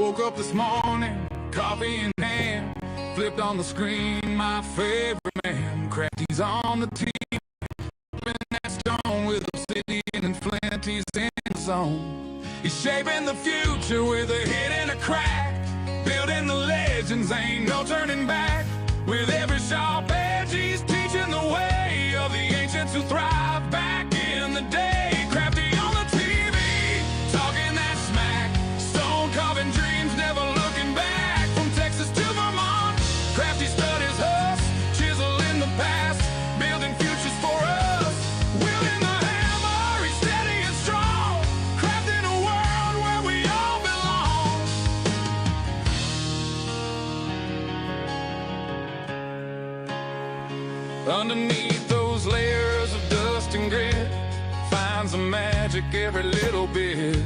Woke up this morning, coffee in hand, flipped on the screen, my favorite man. Crafty's on the team, flipping that stone with obsidian and flint, he's in the zone. He's shaping the future with a hit and a crack, building the legends, ain't no turning back. With every sharp edge, he's teaching the way of the ancients who thrive back in the day. Crafty on the TV, talking that smack, stone carving dreams, never looking back. From Texas to Vermont, Crafty studies us, chiseling the past, building futures for us. Wielding the hammer, he's steady and strong, crafting a world where we all belong. Underneath those layers of dust and grit finds the magic every little bit.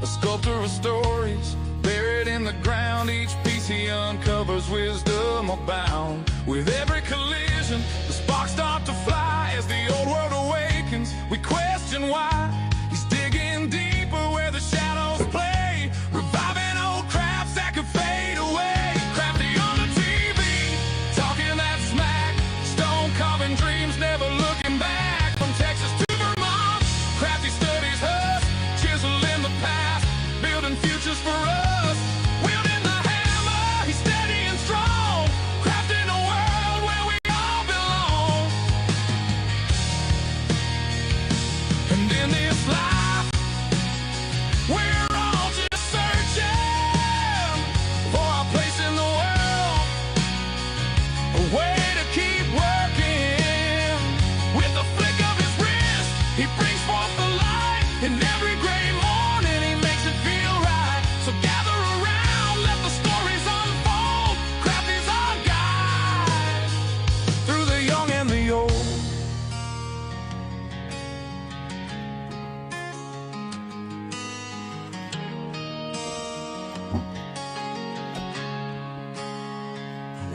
A sculptor of stories buried in the ground, each piece he uncovers wisdom abound. With every collision, the sparks start to fly. As the old world awakens, we question why. He's digging deeper where the shadows play, reviving old crafts that could fade away. Crafty on the TV, talking that smack, stone carving dreams, never looking back. From Texas to Vermont, Crafty studies us, chiseling the past, building futures for us. Wielding the hammer, he's steady and strong, crafting a world where we all belong. And in this life, we're all just searching for our place in the world, a way to keep working. With the flick of his wrist, he brings forth the light. In every gray morning, he makes it feel right. So gather around, let the stories unfold. Crafty's our guide through the young and the old.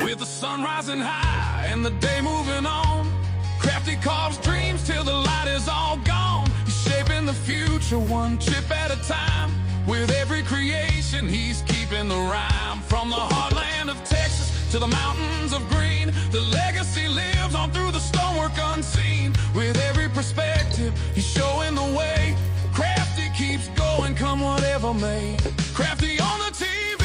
With the sun rising high and the day moving on, Crafty carves dreams till the light is all gone. He's shaping the future one chip at a time. With every creation, he's keeping the rhyme. From the heartland of Texas to the mountains of green, the legacy lives on through the stonework unseen. With every perspective, he's showing the way. Crafty keeps going, come whatever may. Crafty on the TV,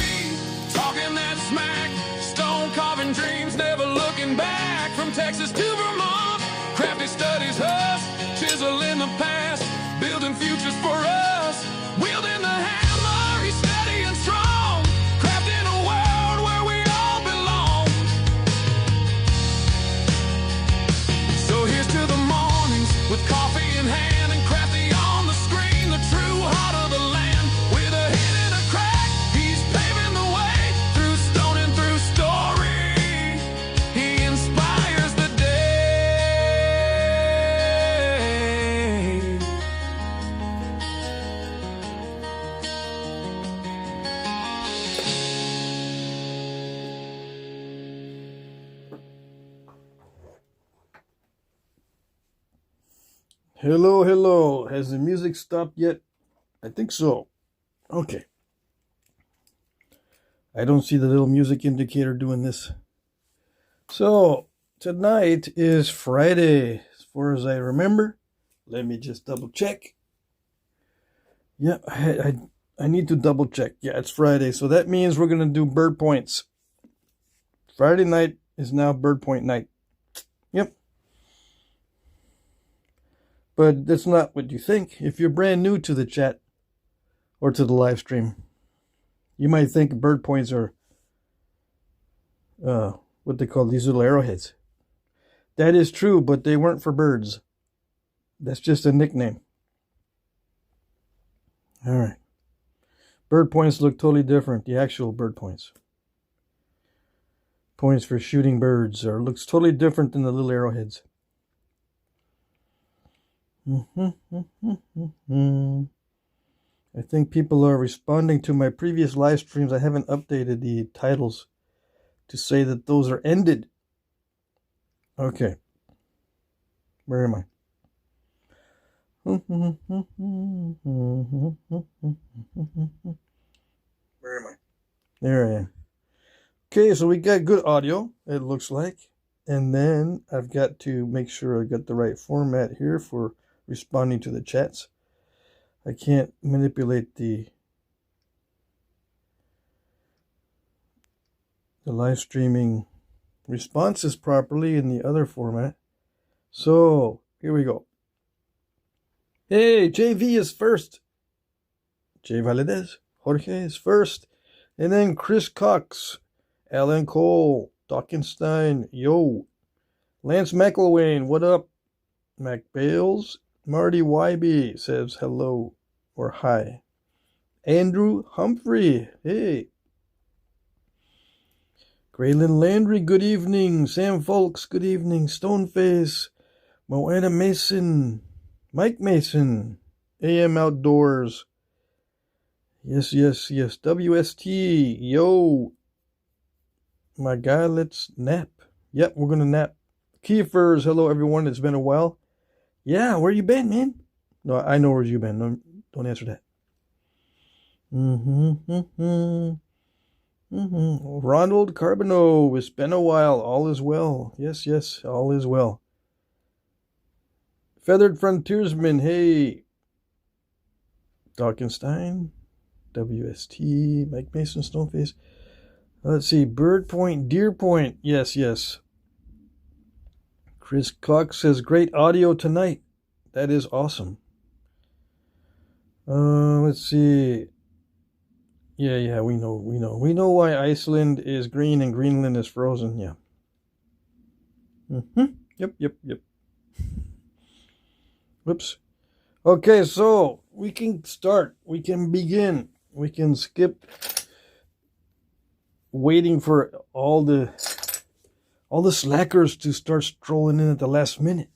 talking that smack, stone carving dreams, never looking back. From Texas to Vermont, Crafty studies us, chiseling the past, building futures for us. Wielding the hammer, he's steady and strong, crafting a world where we all belong. So here's to the mornings with coffee in hand and Crafty on the screen, the true heart of the land. With a hit and a crack, he's paving the way through stone and through story. He inspires the day. Hello, hello. Has the music stopped yet? I think so. Okay. I don't see the little music indicator doing this. So, tonight is Friday, as far as I remember. Let me just double check. Yeah, I need to double check. Yeah, it's Friday, so that means we're going to do bird points. Friday night is now bird point night. Yep. But that's not what you think. If you're brand new to the chat or to the live stream, you might think bird points are what they call these little arrowheads. That is true, but they weren't for birds. That's just a nickname. All right. Bird points look totally different. The actual bird points. Points for shooting birds looks totally different than the little arrowheads. I think people are responding to my previous live streams. I haven't updated the titles to say that those are ended. Okay. Where am I? Where am I? There I am. Okay, so we got good audio, it looks like. And then I've got to make sure I got the right format here for responding to the chats. I can't manipulate the live streaming responses properly in the other format. So here we go. Hey, JV is first. Jay Valadez, Jorge is first. And then Chris Cox, Alan Cole, Dockenstein, yo. Lance McElwain, what up? Mac Bales, Marty Wybe says hello or hi. Andrew Humphrey, hey. Graylin Landry, good evening. Sam Folks, good evening. Stoneface, Moana Mason, Mike Mason, AM Outdoors. Yes. WST, yo. My guy, let's nap. Yep, we're going to nap. Kiefers, hello everyone. It's been a while. Yeah, where you been, man? No, I know where you been. No, don't answer that. Ronald Carbino, it's been a while. All is well. Yes, all is well. Feathered Frontiersman, hey. Dockenstein, WST, Mike Mason, Stoneface. Let's see, Bird Point, Deer Point. Yes. Chris Cox says, great audio tonight. That is awesome. Let's see. Yeah, we know. We know why Iceland is green and Greenland is frozen, yeah. Yep. Whoops. Okay, so we can start. We can begin. We can skip waiting for all the slackers to start strolling in at the last minute.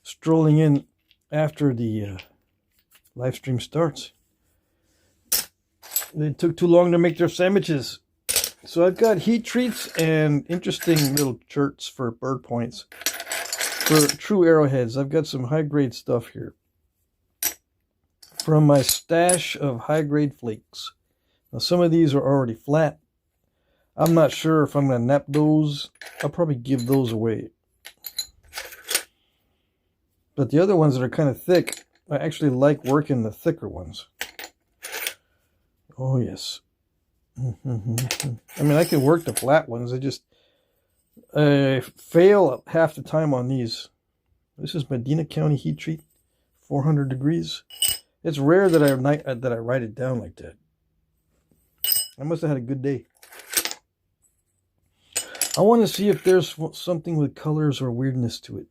Strolling in after the live stream starts. They took too long to make their sandwiches. So I've got heat treats and interesting little shirts for bird points. For true arrowheads, I've got some high-grade stuff here. From my stash of high-grade flakes. Now some of these are already flat. I'm not sure if I'm going to nap those. I'll probably give those away. But the other ones that are kind of thick, I actually like working the thicker ones. Oh, yes. I can work the flat ones. I just fail half the time on these. This is Medina County heat treat, 400 degrees. It's rare that I write it down like that. I must have had a good day. I want to see if there's something with colors or weirdness to it.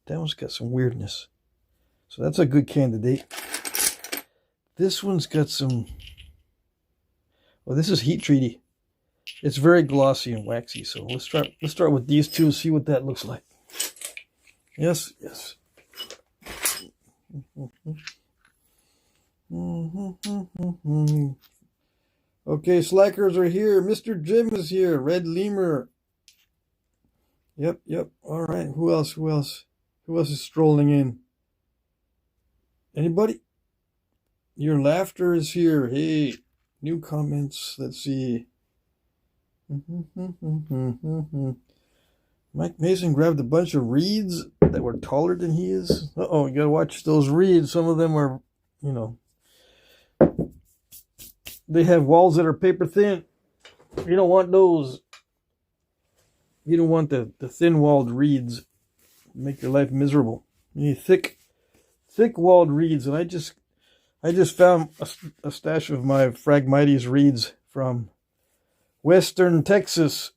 That one's got some weirdness. So that's a good candidate. This one's got some... Well, this is heat treaty. It's very glossy and waxy. So let's start with these two and see what that looks like. Yes. Okay, slackers are here. Mr. Jim is here. Red Lemur. Yep. All right. Who else is strolling in? Anybody? Your laughter is here. Hey, new comments. Let's see. Mike Mason grabbed a bunch of reeds that were taller than he is. Uh-oh, you gotta watch those reeds. Some of them are, they have walls that are paper thin. You don't want those. You don't want the thin-walled reeds. Make your life miserable. You need thick-walled reeds. And I just found a stash of my Phragmites reeds from western Texas,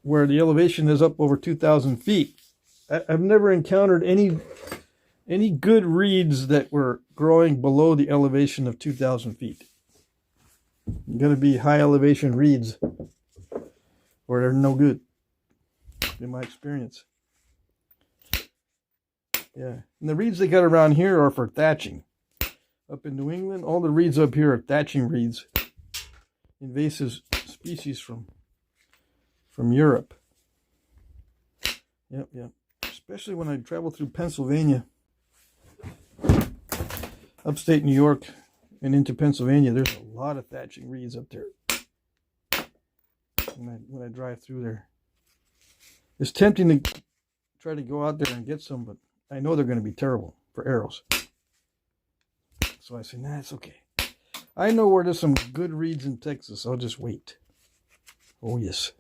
where the elevation is up over 2,000 feet. I've never encountered any good reeds that were growing below the elevation of 2,000 feet. You got to be high elevation reeds, or they're no good, in my experience. Yeah, and the reeds they got around here are for thatching. Up in New England, all the reeds up here are thatching reeds. Invasive species from Europe. Yep. Especially when I travel through Pennsylvania, upstate New York, and into Pennsylvania, there's a lot of thatching reeds up there. When I drive through there, it's tempting to try to go out there and get some, but I know they're going to be terrible for arrows. So I say, nah, it's okay. I know where there's some good reeds in Texas. I'll just wait. Oh yes,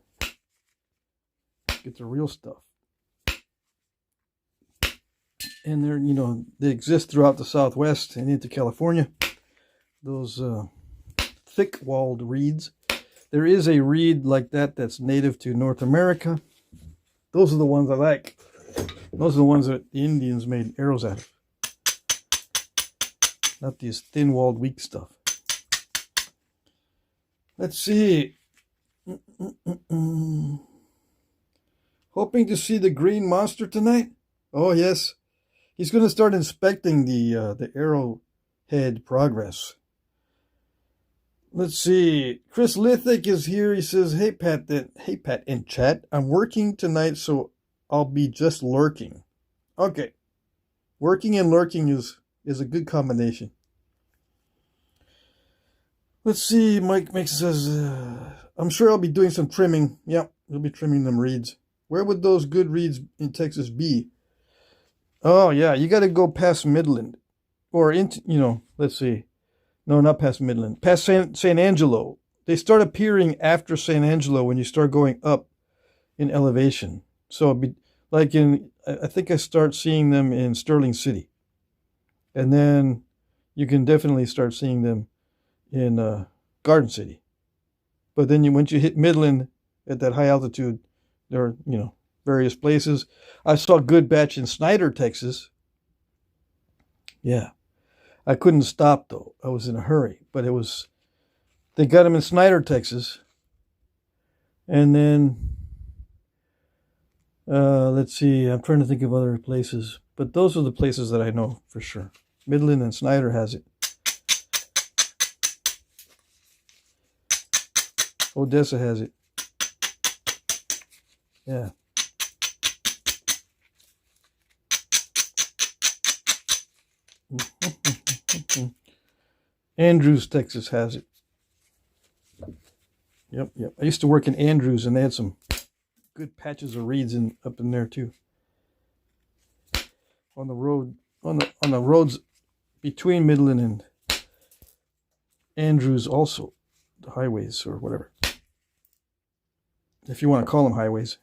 get the real stuff. And they're, you know, they exist throughout the Southwest and into California. Those thick-walled reeds. There is a reed like that that's native to North America. Those are the ones I like. Those are the ones that the Indians made arrows out of. Not these thin-walled, weak stuff. Let's see. Hoping to see the green monster tonight? Oh, yes. He's going to start inspecting the arrowhead progress. Let's see. Chris Lithic is here. He says, hey Pat in chat. I'm working tonight, so I'll be just lurking. Okay. Working and lurking is a good combination. Let's see. Mike says, I'm sure I'll be doing some trimming. Yep, we'll be trimming them reeds. Where would those good reeds in Texas be? Oh, yeah, you got to go past Midland. Or, into, you know, let's see. No, not past Midland. Past San Angelo. They start appearing after San Angelo when you start going up in elevation. So it'd be like I think I start seeing them in Sterling City. And then you can definitely start seeing them in Garden City. But then once you hit Midland at that high altitude, there are, you know, various places. I saw a good batch in Snyder, Texas. Yeah. I couldn't stop, though. I was in a hurry. But they got them in Snyder, Texas. And then, let's see. I'm trying to think of other places. But those are the places that I know for sure. Midland and Snyder has it. Odessa has it. Yeah. Andrews, Texas has it. Yep. I used to work in Andrews, and they had some good patches of reeds up in there too. On the road, on the roads between Midland and Andrews, also the highways or whatever, if you want to call them highways.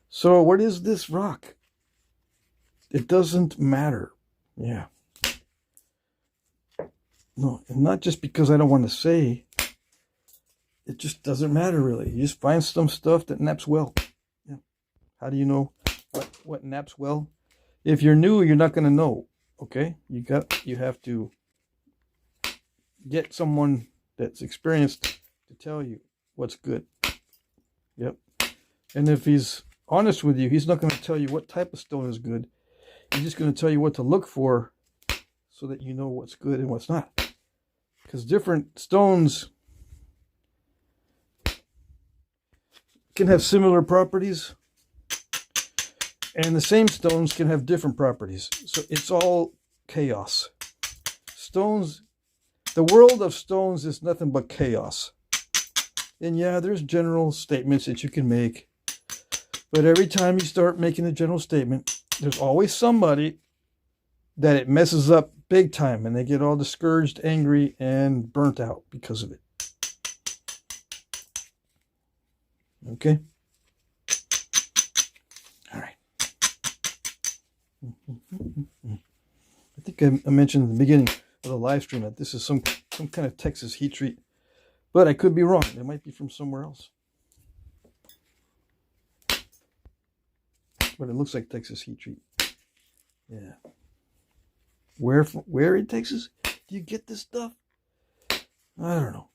So what is this rock? It doesn't matter. Yeah. No, and not just because I don't want to say. It just doesn't matter really. You just find some stuff that naps well. Yeah. How do you know what naps well? If you're new, you're not going to know. Okay? You have to get someone that's experienced to tell you what's good. Yep. And if he's honest with you, he's not going to tell you what type of stone is good. He's just going to tell you what to look for so that you know what's good and what's not. Because different stones can have similar properties, and the same stones can have different properties. So it's all chaos. Stones, the world of stones is nothing but chaos. And yeah, there's general statements that you can make. But every time you start making a general statement, there's always somebody that it messes up big time, and they get all discouraged, angry, and burnt out because of it. Okay? All right. I think I mentioned in the beginning of the live stream that this is some kind of Texas heat treat. But I could be wrong. It might be from somewhere else. But it looks like Texas heat treat. Yeah. Where in Texas do you get this stuff? I don't know.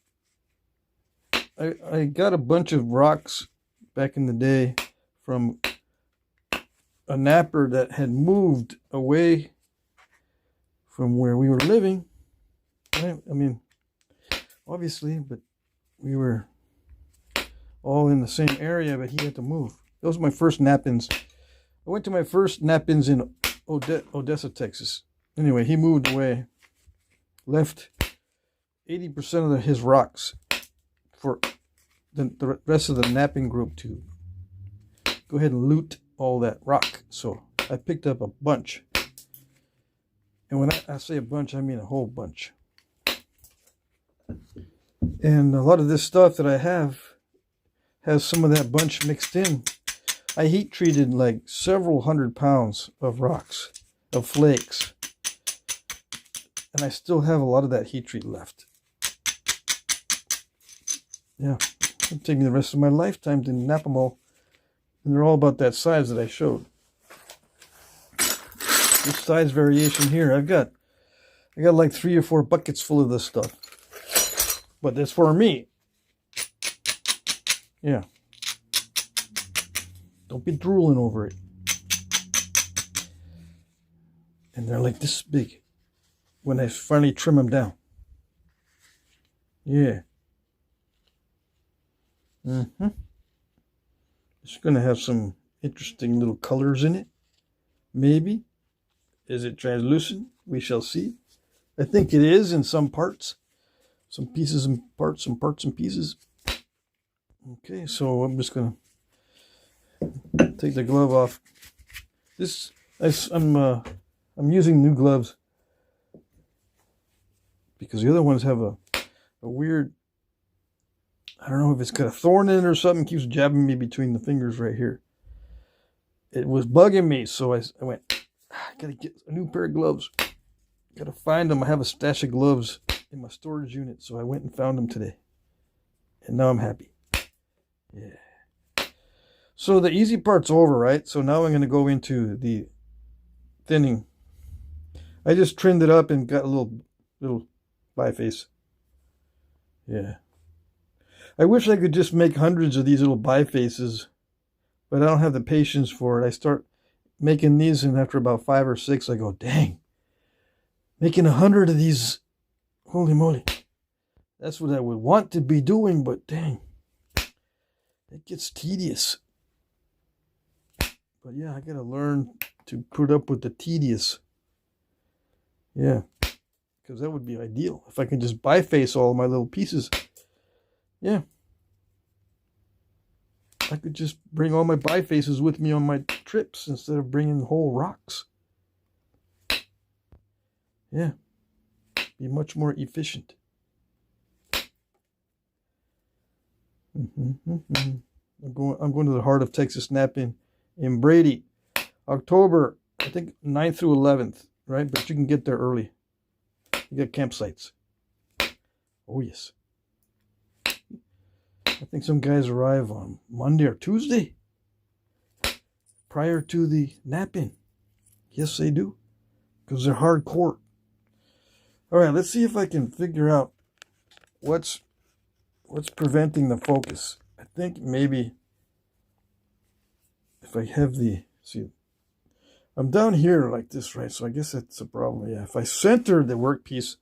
I got a bunch of rocks back in the day from a napper that had moved away from where we were living. I mean, obviously, but we were all in the same area, but he had to move. Those were my first Knappings. I went to my first Knappings in Odessa, Texas. Anyway, he moved away, left 80% of his rocks for the rest of the Knapping group to go ahead and loot all that rock. So I picked up a bunch. And when I say a bunch, I mean a whole bunch. And a lot of this stuff that I have has some of that bunch mixed in. I heat treated like several 100 pounds of rocks, of flakes. And I still have a lot of that heat treat left. Yeah, it'll take me the rest of my lifetime to knap them all. And they're all about that size that I showed. This size variation here, I got like 3 or 4 buckets full of this stuff. But that's for me. Yeah. Don't be drooling over it. And they're like this big when I finally trim them down. Yeah. It's going to have some interesting little colors in it. Maybe. Is it translucent? We shall see. I think it is in some parts. Some pieces and parts, some parts and pieces. Okay, so I'm just going to take the glove off. I'm using new gloves because the other ones have a weird, I don't know if it's got a thorn in it or something, keeps jabbing me between the fingers right here. It was bugging me, so I went, I gotta get a new pair of gloves. Gotta find them. I have a stash of gloves in my storage unit, so I went and found them today. And now I'm happy. Yeah. So the easy part's over, right? So now I'm gonna go into the thinning. I just trimmed it up and got a little biface. Yeah. I wish I could just make hundreds of these little bifaces, but I don't have the patience for it. I start making these, and after about 5 or 6, I go, dang, making 100 of these, holy moly. That's what I would want to be doing, but dang, it gets tedious. But yeah, I gotta learn to put up with the tedious. Yeah, because that would be ideal. If I can just biface all my little pieces. Yeah. I could just bring all my bifaces with me on my trips instead of bringing whole rocks. Yeah. Be much more efficient. I'm going to the Heart of Texas Knapping in Brady. October, I think 9th through 11th, right? But you can get there early. You got campsites. Oh, yes. I think some guys arrive on Monday or Tuesday prior to the Knapping. Yes, they do, because they're hardcore. All right, let's see if I can figure out what's preventing the focus. I think maybe if I have see, I'm down here like this, right? So I guess that's a problem. Yeah, if I center the workpiece,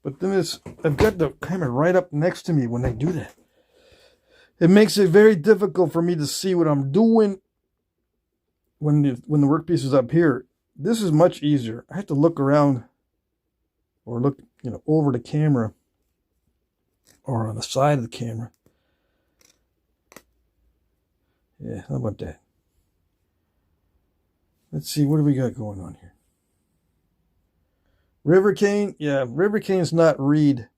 but then I've got the camera right up next to me when I do that. It makes it very difficult for me to see what I'm doing when the workpiece is up here. This is much easier. I have to look around or look, over the camera or on the side of the camera. Yeah, how about that? Let's see, what do we got going on here? River cane, yeah, river cane's not reed.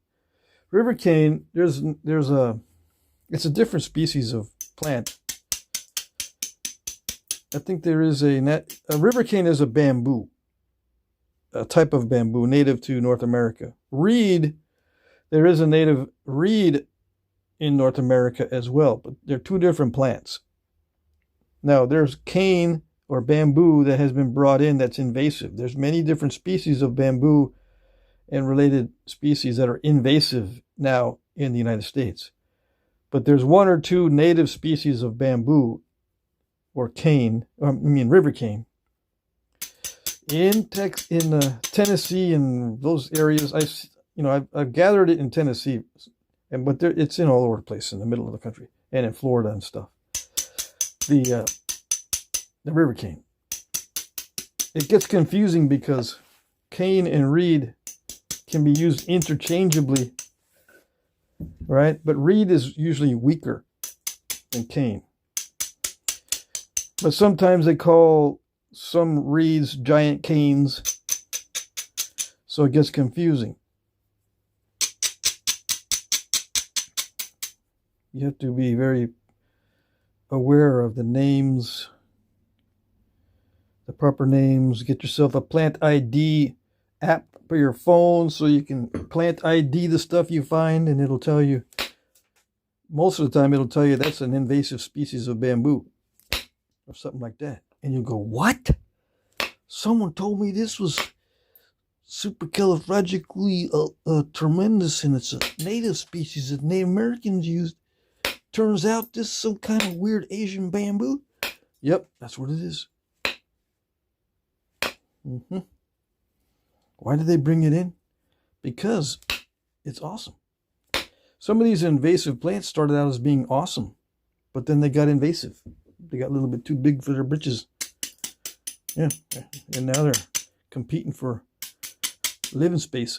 River cane, it's a different species of plant. I think there is a river cane is a bamboo, a type of bamboo native to North America. Reed, there is a native reed in North America as well, but they're two different plants. Now, there's cane or bamboo that has been brought in that's invasive. There's many different species of bamboo and related species that are invasive now in the United States. But there's 1 or 2 native species of bamboo or cane, river cane. In Tennessee and those areas, I've gathered it in Tennessee, but it's in all over the place in the middle of the country and in Florida and stuff. The river cane. it gets confusing because cane and reed can be used interchangeably, right? But reed is usually weaker than cane. But sometimes they call some reeds giant canes, so it gets confusing. You have to be very aware of the names, the proper names. Get yourself a plant ID app for your phone so you can plant ID the stuff you find, and it'll tell you, most of the time it'll tell you that's an invasive species of bamboo or something like that. And you'll go, what? Someone told me this was supercalifragically tremendous and it's a native species that Native Americans used. Turns out this is some kind of weird Asian bamboo. Yep, that's what it is. Why did they bring it in? Because it's awesome. Some of these invasive plants started out as being awesome, but then they got invasive. They got a little bit too big for their britches. Yeah, and now they're competing for living space.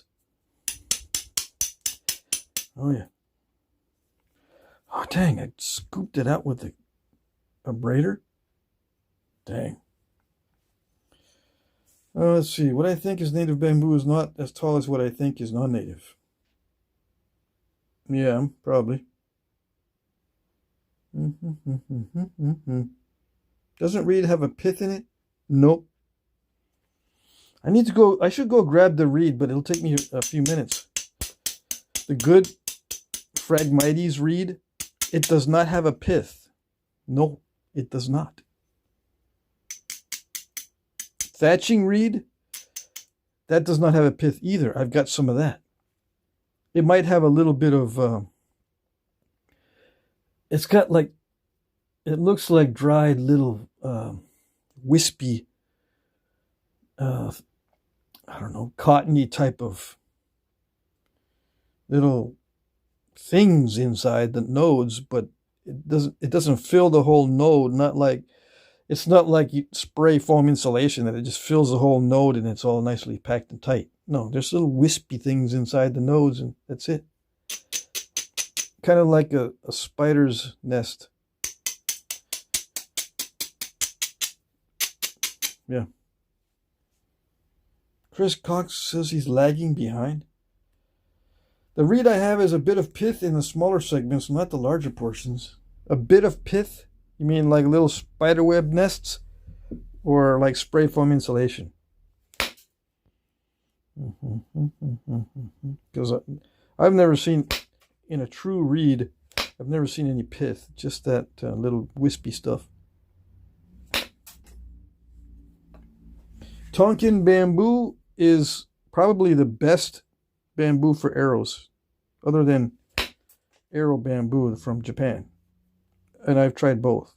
Oh yeah. Oh dang, I scooped it out with a braider. Dang. Let's see. What I think is native bamboo is not as tall as what I think is non-native. Yeah, probably. Doesn't reed have a pith in it? Nope. I should go grab the reed, but it'll take me a few minutes. The good Phragmites reed, it does not have a pith. No, it does not. Thatching reed, that does not have a pith either. I've got some of that. It might have a little bit of, it's got like, it looks like dried little wispy, I don't know, cottony type of little things inside the nodes, but it doesn't fill the whole node. It's not like you spray foam insulation that it just fills the whole node and it's all nicely packed and tight. No, there's little wispy things inside the nodes and that's it. Kind of like a spider's nest. Yeah. Chris Cox says he's lagging behind. The reed I have is a bit of pith in the smaller segments, not the larger portions. A bit of pith? You mean like little spiderweb nests? Or like spray foam insulation? Because I've never seen, in a true reed, I've never seen any pith. Just that little wispy stuff. Tonkin bamboo is probably the best bamboo for arrows, other than arrow bamboo from Japan. And I've tried both.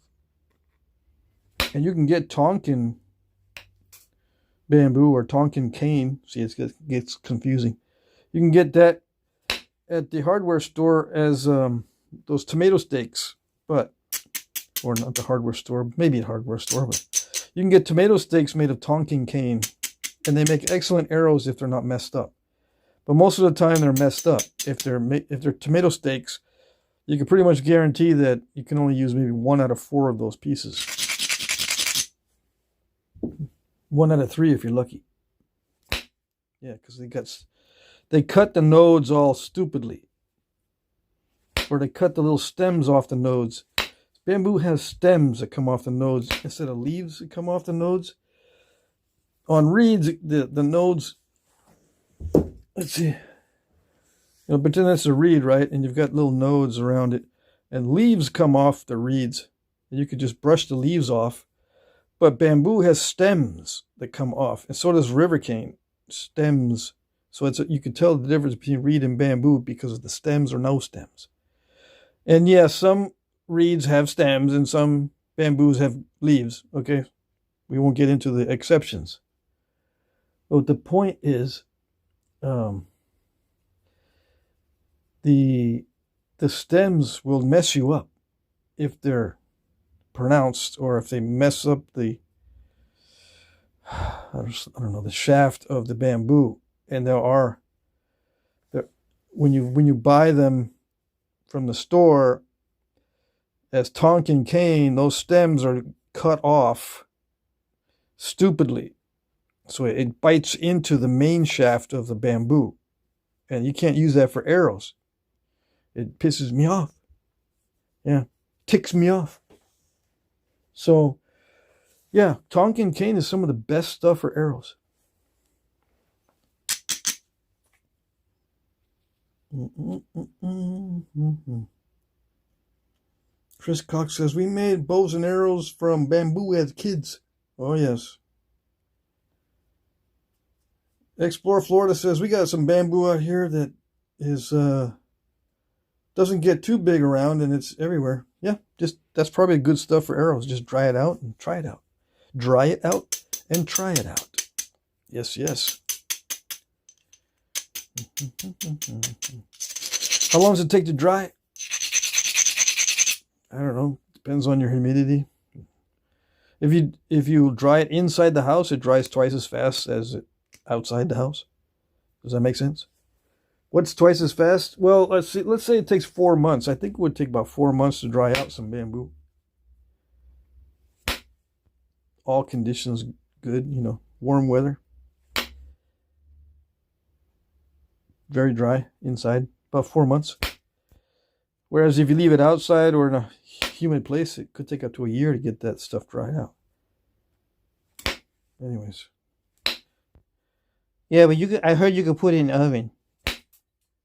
And you can get Tonkin bamboo or Tonkin cane. See, it gets confusing. You can get that at the hardware store as those tomato stakes, or not the hardware store, maybe a hardware store, but you can get tomato stakes made of Tonkin cane, and they make excellent arrows if they're not messed up. But most of the time they're messed up. If they're tomato stakes, you can pretty much guarantee that you can only use maybe 1 out of 4 of those pieces. 1 out of 3 if you're lucky. Yeah, because they cut the nodes all stupidly. Or they cut the little stems off the nodes. Bamboo has stems that come off the nodes instead of leaves that come off the nodes. On reeds, the nodes, let's see. Pretend that's a reed, right? And you've got little nodes around it. And leaves come off the reeds. And you could just brush the leaves off. But bamboo has stems that come off. And so does river cane. Stems. So you can tell the difference between reed and bamboo because of the stems or no stems. And yeah, some reeds have stems and some bamboos have leaves. Okay? We won't get into the exceptions. But the point is, the stems will mess you up if they're pronounced, or if they mess up I don't know, the shaft of the bamboo. And when you buy them from the store as Tonkin cane, those stems are cut off stupidly. So it bites into the main shaft of the bamboo. And you can't use that for arrows. It pisses me off. Yeah, ticks me off. So, yeah, Tonkin cane is some of the best stuff for arrows. Chris Cox says, we made bows and arrows from bamboo as kids. Oh, yes. Explore Florida says, we got some bamboo out here that is doesn't get too big around, and it's everywhere. Yeah, that's probably good stuff for arrows. Just dry it out and try it out. Dry it out and try it out. Yes, yes. How long does it take to dry? I don't know. Depends on your humidity. If you dry it inside the house, it dries twice as fast as outside the house. Does that make sense? What's twice as fast? Well, let's say it takes 4 months. I think it would take about 4 months to dry out some bamboo. All conditions good, warm weather. Very dry inside, about 4 months. Whereas if you leave it outside or in a humid place, it could take up to a year to get that stuff dried out. Anyways. Yeah, but I heard you could put it in the oven.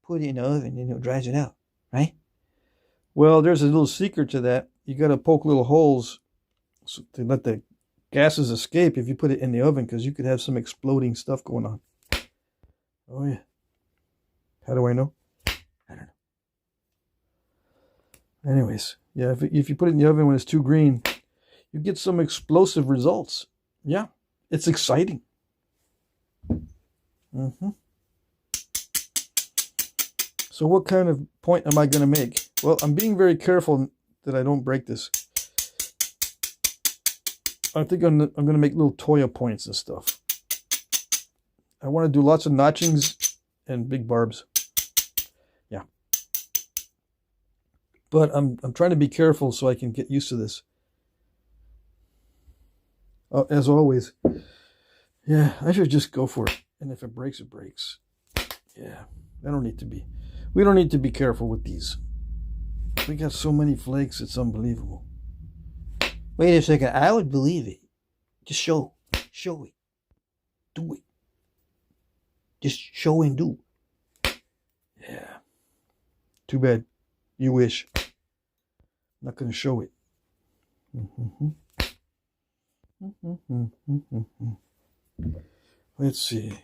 Put it in the oven and it dries it out, right? Well, there's a little secret to that. You got to poke little holes to let the gases escape if you put it in the oven, because you could have some exploding stuff going on. Oh, yeah. How do I know? I don't know. Anyways, yeah, if you put it in the oven when it's too green, you get some explosive results. Yeah, it's exciting. So what kind of point am I going to make? Well, I'm being very careful that I don't break this. I think I'm going to make little Toya points and stuff. I want to do lots of notchings and big barbs. Yeah. But I'm trying to be careful so I can get used to this. As always. Yeah, I should just go for it. And if it breaks, it breaks. Yeah, we don't need to be careful with these. We got so many flakes, it's unbelievable. Wait a second, I would believe it. Just show it. Do it. Just show and do. Yeah. Too bad. You wish. I'm not going to show it. Let's see.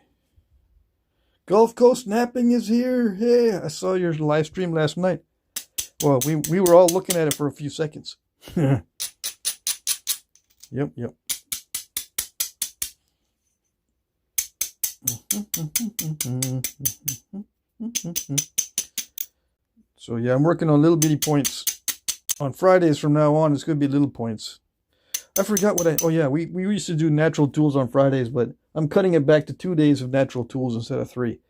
Gulf Coast Knapping is here. Hey, I saw your live stream last night. Well, we were all looking at it for a few seconds. Yep. So yeah, I'm working on little bitty points. On Fridays from now on, it's going to be little points. I forgot what oh yeah, we used to do natural tools on Fridays, but I'm cutting it back to 2 days of natural tools instead of 3.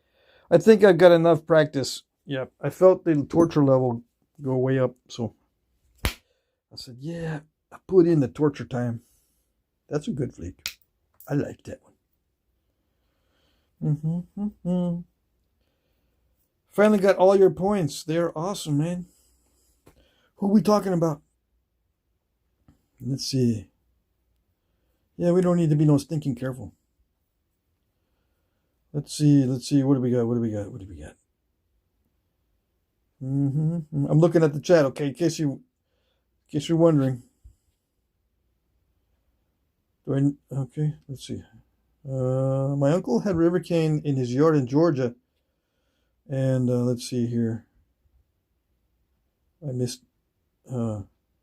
I think I've got enough practice. Yeah, I felt the torture level go way up, so I said, yeah, I put in the torture time. That's a good flake. I like that one. Finally got all your points. They're awesome, man. Who are we talking about? Let's see. Yeah, we don't need to be no stinking careful. Let's see. What do we got? I'm looking at the chat, okay, in case you're wondering. Okay, let's see. My uncle had river cane in his yard in Georgia. And let's see here. I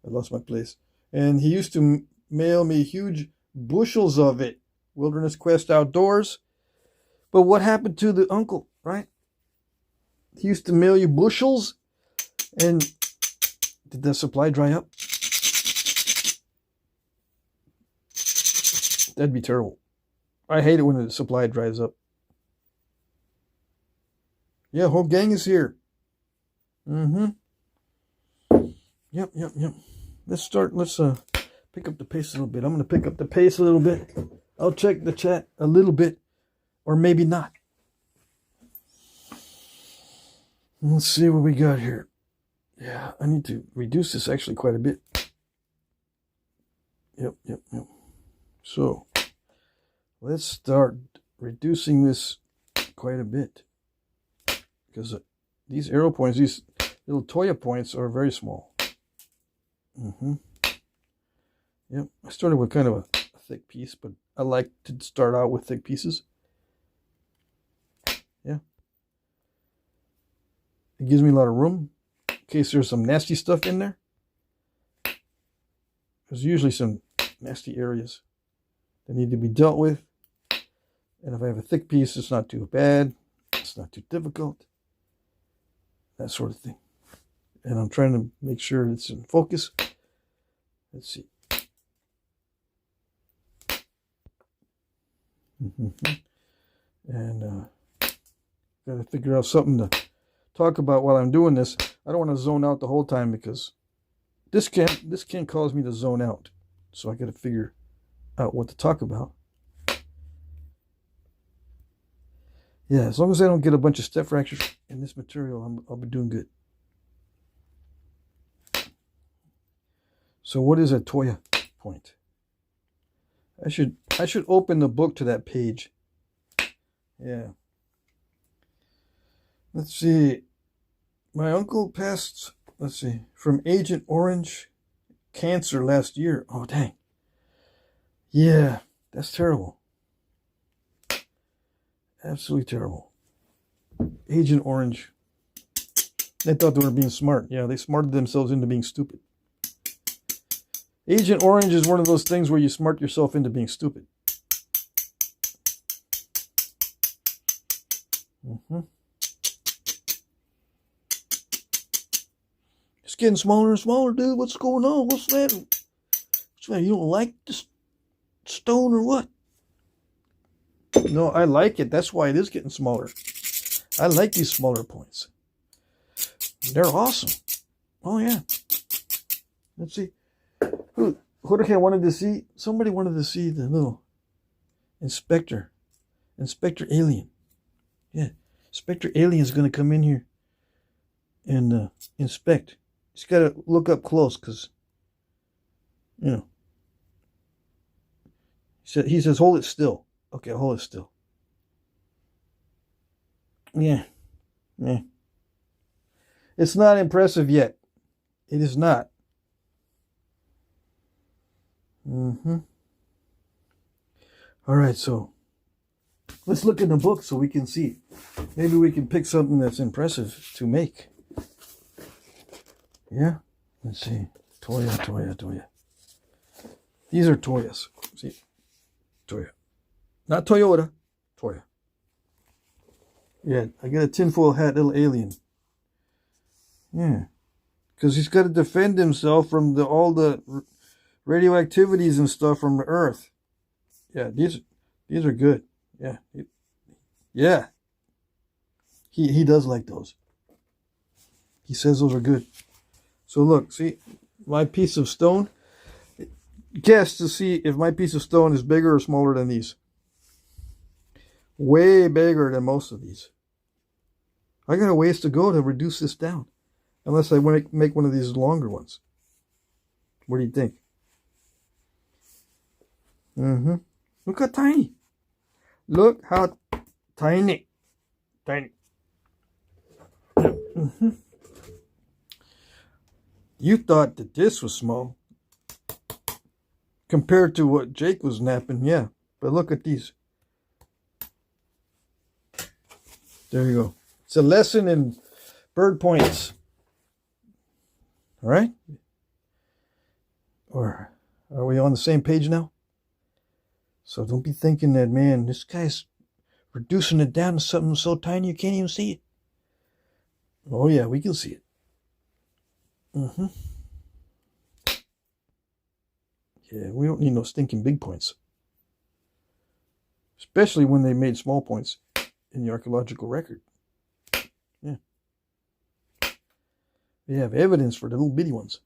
lost my place. And he used to mail me huge bushels of it. Wilderness Quest Outdoors. But what happened to the uncle, right? He used to mail you bushels. And did the supply dry up? That'd be terrible. I hate it when the supply dries up. Yeah, whole gang is here. Yep. Let's pick up the pace a little bit. I'm going to pick up the pace a little bit. I'll check the chat a little bit, or maybe not. Let's see what we got here. Yeah, I need to reduce this actually quite a bit. Yep. So, let's start reducing this quite a bit. Because these arrow points, these little Toya points are very small. Yep, I started with kind of a thick piece, but I like to start out with thick pieces. Yeah. It gives me a lot of room in case there's some nasty stuff in there. There's usually some nasty areas that need to be dealt with. And if I have a thick piece, it's not too bad. It's not too difficult. That sort of thing. And I'm trying to make sure it's in focus. Let's see. And got to figure out something to talk about while I'm doing this. I don't want to zone out the whole time because this can cause me to zone out. So I got to figure out what to talk about. Yeah, as long as I don't get a bunch of step fractures in this material, I'll be doing good. So what is a Toya point? I should open the book to that page. Yeah. Let's see. My uncle passed, from Agent Orange cancer last year. Oh, dang. Yeah, that's terrible. Absolutely terrible. Agent Orange. They thought they were being smart. Yeah, they smarted themselves into being stupid. Agent Orange is one of those things where you smart yourself into being stupid. It's getting smaller and smaller, dude. What's going on? What's that? You don't like this stone or what? No, I like it. That's why it is getting smaller. I like these smaller points. They're awesome. Oh, yeah. Let's see. What I wanted to see? Somebody wanted to see the little Inspector Alien. Yeah. Inspector Alien is going to come in here and inspect. He's got to look up close because, you know. He says, hold it still. Okay, hold it still. Yeah. It's not impressive yet. It is not. All right, so let's look in the book so we can see. Maybe we can pick something that's impressive to make. Yeah? Let's see. Toya. These are Toyas. See? Toya. Not Toyota. Toya. Yeah, I got a tinfoil hat, little alien. Yeah. Because he's got to defend himself from all the radioactivities and stuff from the Earth. Yeah, these are good. Yeah. Yeah. He does like those. He says those are good. So look, see, my piece of stone. Guess to see if my piece of stone is bigger or smaller than these. Way bigger than most of these. I got a ways to go to reduce this down. Unless I want to make one of these longer ones. What do you think? Look how tiny. Look how tiny. You thought that this was small. Compared to what Jake was napping, yeah. But look at these. There you go. It's a lesson in bird points. All right? Or are we on the same page now? So don't be thinking that, man, this guy's reducing it down to something so tiny you can't even see it. Oh, yeah, we can see it. Yeah, we don't need no stinking big points. especially when they made small points in the archaeological record. Yeah. They have evidence for the little bitty ones.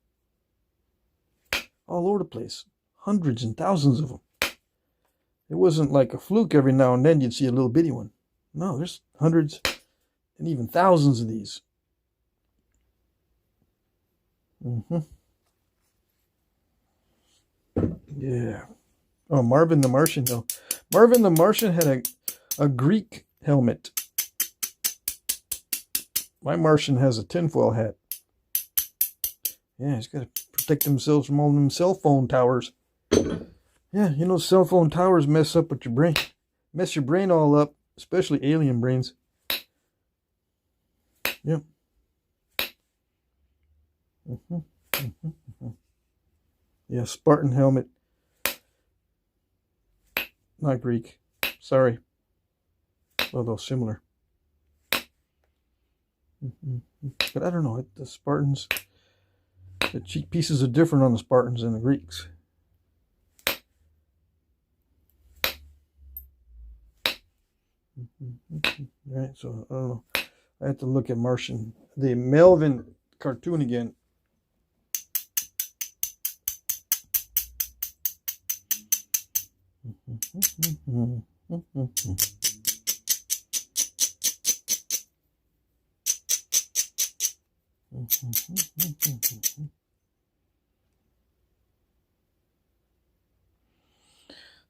All over the place. Hundreds and thousands of them. It wasn't like a fluke every now and then you'd see a little bitty one. No, there's hundreds and even thousands of these. Yeah. Oh, Marvin the Martian, though. Marvin the Martian had a Greek helmet. My Martian has a tinfoil hat. Yeah, he's got to protect themselves from all them cell phone towers. Yeah, you know, cell phone towers mess up with your brain. Mess your brain all up, especially alien brains. Yep. Yeah, Spartan helmet. Not Greek. Sorry. Although similar. But I don't know. The Spartans, the cheek pieces are different on the Spartans than the Greeks. Right, so I don't know. I have to look at Martian, the Melvin cartoon again.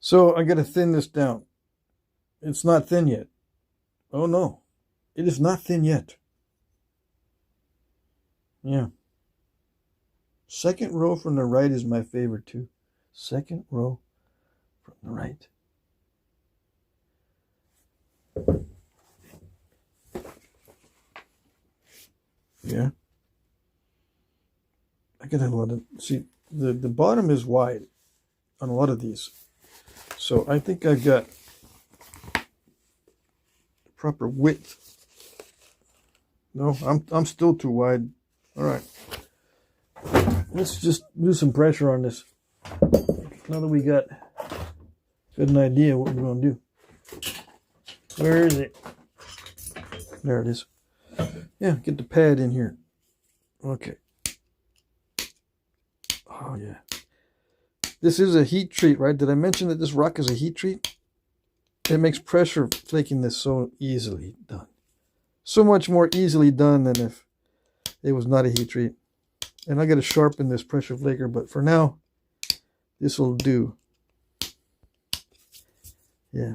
So I got to thin this down. It's not thin yet. Oh no, it is not thin yet. Yeah. Second row from the right is my favorite too. Second row from the right. Yeah. I got a lot of, see, the bottom is wide on a lot of these. So I think I've got proper width. No, I'm still too wide. All right. Let's just do some pressure on this. Now that we got an idea what we're going to do. Where is it? There it is. Yeah, get the pad in here. Okay. Oh, yeah. This is a heat treat, right? Did I mention that this rock is a heat treat? It makes pressure flaking this so easily done. So much more easily done than if it was not a heat treat. And I got to sharpen this pressure flaker, but for now, this will do. Yeah.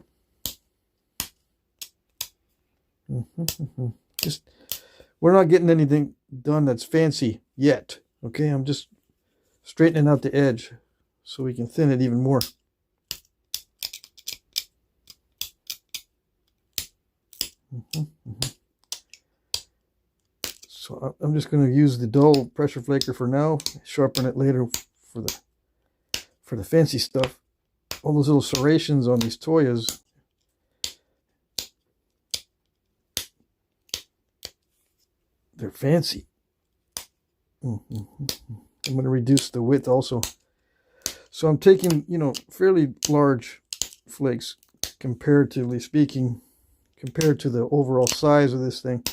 Just, we're not getting anything done that's fancy yet. Okay, I'm just straightening out the edge so we can thin it even more. So I'm just going to use the dull pressure flaker for now, sharpen it later for the fancy stuff. All those little serrations on these Toyas, they're fancy. I'm going to reduce the width also. So I'm taking, you know, fairly large flakes, comparatively speaking, compared to the overall size of this thing.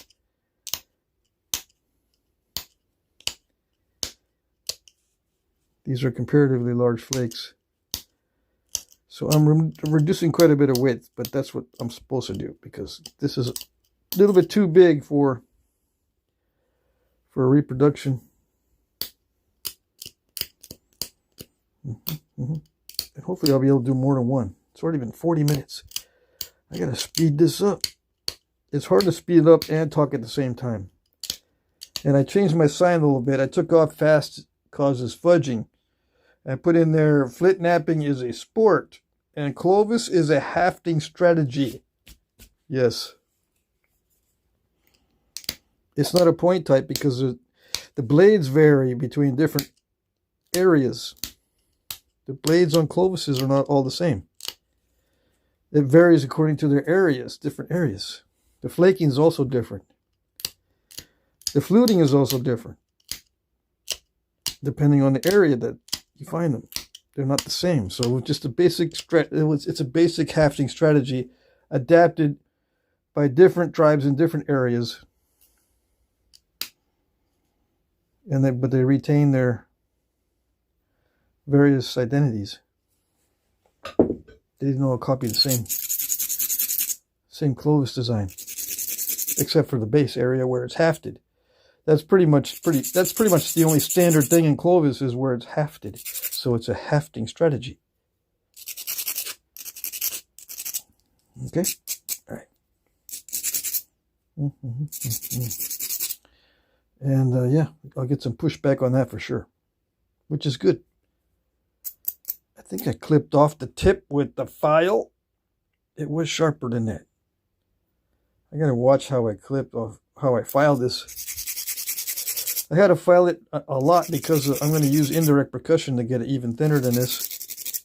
These are comparatively large flakes. So I'm reducing quite a bit of width, but that's what I'm supposed to do because this is a little bit too big for a reproduction. And hopefully I'll be able to do more than one. It's already been 40 minutes. I gotta speed this up. It's hard to speed it up and talk at the same time. And I changed my sign a little bit. I took off fast causes fudging. I put in there, Flintknapping is a sport, and Clovis is a hafting strategy. Yes. It's not a point type because the blades vary between different areas. The blades on Clovises are not all the same. It varies according to their areas, different areas. The flaking is also different. The fluting is also different, depending on the area that you find them. they're not the same. So just a basic it's a basic hafting strategy adapted by different tribes in different areas, and but they retain their various identities. They didn't all copy the same clovis design, except for the base area where it's hafted. That's pretty much the only standard thing in clovis is where it's hafted. So it's a hafting strategy. Okay. All right. And yeah, I'll get some pushback on that for sure, which is good. I think I clipped off the tip with the file. It was sharper than that. I gotta watch how I file this. I had to file it a lot because I'm going to use indirect percussion to get it even thinner than this.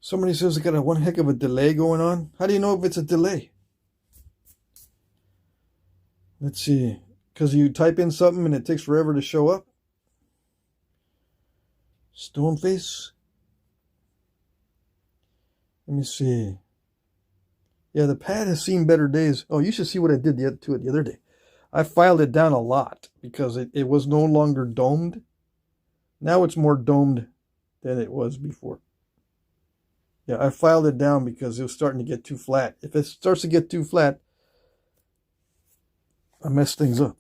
Somebody says I got one heck of a delay going on. How do you know if it's a delay? Let's see. Because you type in something and it takes forever to show up. Stoneface. Let me see. Yeah, the pad has seen better days. Oh, you should see what I did to it the other day. I filed it down a lot because it was no longer domed. Now it's more domed than it was before. Yeah, I filed it down because it was starting to get too flat. If it starts to get too flat, I mess things up.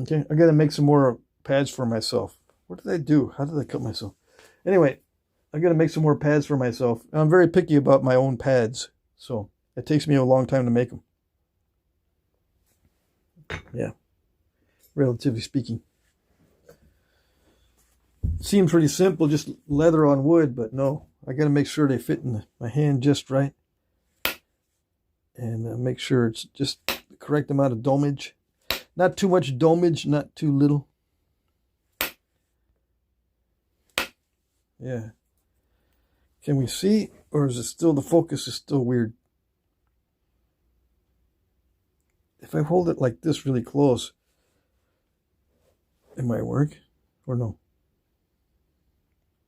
Okay, I got to make some more pads for myself. What did I do? How did I cut myself? Anyway, I got to make some more pads for myself. I'm very picky about my own pads, so it takes me a long time to make them. Yeah, relatively speaking. Seems pretty simple, just leather on wood, but no. I got to make sure they fit in my hand just right. And make sure it's just the correct amount of domage. Not too much domage, not too little. Yeah. Can we see? Or is it still, the focus is still weird? If I hold it like this really close, it might work, or no?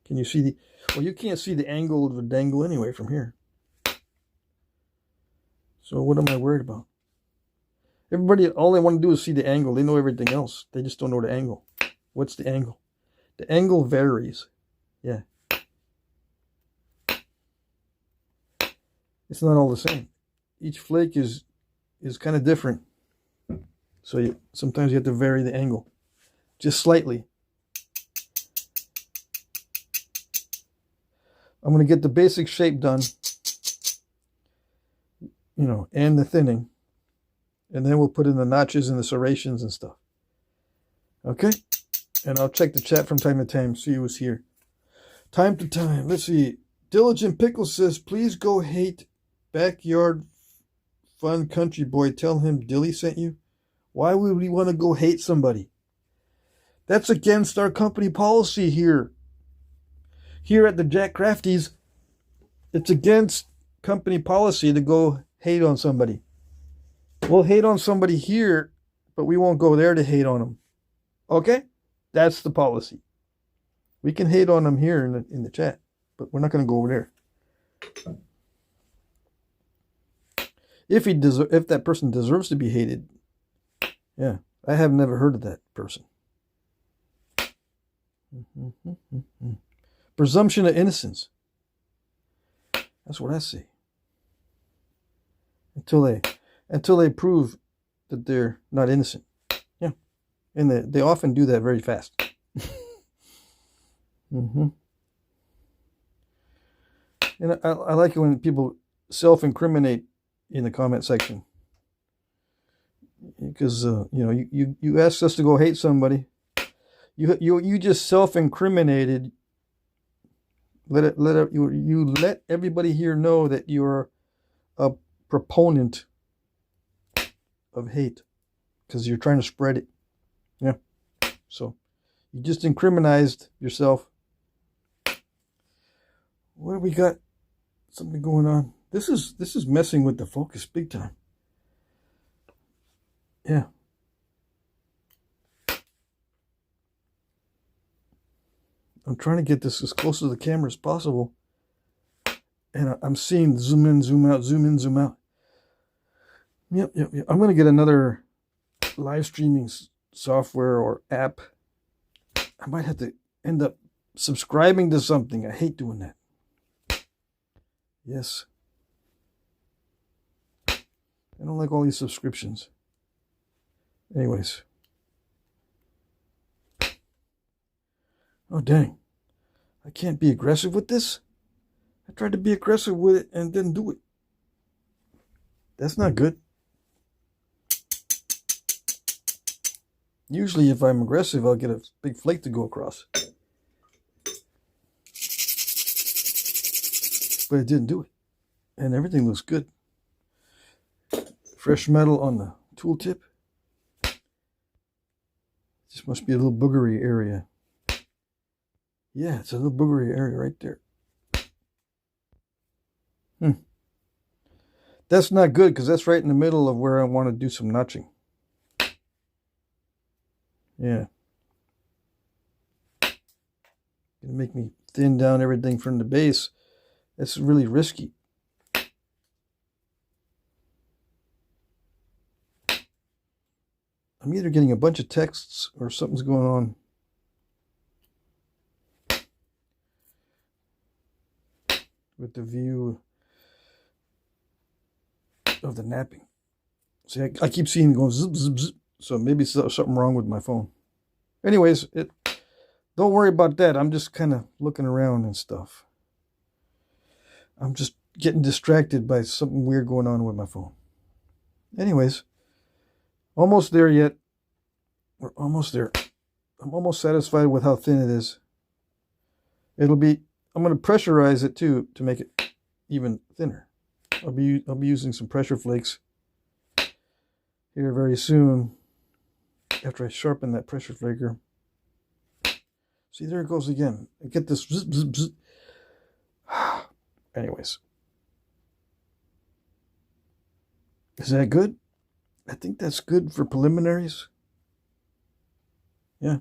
Can you see the... Well, you can't see the angle of the dangle anyway from here. So what am I worried about? Everybody, all they want to do is see the angle. They know everything else. They just don't know the angle. What's the angle? The angle varies. Yeah. It's not all the same. Each flake is kind of different. So sometimes you have to vary the angle. Just slightly. I'm going to get the basic shape done. You know, and the thinning. And then we'll put in the notches and the serrations and stuff. Okay? And I'll check the chat from time to time, see who's here. Time to time. Let's see. Diligent Pickle says, please go hate Backyard Fun Country Boy. Tell him Dilly sent you. Why would we want to go hate somebody? That's against our company policy here. Here at the Jack Crafties, it's against company policy to go hate on somebody. We'll hate on somebody here, but we won't go there to hate on them. Okay? That's the policy. We can hate on them here in the chat, but we're not going to go over there. If that person deserves to be hated, yeah, I have never heard of that person. Presumption of innocence. That's what I see. Until they prove that they're not innocent. Yeah, and they often do that very fast. And I like it when people self-incriminate in the comment section, because you know, you asked us to go hate somebody. You just self-incriminated. You let everybody here know that you're a proponent of hate because you're trying to spread it. Yeah. So you just incriminated yourself. What do we got? Something going on. This is messing with the focus big time. Yeah. I'm trying to get this as close to the camera as possible. And I'm seeing zoom in, zoom out, zoom in, zoom out. Yep. I'm going to get another live streaming software or app. I might have to end up subscribing to something. I hate doing that. Yes. I don't like all these subscriptions. Anyways. Oh, dang. I can't be aggressive with this? I tried to be aggressive with it and didn't do it. That's not good. Usually if I'm aggressive, I'll get a big flake to go across. But it didn't do it. And everything looks good. Fresh metal on the tooltip. This must be a little boogery area. Yeah, it's a little boogery area right there. That's not good because that's right in the middle of where I want to do some notching. Yeah. Gonna make me thin down everything from the base. That's really risky. I'm either getting a bunch of texts or something's going on. With the view of the knapping. See, I keep seeing it going zip, zip, zip. So maybe something wrong with my phone. Anyways, don't worry about that. I'm just kind of looking around and stuff. I'm just getting distracted by something weird going on with my phone. Anyways, almost there yet. We're almost there. I'm almost satisfied with how thin it is. I'm going to pressurize it too to make it even thinner. I'll be using some pressure flakes here very soon after I sharpen that pressure flaker. See, there it goes again. I get this zip, zip, zip. Anyways. Is that good? I think that's good for preliminaries. Yeah.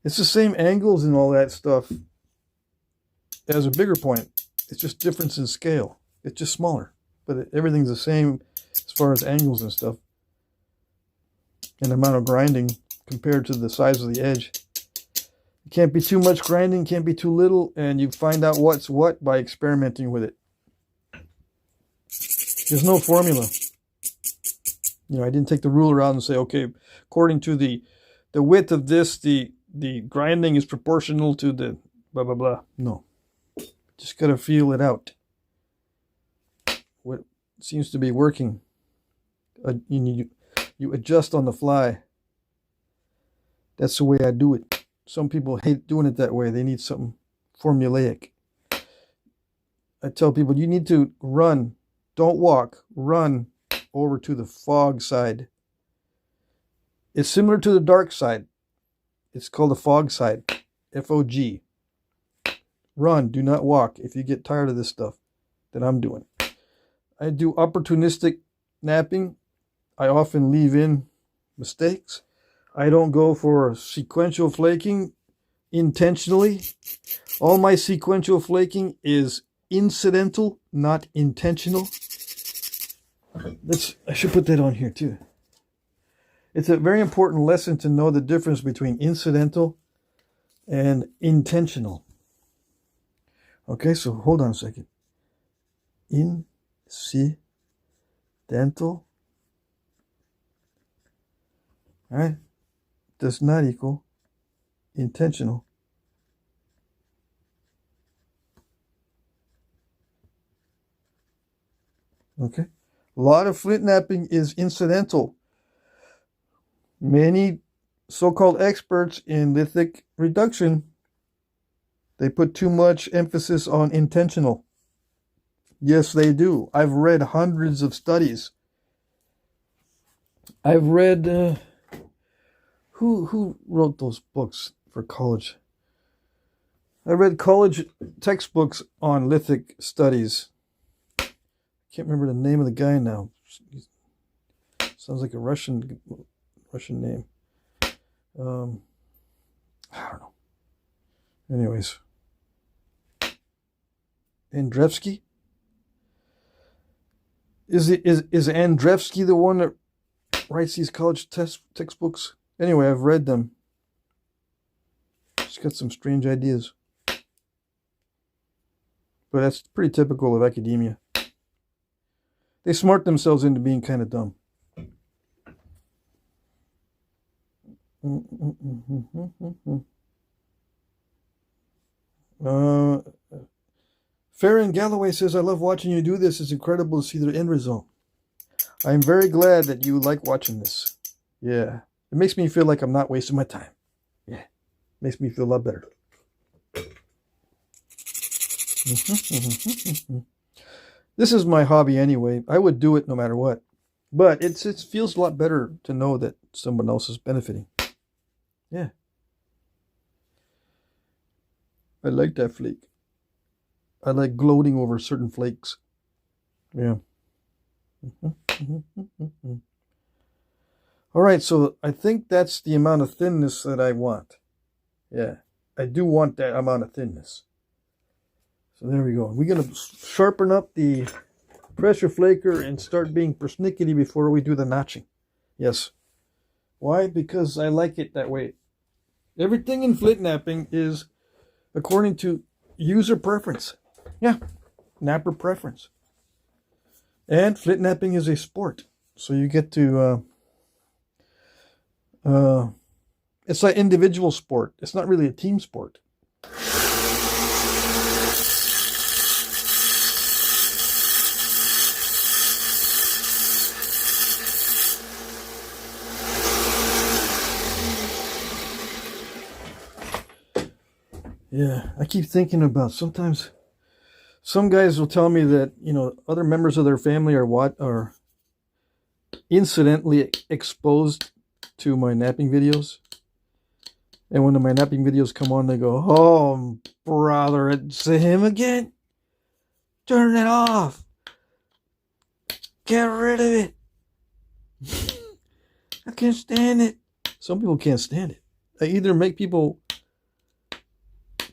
It's the same angles and all that stuff as a bigger point. It's just difference in scale. It's just smaller. But everything's the same as far as angles and stuff. And the amount of grinding compared to the size of the edge. It can't be too much grinding, can't be too little, and you find out what's what by experimenting with it. There's no formula. You know, I didn't take the ruler out and say, okay, according to the width of this, the grinding is proportional to the blah, blah, blah. No. Just got to feel it out. What seems to be working. You adjust on the fly. That's the way I do it. Some people hate doing it that way. They need something formulaic. I tell people, you need to run. Don't walk. Run over to the fog side. It's similar to the dark side. It's called the fog side. F-O-G. Run. Do not walk. If you get tired of this stuff that I'm doing. I do opportunistic knapping. I often leave in mistakes. I don't go for sequential flaking intentionally. All my sequential flaking is incidental, not intentional. I should put that on here too. It's a very important lesson to know the difference between incidental and intentional. Okay, so hold on a second. Incidental, all right, does not equal intentional. Okay, a lot of flint knapping is incidental. Many so-called experts in lithic reduction, they put too much emphasis on intentional. Yes, they do. I've read hundreds of studies. I've read, who wrote those books for college? I read college textbooks on lithic studies. Can't remember the name of the guy now. Sounds like a Russian name. I don't know. Anyways. Andrzejewski? Is Andrzejewski the one that writes these college textbooks? Anyway, I've read them. It's got some strange ideas. But that's pretty typical of academia. They smart themselves into being kind of dumb. Farron Galloway says, I love watching you do this. It's incredible to see the end result. I'm very glad that you like watching this. Yeah. It makes me feel like I'm not wasting my time. Yeah. Makes me feel a lot better. This is my hobby anyway. I would do it no matter what. But it feels a lot better to know that someone else is benefiting. Yeah. I like that flake. I like gloating over certain flakes. Yeah. All right, so I think that's the amount of thinness that I want. Yeah, I do want that amount of thinness. So there we go. We're going to sharpen up the pressure flaker and start being persnickety before we do the notching. Yes. Why? Because I like it that way. Everything in Flintknapping is according to user preference. Yeah, napper preference. And Flintknapping is a sport. So you get to... it's an individual sport. It's not really a team sport. Yeah, I keep thinking about sometimes some guys will tell me that, you know, other members of their family are incidentally exposed to my napping videos. And when my napping videos come on, they go, oh, brother, it's him again. Turn it off. Get rid of it. I can't stand it. Some people can't stand it. They either make people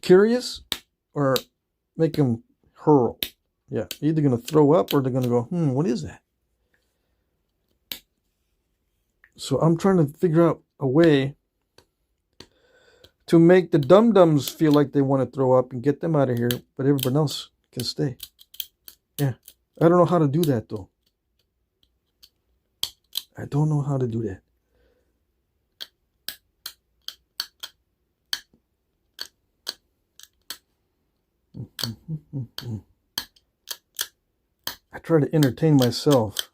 curious or make them hurl. Yeah, either going to throw up or they're going to go, what is that? So I'm trying to figure out a way to make the dum-dums feel like they want to throw up and get them out of here, but everyone else can stay. Yeah, I don't know how to do that though. I don't know how to do that. I try to entertain myself.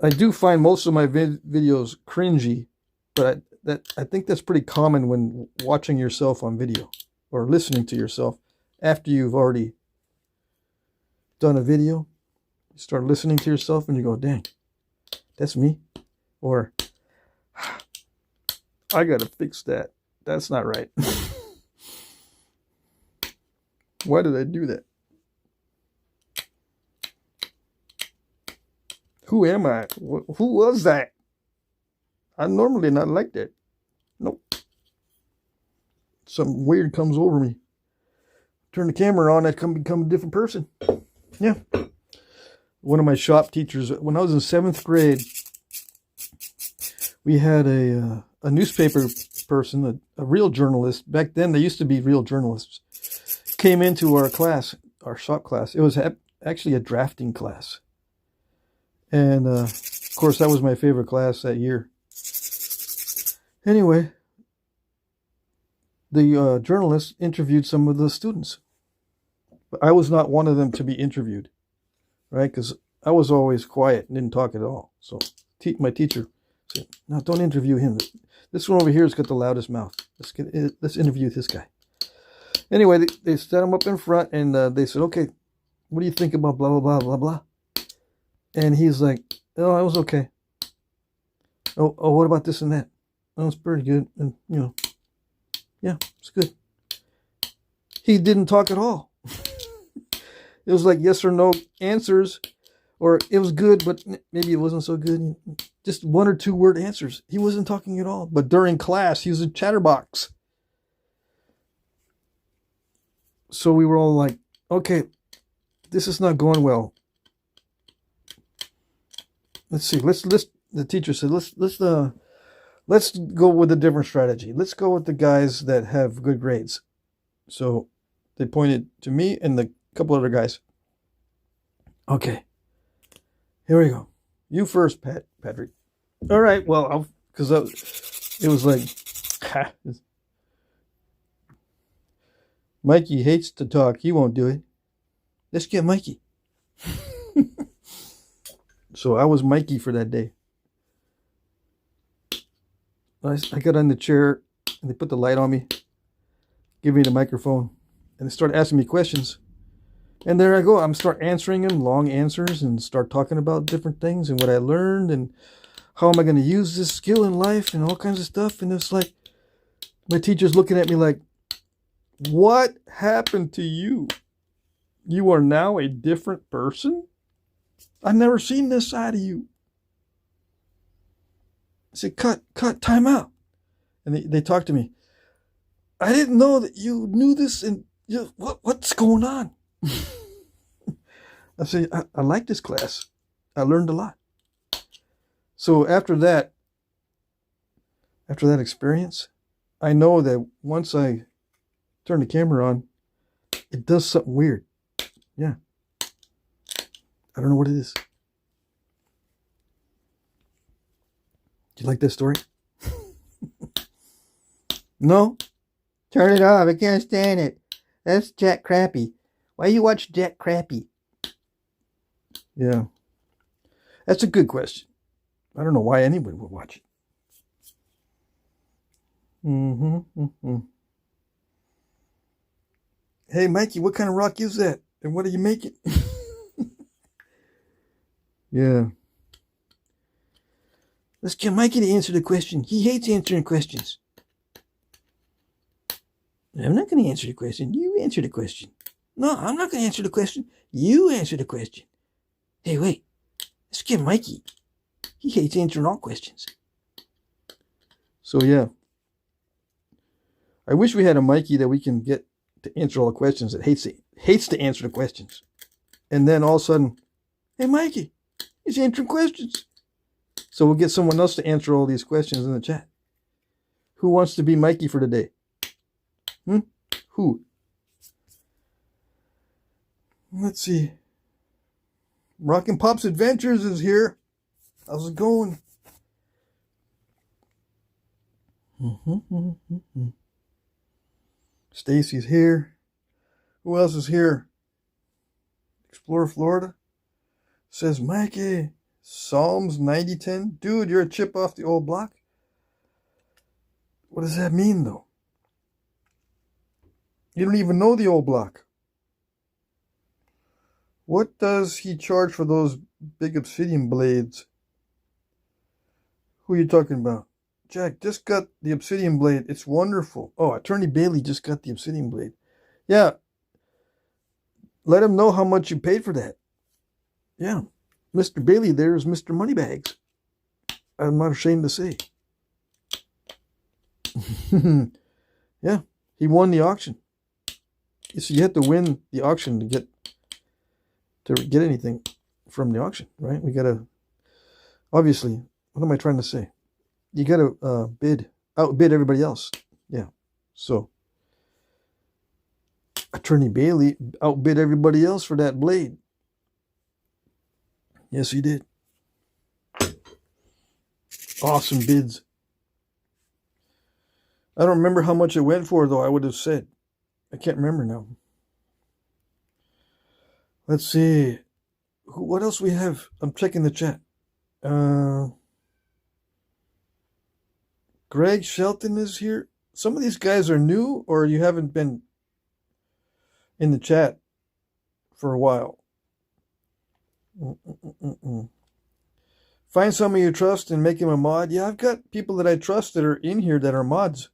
I do find most of my videos cringy, but I think that's pretty common when watching yourself on video or listening to yourself after you've already done a video. You start listening to yourself and you go, dang, that's me. Or, I gotta fix that. That's not right. Why did I do that? Who am I? Who was that? I'm normally not like that. Nope. Something weird comes over me. Turn the camera on, I become a different person. Yeah. One of my shop teachers, when I was in 7th grade, we had a newspaper person, a real journalist. Back then, there used to be real journalists. Came into our class, our shop class. It was actually a drafting class. And, of course, that was my favorite class that year. Anyway, the journalist interviewed some of the students. But I was not one of them to be interviewed, right? Because I was always quiet and didn't talk at all. So my teacher said, no, don't interview him. This one over here has got the loudest mouth. Let's interview this guy. Anyway, they set him up in front and they said, okay, what do you think about blah, blah, blah, blah, blah? And he's like, oh, I was okay. Oh, what about this and that? Oh, it's pretty good. And, you know, yeah, it's good. He didn't talk at all. It was like yes or no answers, or it was good, but maybe it wasn't so good. Just 1 or 2 word answers. He wasn't talking at all. But during class, he was a chatterbox. So we were all like, okay, this is not going well. Let's see. The teacher said, let's go with a different strategy. Let's go with the guys that have good grades. So they pointed to me and the couple other guys. Okay, here we go. You first, Patrick. All right. Well, because it was like, Mikey hates to talk. He won't do it. Let's get Mikey. So I was Mikey for that day. I got on the chair and they put the light on me, give me the microphone, and they started asking me questions. And there I go. I'm start answering them, long answers, and start talking about different things and what I learned and how am I going to use this skill in life and all kinds of stuff. And it's like my teacher's looking at me like, what happened to you? You are now a different person? I've never seen this side of you. I said, cut, time out. And they talked to me. I didn't know that you knew this, and what's going on? I said, I like this class. I learned a lot. So after that experience, I know that once I turn the camera on, it does something weird. Yeah. I don't know what it is. Do you like that story? No? Turn it off. I can't stand it. That's Jack Crappy. Why you watch Jack Crappy? Yeah. That's a good question. I don't know why anyone would watch it. Hey, Mikey, what kind of rock is that? And what are you making? Yeah. Let's get Mikey to answer the question. He hates answering questions. I'm not going to answer the question. You answer the question. No, I'm not going to answer the question. You answer the question. Hey, wait. Let's get Mikey. He hates answering all questions. So, yeah. I wish we had a Mikey that we can get to answer all the questions that hates to answer the questions. And then all of a sudden, hey, Mikey, he's answering questions. So we'll get someone else to answer all these questions in the chat. Who wants to be Mikey for today? Who? Let's see. Rockin' Pop's Adventures is here. How's it going? Stacy's here. Who else is here? Explorer Florida says, Mikey, Psalms 90:10. Dude, you're a chip off the old block. What does that mean, though? You don't even know the old block. What does he charge for those big obsidian blades? Who are you talking about? Jack just got the obsidian blade. It's wonderful. Oh, Attorney Bailey just got the obsidian blade. Yeah. Let him know how much you paid for that. Yeah. Mr. Bailey there is Mr. Moneybags. I'm not ashamed to say. Yeah. He won the auction. So you have to win the auction to get anything from the auction, right? We got to, obviously, what am I trying to say? You got to outbid everybody else. Yeah. So, Attorney Bailey outbid everybody else for that blade. Yes, he did. Awesome bids. I don't remember how much it went for, though. I would have said. I can't remember now. Let's see. What else we have? I'm checking the chat. Greg Shelton is here. Some of these guys are new, or you haven't been in the chat for a while. Find someone you trust and make him a mod. Yeah, I've got people that I trust that are in here that are mods.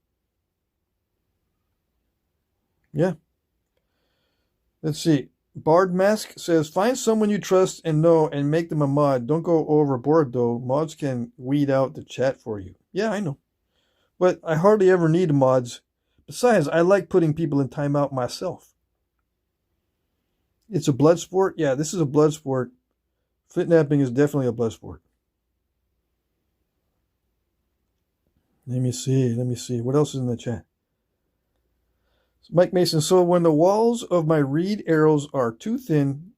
Yeah. Let's see. Bard Mask says, find someone you trust and know and make them a mod. Don't go overboard, though. Mods can weed out the chat for you. Yeah, I know. But I hardly ever need mods. Besides, I like putting people in timeout myself. It's a blood sport? Yeah, this is a blood sport. Flintknapping is definitely a blood sport. Let me see. What else is in the chat? Mike Mason, so when the walls of my reed arrows are too thin,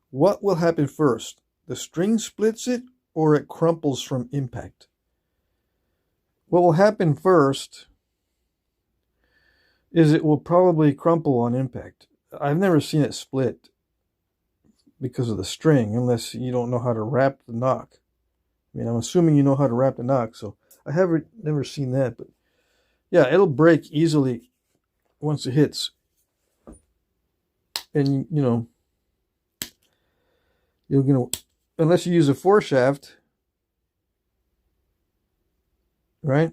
what will happen first? The string splits it or it crumples from impact? What will happen first is it will probably crumple on impact. I've never seen it split because of the string, unless you don't know how to wrap the knock. I mean, I'm assuming you know how to wrap the knock, so I haven't never seen that, but yeah, it'll break easily once it hits. And you know, you're gonna, unless you use a foreshaft, right?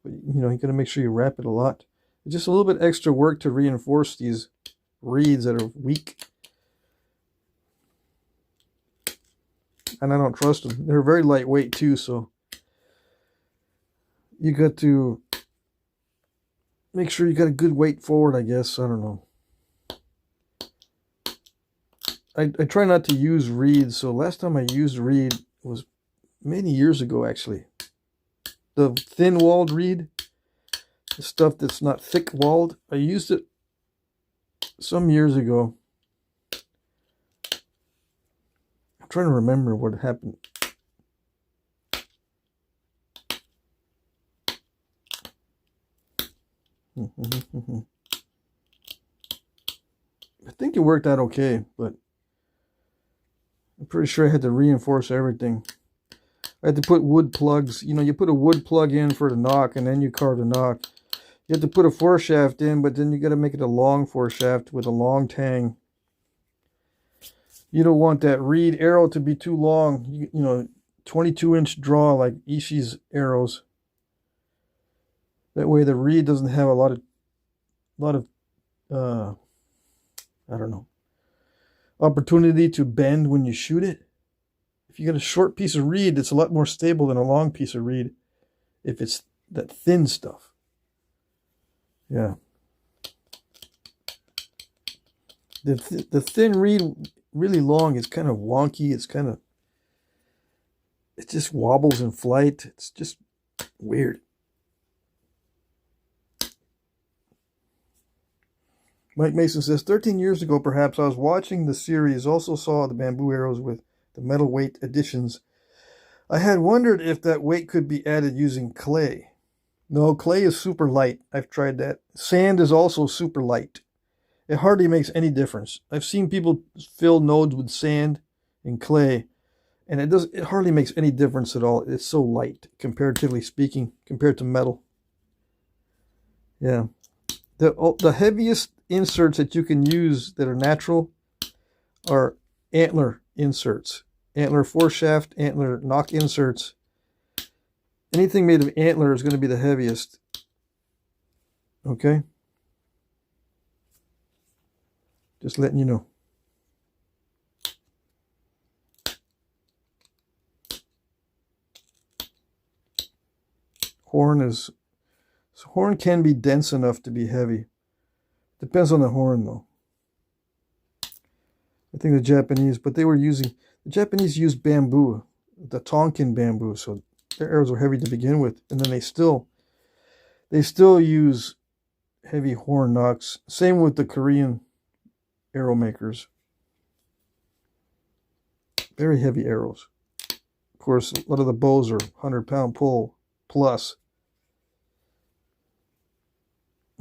But you know, you gotta make sure you wrap it a lot. It's just a little bit extra work to reinforce these reeds that are weak. And I don't trust them. They're very lightweight too, so you got to make sure you got a good weight forward, I guess. I don't know. I try not to use reeds, so last time I used reed was many years ago, actually. The thin-walled reed, the stuff that's not thick-walled, I used it some years ago. I'm trying to remember what happened. I think it worked out okay, but I'm pretty sure I had to reinforce everything. I had to put wood plugs. You know, you put a wood plug in for the knock, and then you carve the knock. You have to put a foreshaft in, but then you got to make it a long foreshaft with a long tang. You don't want that reed arrow to be too long. You know, 22-inch draw like Ishii's arrows. That way the reed doesn't have a lot of I don't know, opportunity to bend when you shoot it. If you got a short piece of reed, it's a lot more stable than a long piece of reed if it's that thin stuff. Yeah. The thin reed, really long, is kind of wonky. It just wobbles in flight. It's just weird. Mike Mason says, 13 years ago, perhaps, I was watching the series, also saw the bamboo arrows with the metal weight additions. I had wondered if that weight could be added using clay. No, clay is super light. I've tried that. Sand is also super light. It hardly makes any difference. I've seen people fill nodes with sand and clay, and it hardly makes any difference at all. It's so light, comparatively speaking, compared to metal. Yeah. The heaviest inserts that you can use that are natural are antler inserts. Antler foreshaft, antler knock inserts. Anything made of antler is going to be the heaviest. Okay? Just letting you know. Horn can be dense enough to be heavy. Depends on the horn, though. I think the Japanese used bamboo, the Tonkin bamboo, so their arrows were heavy to begin with, and then they still use heavy horn knocks. Same with the Korean arrow makers. Very heavy arrows. Of course, a lot of the bows are 100-pound pull plus.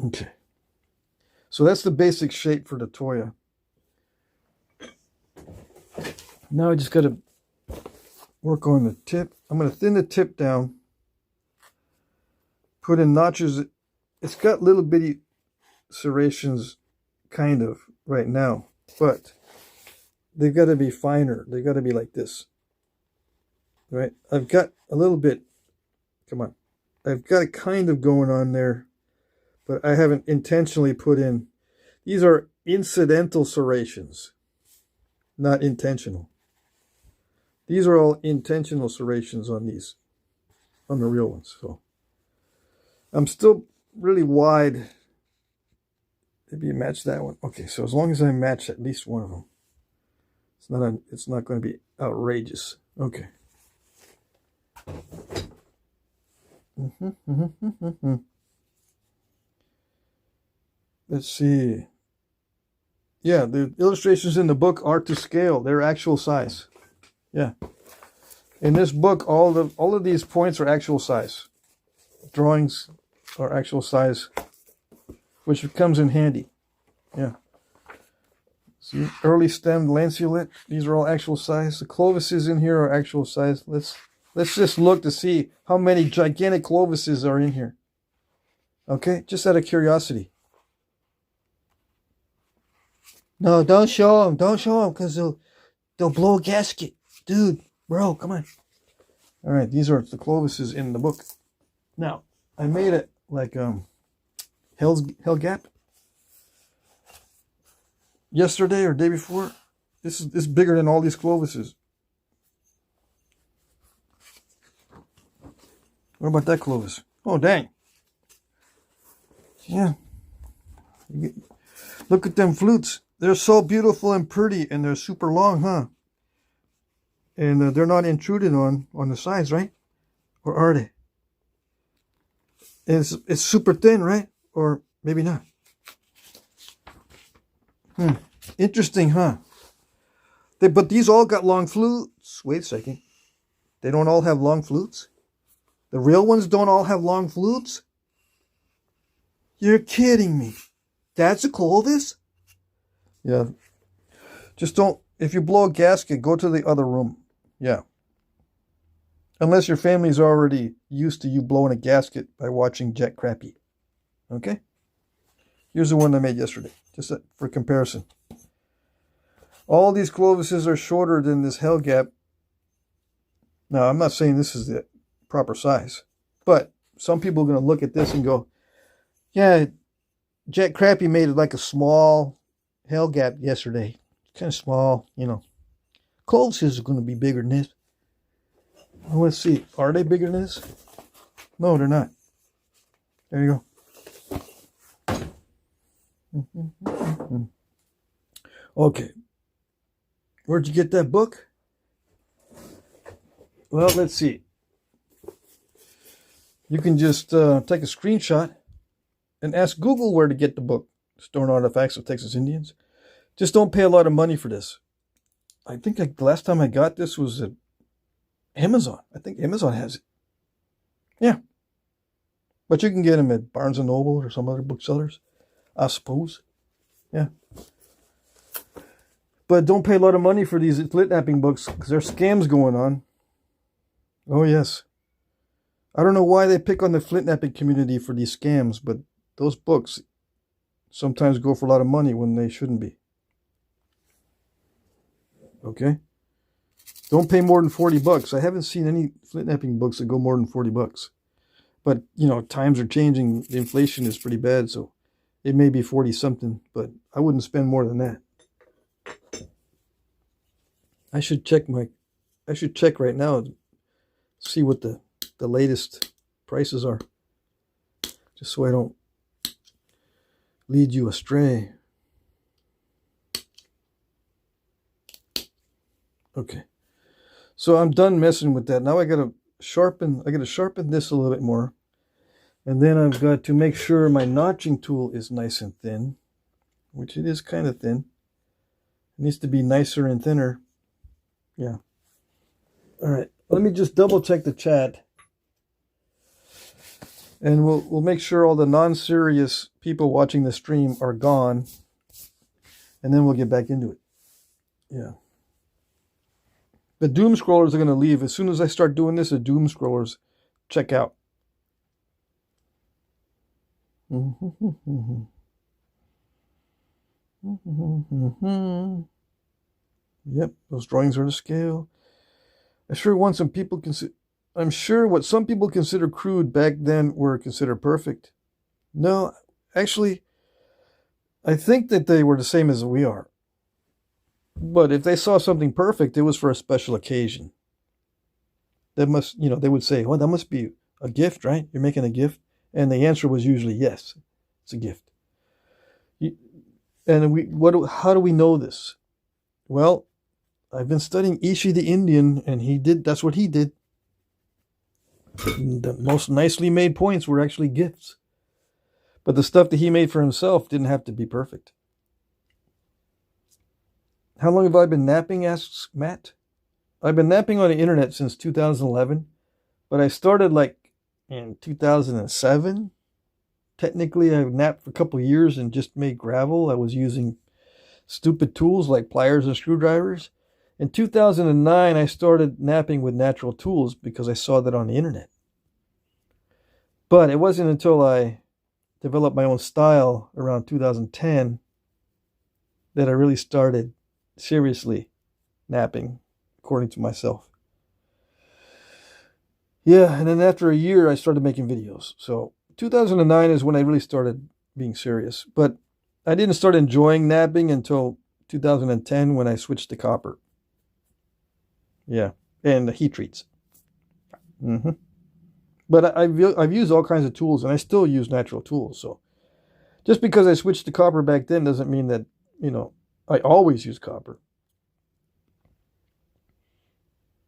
Okay. So that's the basic shape for the Toya. Now I just got to work on the tip. I'm going to thin the tip down. Put in notches. It's got little bitty serrations, kind of, right now. But they've got to be finer. They've got to be like this. Right? I've got a little bit. Come on. I've got it kind of going on there. But I haven't intentionally put in. These are incidental serrations, not intentional. These are all intentional serrations on these, on the real ones. So I'm still really wide maybe you match that one. Okay, so as long as I match at least one of them, it's not going to be outrageous. Okay. Let's see. Yeah, the illustrations in the book are to scale. They're actual size. Yeah. In this book, all of these points are actual size. Drawings are actual size, which comes in handy. Yeah. See, early stemmed lanceolate. These are all actual size. The clovises in here are actual size. Let's just look to see how many gigantic clovises are in here. Okay, just out of curiosity. No, don't show them. Don't show them because they'll blow a gasket. Dude, bro, come on. All right, these are the clovises in the book. Now, I made it like Hell Gap yesterday or day before. This is bigger than all these clovises. What about that clovis? Oh, dang. Yeah. Look at them flutes. They're so beautiful and pretty, and they're super long, huh? And they're not intruded on the sides, right? Or are they? And it's super thin, right? Or maybe not. Interesting, huh? But these all got long flutes. Wait a second. They don't all have long flutes? The real ones don't all have long flutes? You're kidding me. That's a clovis? Yeah. Just don't, if you blow a gasket, go to the other room. Yeah. Unless your family's already used to you blowing a gasket by watching Jack Crafty. Okay? Here's the one I made yesterday, just for comparison. All these clovises are shorter than this Hell Gap. Now, I'm not saying this is the proper size, but some people are going to look at this and go, yeah, Jack Crafty made it like a small Hell Gap yesterday. Kind of small, you know. Clovises are going to be bigger than this. Well, let's see. Are they bigger than this? No, they're not. There you go. Okay. Where'd you get that book? Well, let's see. You can just take a screenshot and ask Google where to get the book. Stolen Artifacts of Texas Indians. Just don't pay a lot of money for this. I think the last time I got this was at Amazon. I think Amazon has it. Yeah. But you can get them at Barnes & Noble or some other booksellers, I suppose. Yeah. But don't pay a lot of money for these Flintknapping books because there's scams going on. Oh, yes. I don't know why they pick on the Flintknapping community for these scams, but those books sometimes go for a lot of money when they shouldn't be. Okay? Don't pay more than $40. I haven't seen any Flintknapping books that go more than $40. But, you know, times are changing. The inflation is pretty bad, so it may be 40 something, but I wouldn't spend more than that. I should check right now, see what the latest prices are, just so I don't lead you astray. Okay, so I'm done messing with that. Now I gotta sharpen this a little bit more, and then I've got to make sure my notching tool is nice and thin, which it is kind of thin. It needs to be nicer and thinner. Yeah. All right. Let me just double check the chat, and we'll make sure all the non-serious people watching the stream are gone, and then we'll get back into it. Yeah. The doom scrollers are going to leave as soon as I start doing this. The doom scrollers check out. Yep, those drawings are to scale. I'm sure what some people consider crude back then were considered perfect. No, actually, I think that they were the same as we are. But if they saw something perfect, it was for a special occasion. They would say, well, that must be a gift, right? You're making a gift? And the answer was usually yes, it's a gift. And how do we know this? Well, I've been studying Ishi the Indian, and that's what he did. The most nicely made points were actually gifts. But the stuff that he made for himself didn't have to be perfect. How long have I been napping, asks Matt. I've been napping on the internet since 2011, but I started like in 2007. Technically, I napped for a couple of years and just made gravel. I was using stupid tools like pliers and screwdrivers. In 2009, I started napping with natural tools because I saw that on the internet. But it wasn't until I developed my own style around 2010 that I really started seriously napping, according to myself. Yeah, and then after a year, I started making videos. So 2009 is when I really started being serious. But I didn't start enjoying napping until 2010 when I switched to copper. Yeah, and the heat treats. But I've used all kinds of tools, and I still use natural tools. So just because I switched to copper back then doesn't mean that, I always use copper.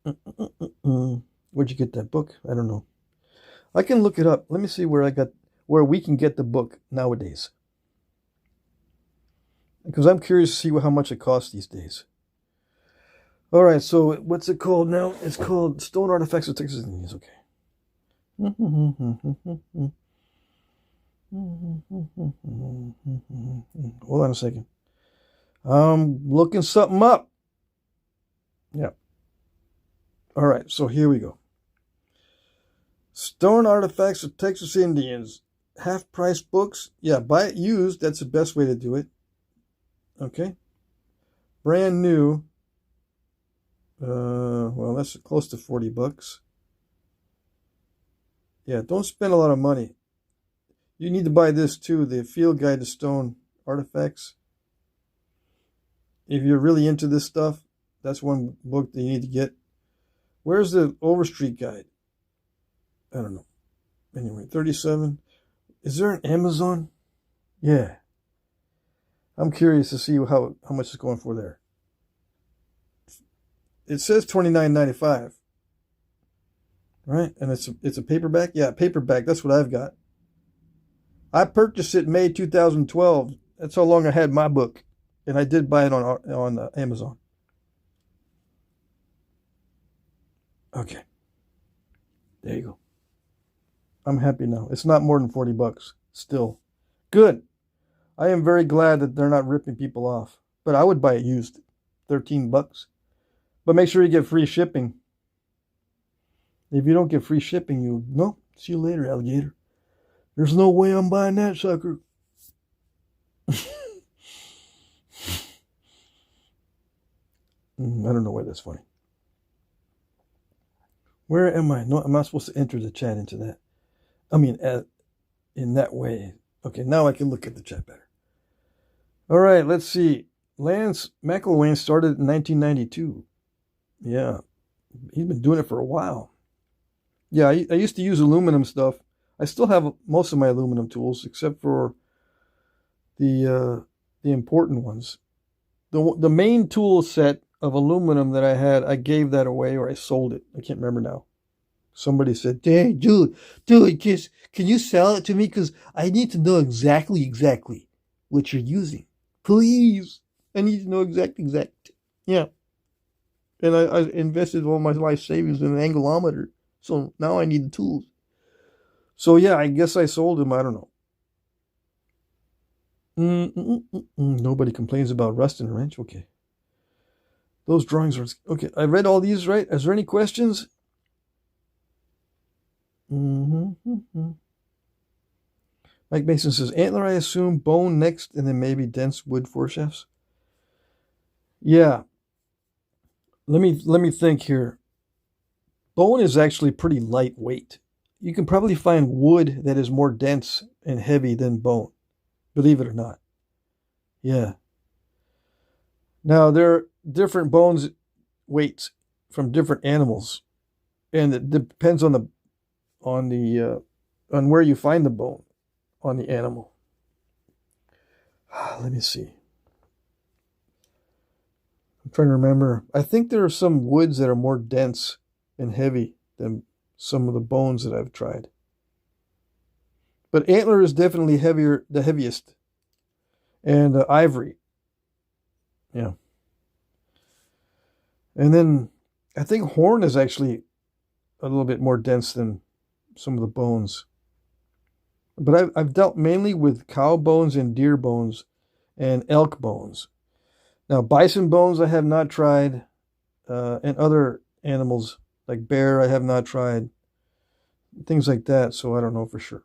Where'd you get that book? I don't know. I can look it up. Let me see where we can get the book nowadays. Because I'm curious to see how much it costs these days. All right, so what's it called now? It's called Stone Artifacts of Texas Indians. Okay. Hold on a second. I'm looking something up. Yeah. All right, so here we go. Stone Artifacts of Texas Indians. Half-price books. Yeah, buy it used. That's the best way to do it. Okay. Brand new. Well, that's close to $40. Yeah, don't spend a lot of money. You need to buy this too, the Field Guide to Stone Artifacts. If you're really into this stuff, that's one book that you need to get. Where's the Overstreet Guide? I don't know. Anyway, 37. Is there an Amazon? Yeah. I'm curious to see how much it's going for there. It says $29.95. Right? And it's a paperback? Yeah, paperback. That's what I've got. I purchased it May 2012. That's how long I had my book. And I did buy it on Amazon. Okay. There you go. I'm happy now. It's not more than $40 still. Good. I am very glad that they're not ripping people off. But I would buy it used. $13. But make sure you get free shipping. If you don't get free shipping, no. See you later, alligator. There's no way I'm buying that sucker. I don't know why that's funny. Where am I? No, I'm not supposed to enter the chat into that. I mean, in that way. Okay, now I can look at the chat better. All right, let's see. Lance McElwain started in 1992. Yeah, he's been doing it for a while. Yeah, I used to use aluminum stuff. I still have most of my aluminum tools, except for the important ones. The main tool set of aluminum that I had, I gave that away or I sold it. I can't remember now. Somebody said, "Hey, dude, can you sell it to me? Because I need to know exactly what you're using. Please, I need to know exact. Yeah." And I invested all my life savings in an angulometer. So now I need the tools. So yeah, I guess I sold them. I don't know. Nobody complains about rust in a wrench. Okay. Those drawings are... Okay, I read all these, right? Is there any questions? Mike Mason says, antler, I assume, bone next, and then maybe dense wood foreshafts. Yeah. Let me think here. Bone is actually pretty lightweight. You can probably find wood that is more dense and heavy than bone. Believe it or not. Yeah. Now, there are different bones weights from different animals. And it depends on where you find the bone on the animal. Let me see. trying to remember. I think there are some woods that are more dense and heavy than some of the bones that I've tried. But antler is definitely heavier, the heaviest. And ivory. Yeah. And then I think horn is actually a little bit more dense than some of the bones. But I've dealt mainly with cow bones and deer bones and elk bones. Now, bison bones I have not tried, and other animals like bear I have not tried, things like that, so I don't know for sure.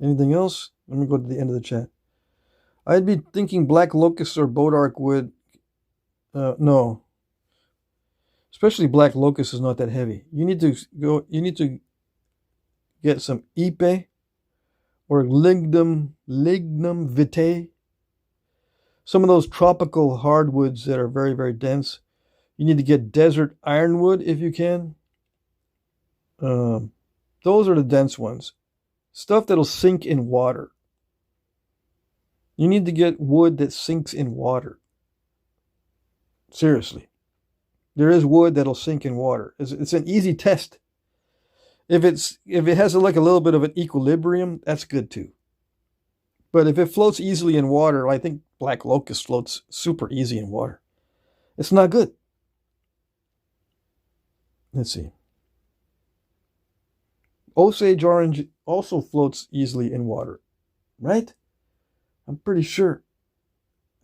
Anything else? Let me go to the end of the chat. I'd be thinking black locust or bodark wood. No. Especially black locust is not that heavy. You need to get some ipe or lignum vitae. Some of those tropical hardwoods that are very, very dense. You need to get desert ironwood if you can. Those are the dense ones. Stuff that'll sink in water. You need to get wood that sinks in water. Seriously. There is wood that'll sink in water. It's an easy test. If it has like a little bit of an equilibrium, that's good too. But if it floats easily in water, I think black locust floats super easy in water. It's not good. Let's see. Osage orange also floats easily in water, right? I'm pretty sure.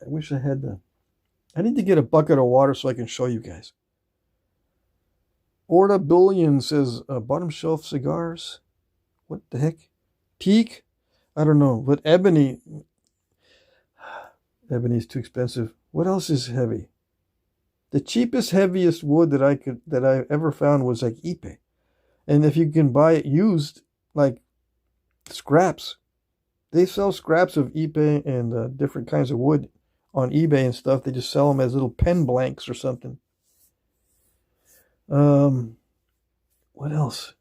I wish I had the... I need to get a bucket of water so I can show you guys. Orta Bullion says, bottom shelf cigars? What the heck? Teak? I don't know. But ebony... Ebony is too expensive. What else is heavy? The cheapest, heaviest wood that I ever found was like ipe. And if you can buy it used, like scraps, they sell scraps of ipe and different kinds of wood on eBay and stuff. They just sell them as little pen blanks or something. What else?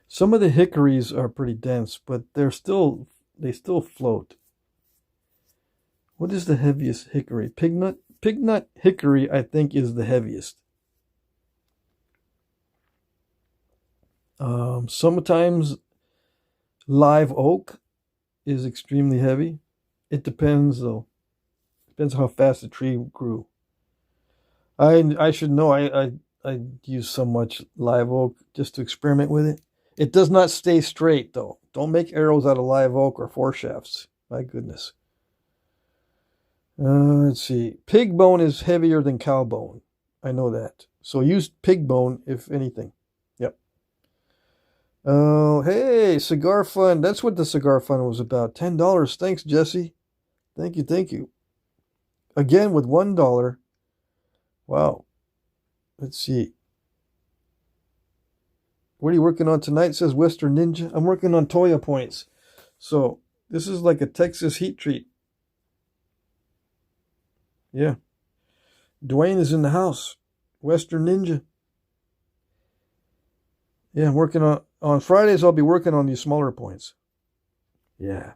Some of the hickories are pretty dense, but they still float. What is the heaviest hickory? Pignut hickory, I think, is the heaviest. Sometimes live oak is extremely heavy. It depends, though. Depends how fast the tree grew. I should know. I use so much live oak just to experiment with it. It does not stay straight, though. Don't make arrows out of live oak or foreshafts. My goodness. Let's see. Pig bone is heavier than cow bone. I know that. So use pig bone if anything. Yep. Oh, hey, Cigar Fun. That's what the Cigar Fun was about. $10. Thanks, Jesse. Thank you, thank you. Again with $1. Wow. Let's see. What are you working on tonight? Says Western Ninja. I'm working on Toya points. So this is like a Texas heat treat. Yeah. Dwayne is in the house. Western Ninja. Yeah, I'm working on Fridays. I'll be working on these smaller points. Yeah.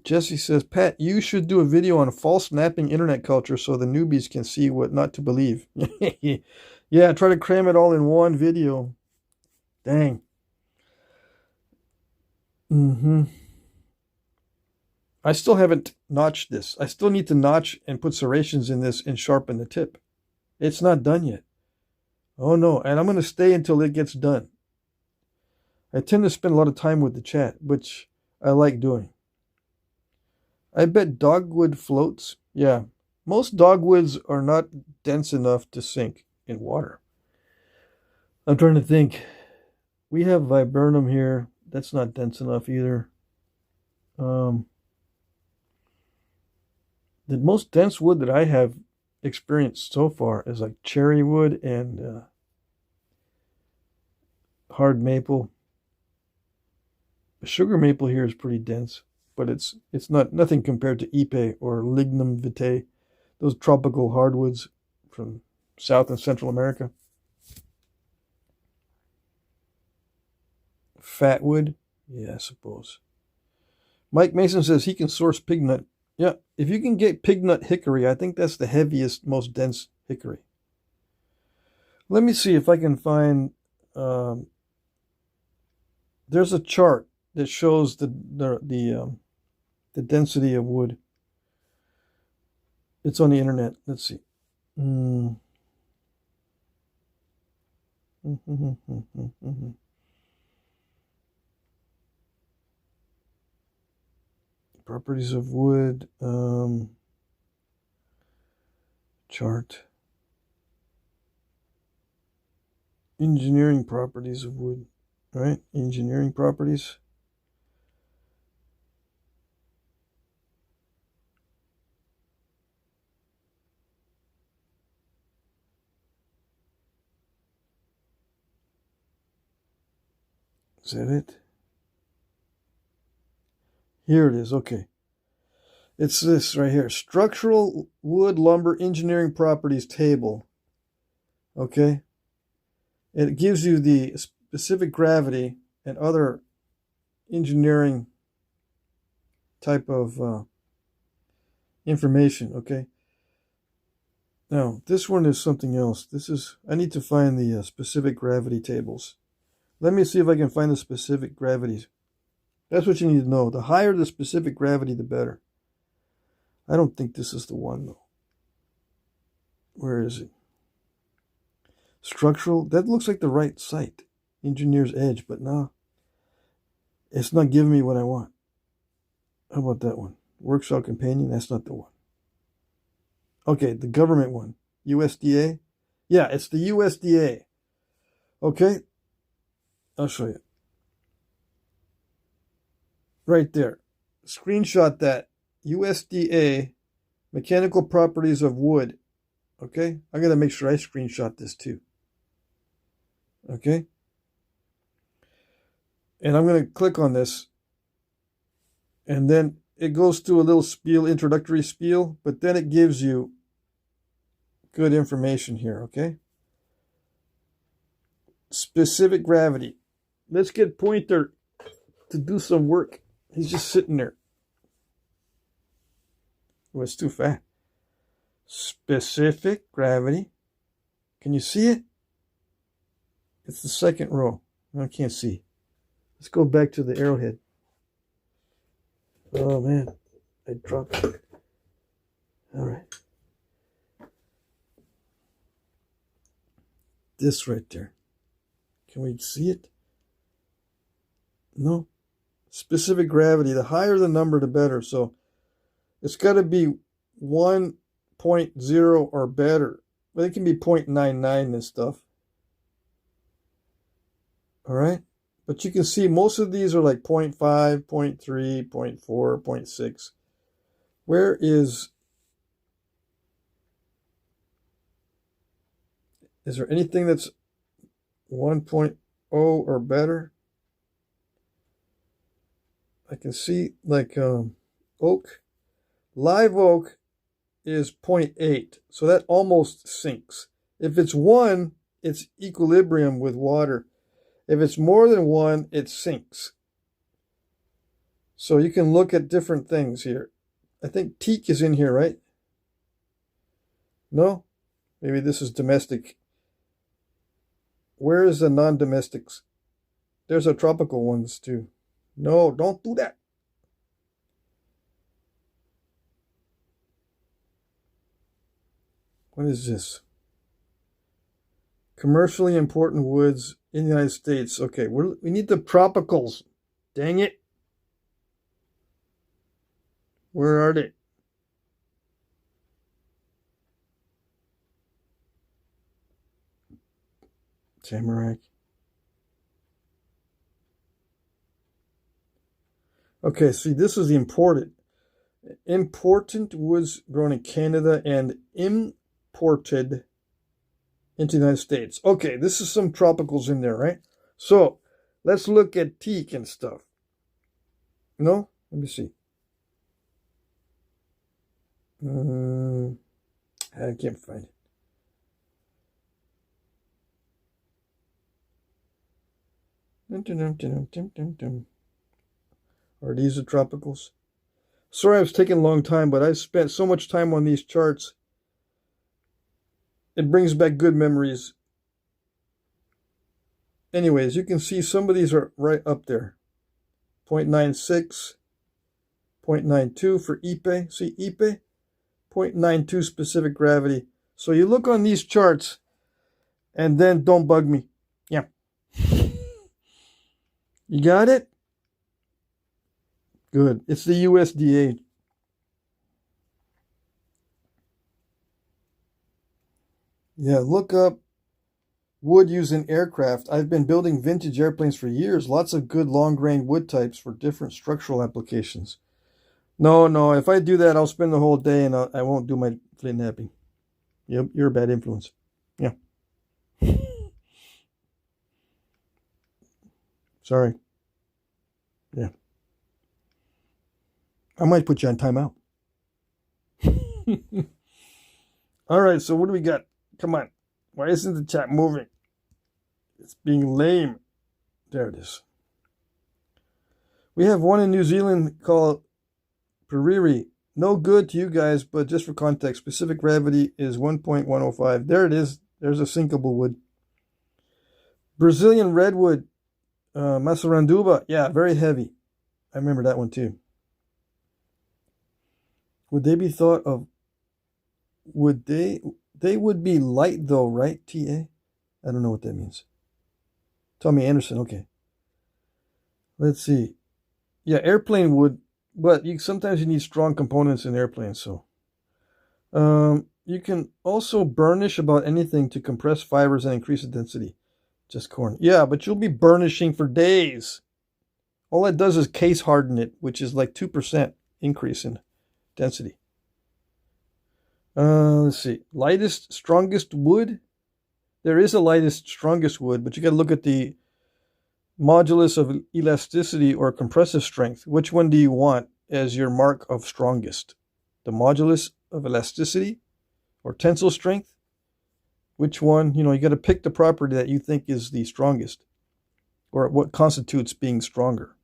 Jesse says, Pat, you should do a video on false napping internet culture so the newbies can see what not to believe. Yeah, try to cram it all in one video. Dang. I still haven't notched this. I still need to notch and put serrations in this and sharpen the tip. It's not done yet. Oh no, and I'm going to stay until it gets done. I tend to spend a lot of time with the chat, which I like doing. I bet dogwood floats. Yeah, most dogwoods are not dense enough to sink in water. I'm trying to think. We have viburnum here. That's not dense enough either. The most dense wood that I have experienced so far is like cherry wood and hard maple. The sugar maple here is pretty dense, but it's nothing compared to ipe or lignum vitae, those tropical hardwoods from South and Central America. Fat wood? Yeah, I suppose. Mike Mason says he can source pig nut. Yeah, if you can get pig nut hickory, I think that's the heaviest, most dense hickory. Let me see if I can find. There's a chart that shows the density of wood. It's on the internet. Let's see. Properties of wood. Chart. Engineering properties of wood. Right? Engineering properties. Is that it? Here it is. Okay. It's this right here. Structural wood lumber engineering properties table. Okay. It gives you the specific gravity and other engineering type of information. Okay. Now, this one is something else. I need to find the specific gravity tables. Let me see if I can find the specific gravities. That's what you need to know. The higher the specific gravity, the better. I don't think this is the one, though. Where is it? Structural. That looks like the right site. Engineer's Edge, but no. It's not giving me what I want. How about that one? Workshop Companion. That's not the one. Okay, the government one. USDA. Yeah, it's the USDA. Okay. I'll show you. Right there. Screenshot that. USDA mechanical properties of wood. Okay? I got to make sure I screenshot this too. Okay? And I'm going to click on this. And then it goes through a little spiel, introductory spiel, but then it gives you good information here, okay? Specific gravity. Let's get Pointer to do some work. He's just sitting there. Oh, it's too fat. Specific gravity. Can you see it? It's the second row. I can't see. Let's go back to the arrowhead. Oh, man. I dropped it. All right. This right there. Can we see it? No. Specific gravity. The higher the number, the better. So it's got to be 1.0 or better. But it can be 0.99 and stuff. All right. But you can see most of these are like 0.5, 0.3, 0.4, 0.6. Where is there anything that's 1.0 or better? I can see like oak. Live oak is 0.8. So that almost sinks. If it's 1, it's equilibrium with water. If it's more than 1, it sinks. So you can look at different things here. I think teak is in here, right? No? Maybe this is domestic. Where is the non-domestics? There's a tropical ones too. No, don't do that. What is this? Commercially important woods in the United States. Okay, we need the tropicals. Dang it. Where are they? Tamarack. Okay, see, this is the important woods grown in Canada and imported into the United States. Okay, this is some tropicals in there, right? So let's look at teak and stuff. No? Let me see. I can't find it. Are these the tropicals? Sorry, it's taking a long time, but I've spent so much time on these charts. It brings back good memories. Anyways, you can see some of these are right up there. 0.96, 0.92 for Ipe. See Ipe? 0.92 specific gravity. So you look on these charts and then don't bug me. Yeah. You got it? Good. It's the USDA. Yeah, look up wood used in aircraft. I've been building vintage airplanes for years. Lots of good long-grain wood types for different structural applications. No, if I do that, I'll spend the whole day and I won't do my Flintknapping. Yep, you're a bad influence. Yeah. Sorry. Yeah. I might put you on timeout. All right, so what do we got? Come on. Why isn't the chat moving? It's being lame. There it is. We have one in New Zealand called Periri. No good to you guys, but just for context, specific gravity is 1.105. There it is. There's a sinkable wood. Brazilian redwood, Masaranduba. Yeah, very heavy. I remember that one too. Would they be thought of? Would they? They would be light though, right? TA? I don't know what that means. Tommy Anderson. Okay. Let's see. Yeah, airplane wood. But sometimes you need strong components in airplanes, so. You can also burnish about anything to compress fibers and increase the density. Just corn. Yeah, but you'll be burnishing for days. All that does is case harden it, which is like 2% increase in density. Let's see. Lightest, strongest wood. There is a lightest, strongest wood, but you got to look at the modulus of elasticity or compressive strength. Which one do you want as your mark of strongest? The modulus of elasticity or tensile strength? Which one? You got to pick the property that you think is the strongest, or what constitutes being stronger,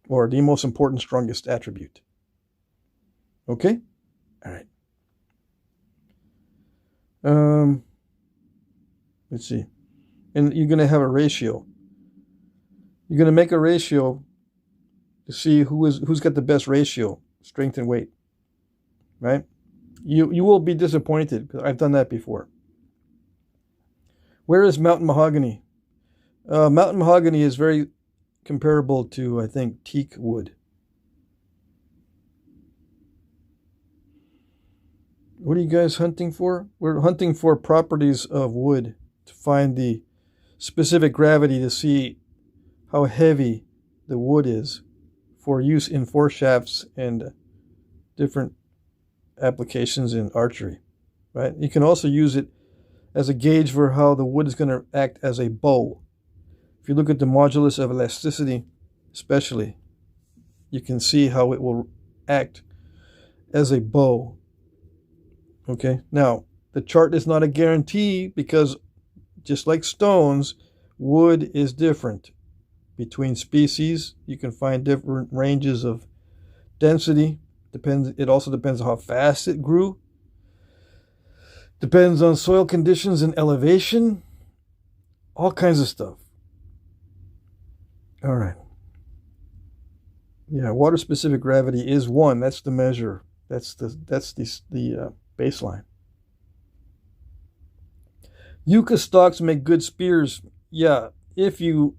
or the most important, strongest attribute. Okay? All right. Let's see. And you're going to have a ratio. You're going to make a ratio to see who's got the best ratio, strength and weight. Right? You will be disappointed, because I've done that before. Where is mountain mahogany? Mountain mahogany is very comparable to, I think, teak wood. What are you guys hunting for? We're hunting for properties of wood to find the specific gravity to see how heavy the wood is for use in foreshafts and different applications in archery, right? You can also use it as a gauge for how the wood is going to act as a bow. If you look at the modulus of elasticity, especially, you can see how it will act as a bow. Okay, now the chart is not a guarantee, because just like stones, wood is different between species. You can find different ranges of density. It also depends on how fast it grew. Depends on soil conditions and elevation. All kinds of stuff. All right. Yeah, water specific gravity is 1. That's the measure. That's the baseline. Yucca stalks make good spears. Yeah, if you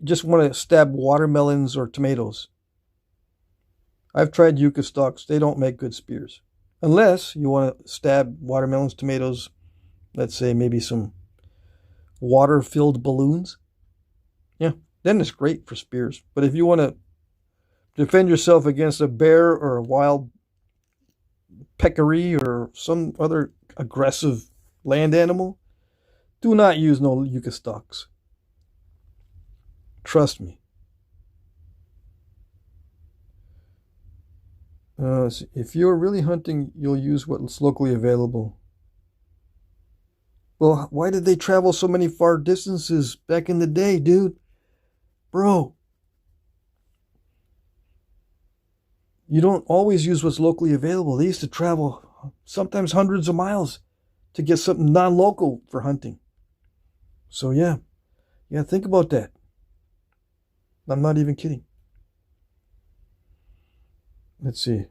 just want to stab watermelons or tomatoes. I've tried yucca stalks. They don't make good spears. Unless you want to stab watermelons, tomatoes, let's say maybe some water-filled balloons. Yeah, then it's great for spears. But if you want to defend yourself against a bear or a wild peccary or some other aggressive land animal, do not use no yucca stalks. Trust me. If you're really hunting, you'll use what's locally available. Well, why did they travel so many far distances back in the day, dude? Bro. You don't always use what's locally available. They used to travel sometimes hundreds of miles to get something non-local for hunting. So yeah, think about that. I'm not even kidding. Let's see.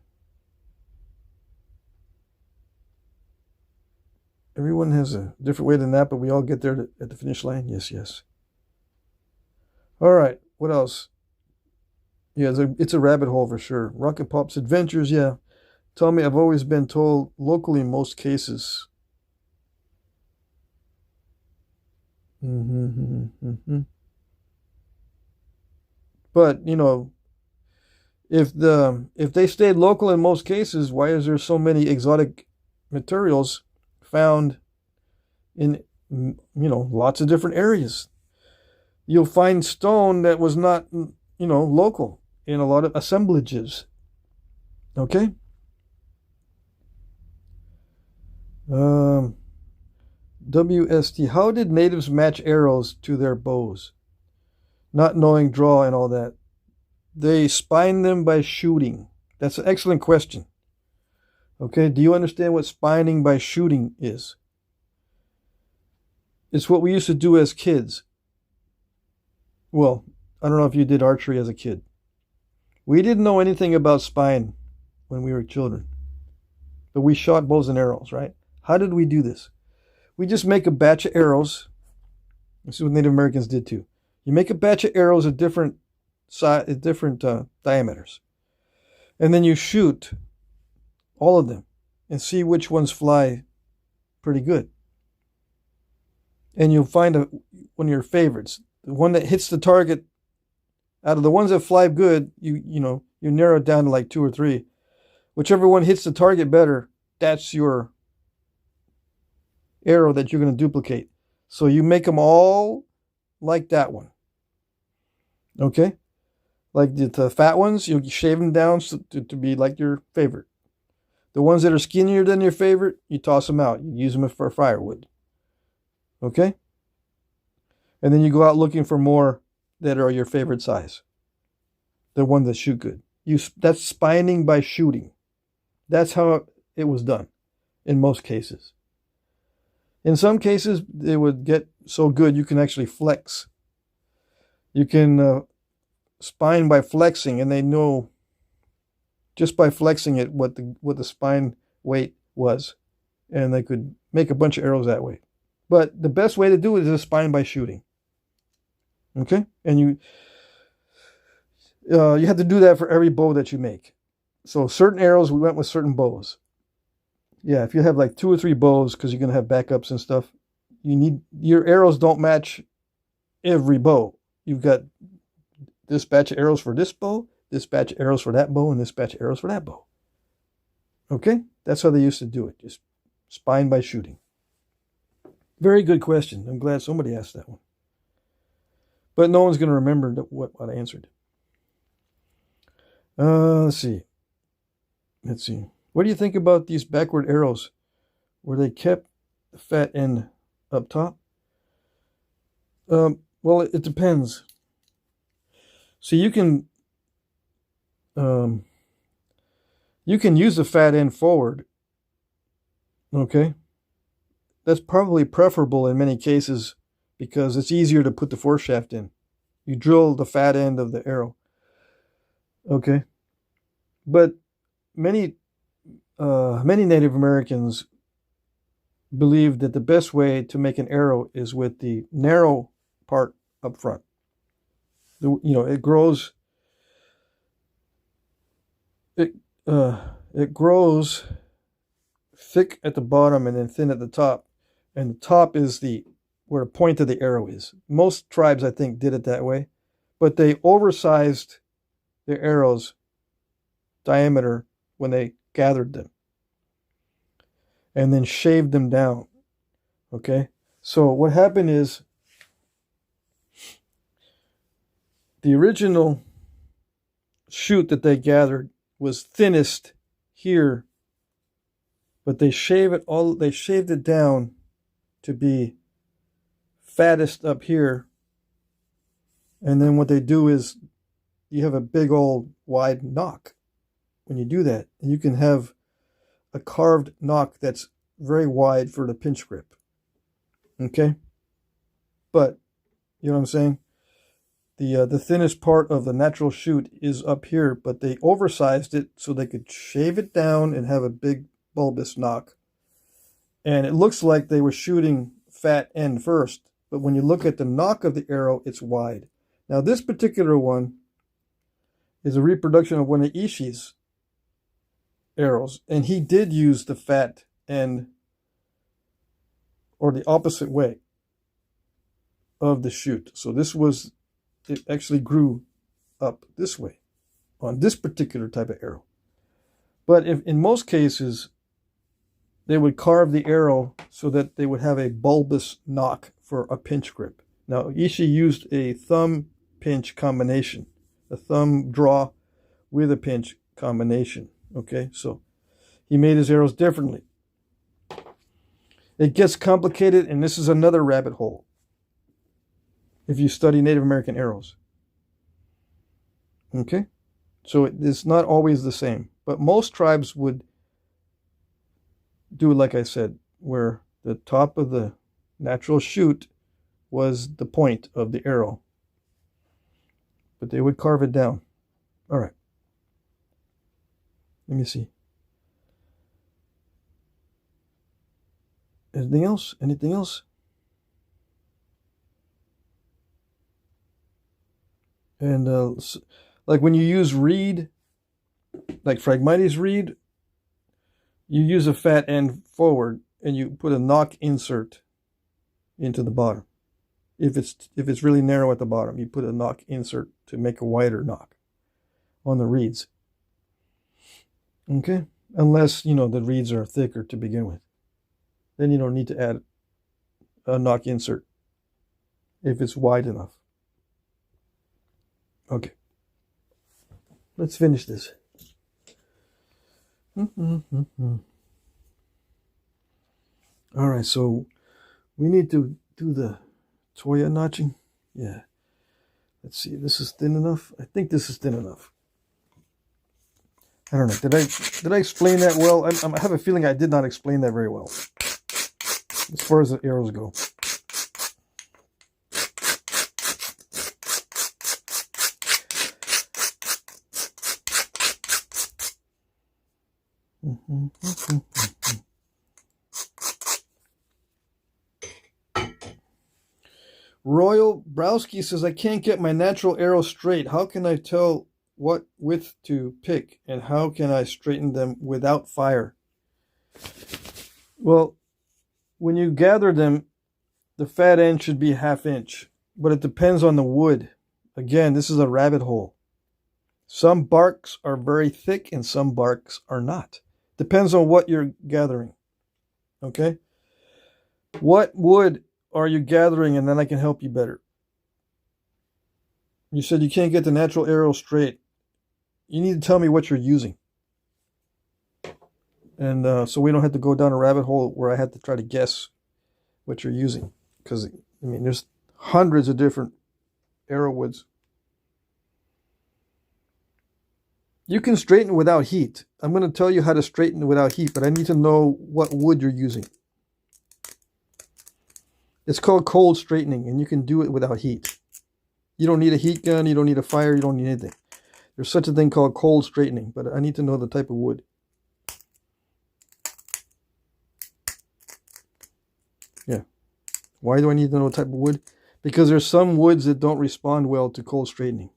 Everyone has a different way than that, but we all get there at the finish line. Yes. All right, what else? Yeah, it's a rabbit hole for sure. Rocket Pop's Adventures, yeah. Tell me, I've always been told locally in most cases. But, you know, if they stayed local in most cases, why is there so many exotic materials found in, you know, lots of different areas? You'll find stone that was not, you know, local in a lot of assemblages. Okay? WST, how did natives match arrows to their bows? Not knowing draw and all that. They spine them by shooting. That's an excellent question. Okay, do you understand what spining by shooting is? It's what we used to do as kids. Well, I don't know if you did archery as a kid. We didn't know anything about spine when we were children. But we shot bows and arrows, right? How did we do this? We just make a batch of arrows. This is what Native Americans did too. You make a batch of arrows at different diameters. And then you shoot all of them and see which ones fly pretty good. And you'll find one of your favorites. The one that hits the target, out of the ones that fly good, you narrow it down to like 2 or 3. Whichever one hits the target better, that's your arrow that you're going to duplicate. So you make them all like that one. Okay? Like the fat ones, you shave them down to be like your favorite. The ones that are skinnier than your favorite, you toss them out. You use them for firewood. Okay? And then you go out looking for more that are your favorite size. The ones that shoot good. That's spining by shooting. That's how it was done in most cases. In some cases, they would get so good you can actually flex. You can spine by flexing, and they know just by flexing it what the spine weight was, and they could make a bunch of arrows that way. But the best way to do it is a spine by shooting. Okay, and you have to do that for every bow that you make. So certain arrows, we went with certain bows. Yeah, if you have like 2 or 3 bows, because you're going to have backups and stuff, your arrows don't match every bow. You've got this batch of arrows for this bow, this batch of arrows for that bow, and this batch of arrows for that bow. Okay? That's how they used to do it. Just spine by shooting. Very good question. I'm glad somebody asked that one. But no one's going to remember what I answered. Let's see. What do you think about these backward arrows where they kept the fat end up top? Well, it depends. So you can use the fat end forward. Okay? That's probably preferable in many cases because it's easier to put the foreshaft in. You drill the fat end of the arrow. Okay? But many Native Americans believe that the best way to make an arrow is with the narrow part up front. It grows. It grows thick at the bottom and then thin at the top, and the top is where the point of the arrow is. Most tribes, I think, did it that way, but they oversized their arrows diameter when they gathered them and then shaved them down. Okay, so what happened is the original shoot that they gathered was thinnest here, but they shaved it down to be fattest up here. And then what they do is you have a big old wide knock when you do that. And you can have a carved knock that's very wide for the pinch grip. Okay? But, you know what I'm saying? The thinnest part of the natural shoot is up here, but they oversized it so they could shave it down and have a big bulbous knock. And it looks like they were shooting fat end first, but when you look at the knock of the arrow, it's wide. Now this particular one is a reproduction of one of Ishii's arrows, and he did use the fat end, or the opposite way of the shoot. So this was, it actually grew up this way on this particular type of arrow. But if in most cases, they would carve the arrow so that they would have a bulbous knock for a pinch grip. Now, Ishii used a thumb pinch combination, a thumb draw with a pinch combination. Okay, so he made his arrows differently. It gets complicated, and this is another rabbit hole if you study Native American arrows. Okay, so it's not always the same, but most tribes would do it like I said, where the top of the natural shoot was the point of the arrow, but they would carve it down. All right, let me see. Anything else? Anything else? And like when you use reed, like Phragmites reed, you use a fat end forward and you put a knock insert into the bottom. If it's really narrow at the bottom, you put a knock insert to make a wider knock on the reeds. Okay? Unless, you know, the reeds are thicker to begin with. Then you don't need to add a knock insert if it's wide enough. Okay. Let's finish this. All right, so we need to do the Toya notching. Yeah. Let's see. This is thin enough. I think this is thin enough. I don't know. Did I explain that well? I have a feeling I did not explain that very well as far as the arrows go. Royal Browski says, I can't get my natural arrow straight. How can I tell what width to pick, and how can I straighten them without fire? Well, when you gather them, the fat end should be 1/2 inch, but it depends on the wood. Again, this is a rabbit hole. Some barks are very thick and some barks are not. Depends on what you're gathering. Okay? What wood are you gathering, and then I can help you better. You said you can't get the natural arrow straight. You need to tell me what you're using. And so we don't have to go down a rabbit hole where I have to try to guess what you're using. Because, I mean, there's hundreds of different arrow woods. You can straighten without heat. I'm going to tell you how to straighten without heat, but I need to know what wood you're using. It's called cold straightening, and you can do it without heat. You don't need a heat gun, you don't need a fire, you don't need anything. There's such a thing called cold straightening, but I need to know the type of wood. Yeah. Why do I need to know the type of wood? Because there's some woods that don't respond well to cold straightening.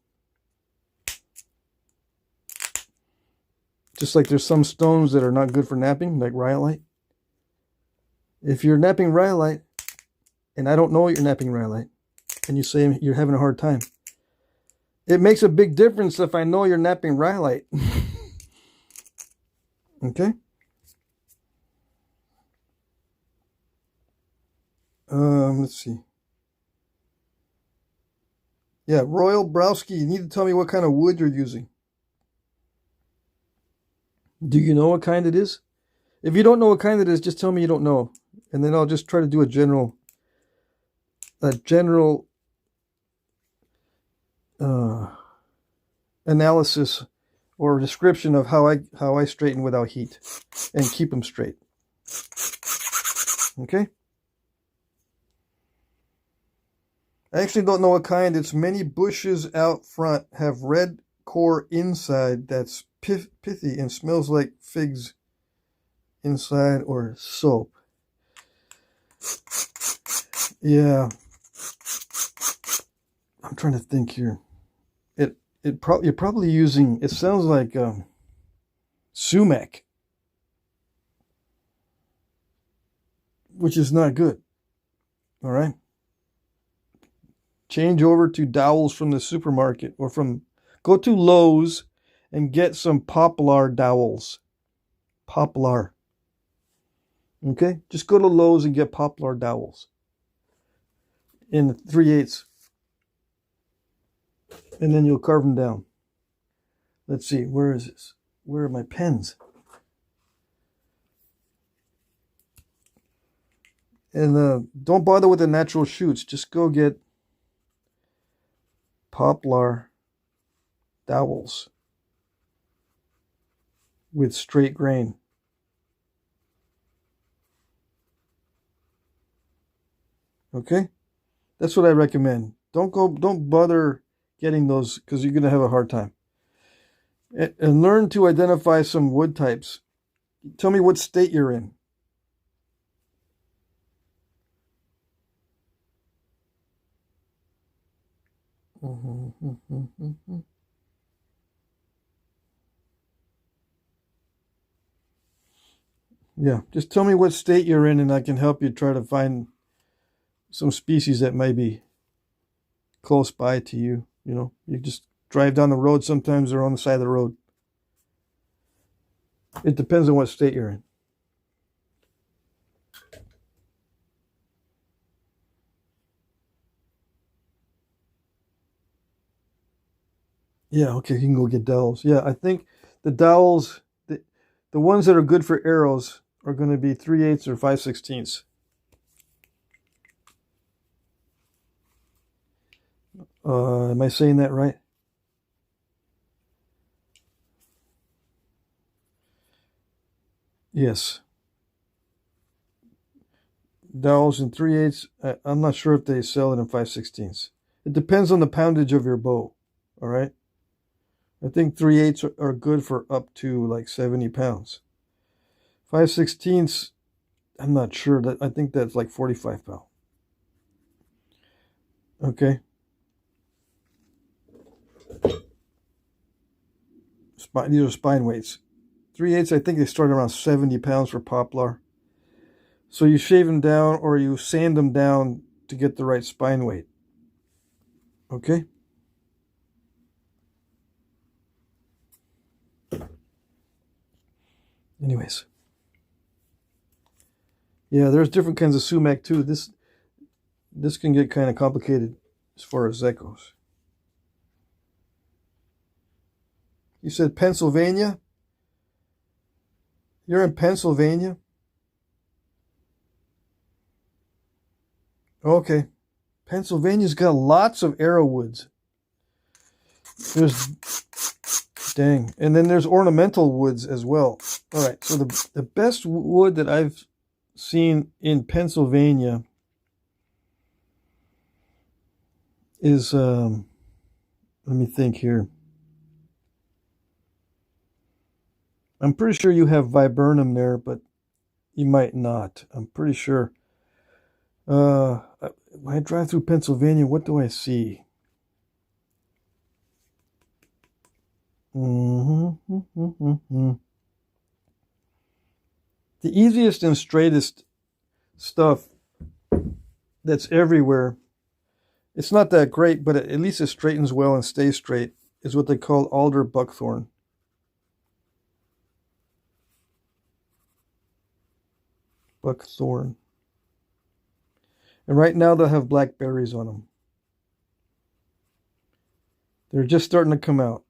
Just like there's some stones that are not good for knapping, like rhyolite. If you're knapping rhyolite, and I don't know you're knapping rhyolite, and you say you're having a hard time, it makes a big difference if I know you're knapping rhyolite. Okay? Let's see. Yeah, Royal Browski, you need to tell me what kind of wood you're using. Do you know what kind it is? If you don't know what kind it is, just tell me you don't know. and then I'll just try to do a general analysis or description of how I straighten without heat and keep them straight. Okay. I actually don't know what kind. It's many bushes out front have red core inside that's pithy and smells like figs inside or soap. Yeah. I'm trying to think here. You're probably using, it sounds like sumac, which is not good. All right. Change over to dowels from the supermarket or go to Lowe's and get some poplar dowels. Poplar. Okay? Just go to Lowe's and get poplar dowels in 3/8. And then you'll carve them down. Let's see, where is this? Where are my pens? And don't bother with the natural shoots. Just go get poplar dowels with straight grain. Okay? That's what I recommend. Don't bother getting those because you're going to have a hard time. And learn to identify some wood types. Tell me what state you're in. Yeah, just tell me what state you're in and I can help you try to find some species that may be close by to you. You know, you just drive down the road. Sometimes they're on the side of the road. It depends on what state you're in. Yeah, okay, you can go get dowels. Yeah, I think the dowels, the ones that are good for arrows are going to be 3/8 or 5/16. Am I saying that right? Yes. Dowels in 3/8. I'm not sure if they sell it in 5/16. It depends on the poundage of your bow. All right. I think 3/8 are good for up to like 70 pounds. 5/16, I'm not sure. I think that's like 45 pounds. Okay. These are spine weights. 3/8, I think they start around 70 pounds for poplar. So you shave them down or you sand them down to get the right spine weight. Okay? Anyways. Yeah, there's different kinds of sumac too. This can get kind of complicated as far as that goes. You said Pennsylvania? You're in Pennsylvania? Okay. Pennsylvania's got lots of arrow woods. Dang. And then there's ornamental woods as well. All right. So the best wood that I've seen in Pennsylvania is, let me think here. I'm pretty sure you have viburnum there, but you might not. I'm pretty sure. When I drive through Pennsylvania, what do I see? The easiest and straightest stuff that's everywhere, it's not that great, but at least it straightens well and stays straight, is what they call alder buckthorn. Buckthorn. And right now they'll have blackberries on them. They're just starting to come out.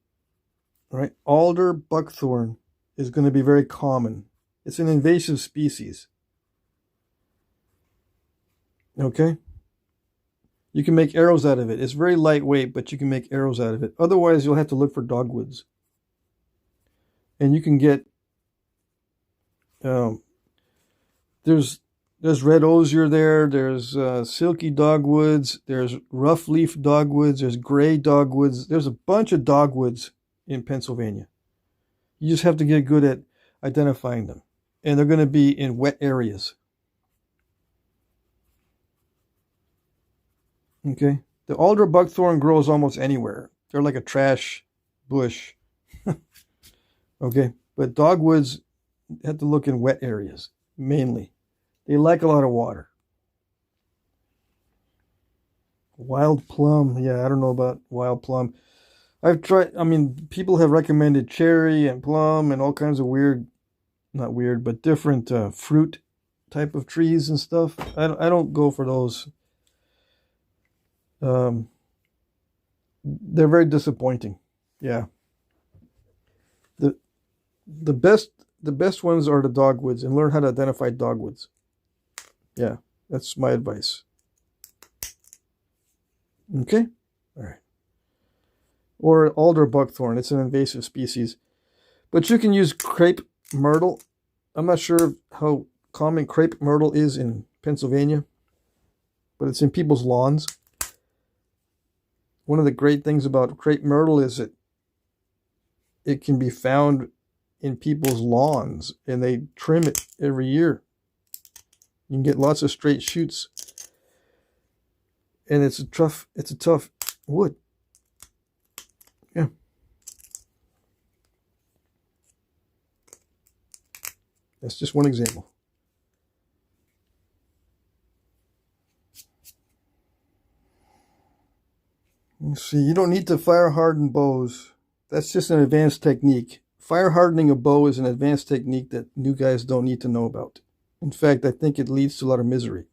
All right, alder buckthorn is going to be very common. It's an invasive species. Okay? You can make arrows out of it. It's very lightweight, but you can make arrows out of it. Otherwise, you'll have to look for dogwoods. And you can get, there's red osier there, there's silky dogwoods, there's rough leaf dogwoods, there's gray dogwoods. There's a bunch of dogwoods in Pennsylvania. You just have to get good at identifying them. And they're going to be in wet areas. Okay? The alder buckthorn grows almost anywhere. They're like a trash bush. Okay? But dogwoods have to look in wet areas, mainly. They like a lot of water. Wild plum. Yeah, I don't know about wild plum. I've tried, I mean, people have recommended cherry and plum and all kinds of weird, not weird, but different fruit type of trees and stuff. I don't go for those. They're very disappointing. Yeah. The best ones are the dogwoods, and learn how to identify dogwoods. Yeah, that's my advice. Okay? All right. Or alder buckthorn. It's an invasive species. But you can use crepe myrtle. I'm not sure how common crepe myrtle is in Pennsylvania, but it's in people's lawns. One of the great things about crepe myrtle is that it can be found in people's lawns, and they trim it every year. You can get lots of straight shoots, and it's a tough wood. Yeah. That's just one example. Let's see, you don't need to fire harden bows. That's just an advanced technique. Fire hardening a bow is an advanced technique that new guys don't need to know about. In fact, I think it leads to a lot of misery.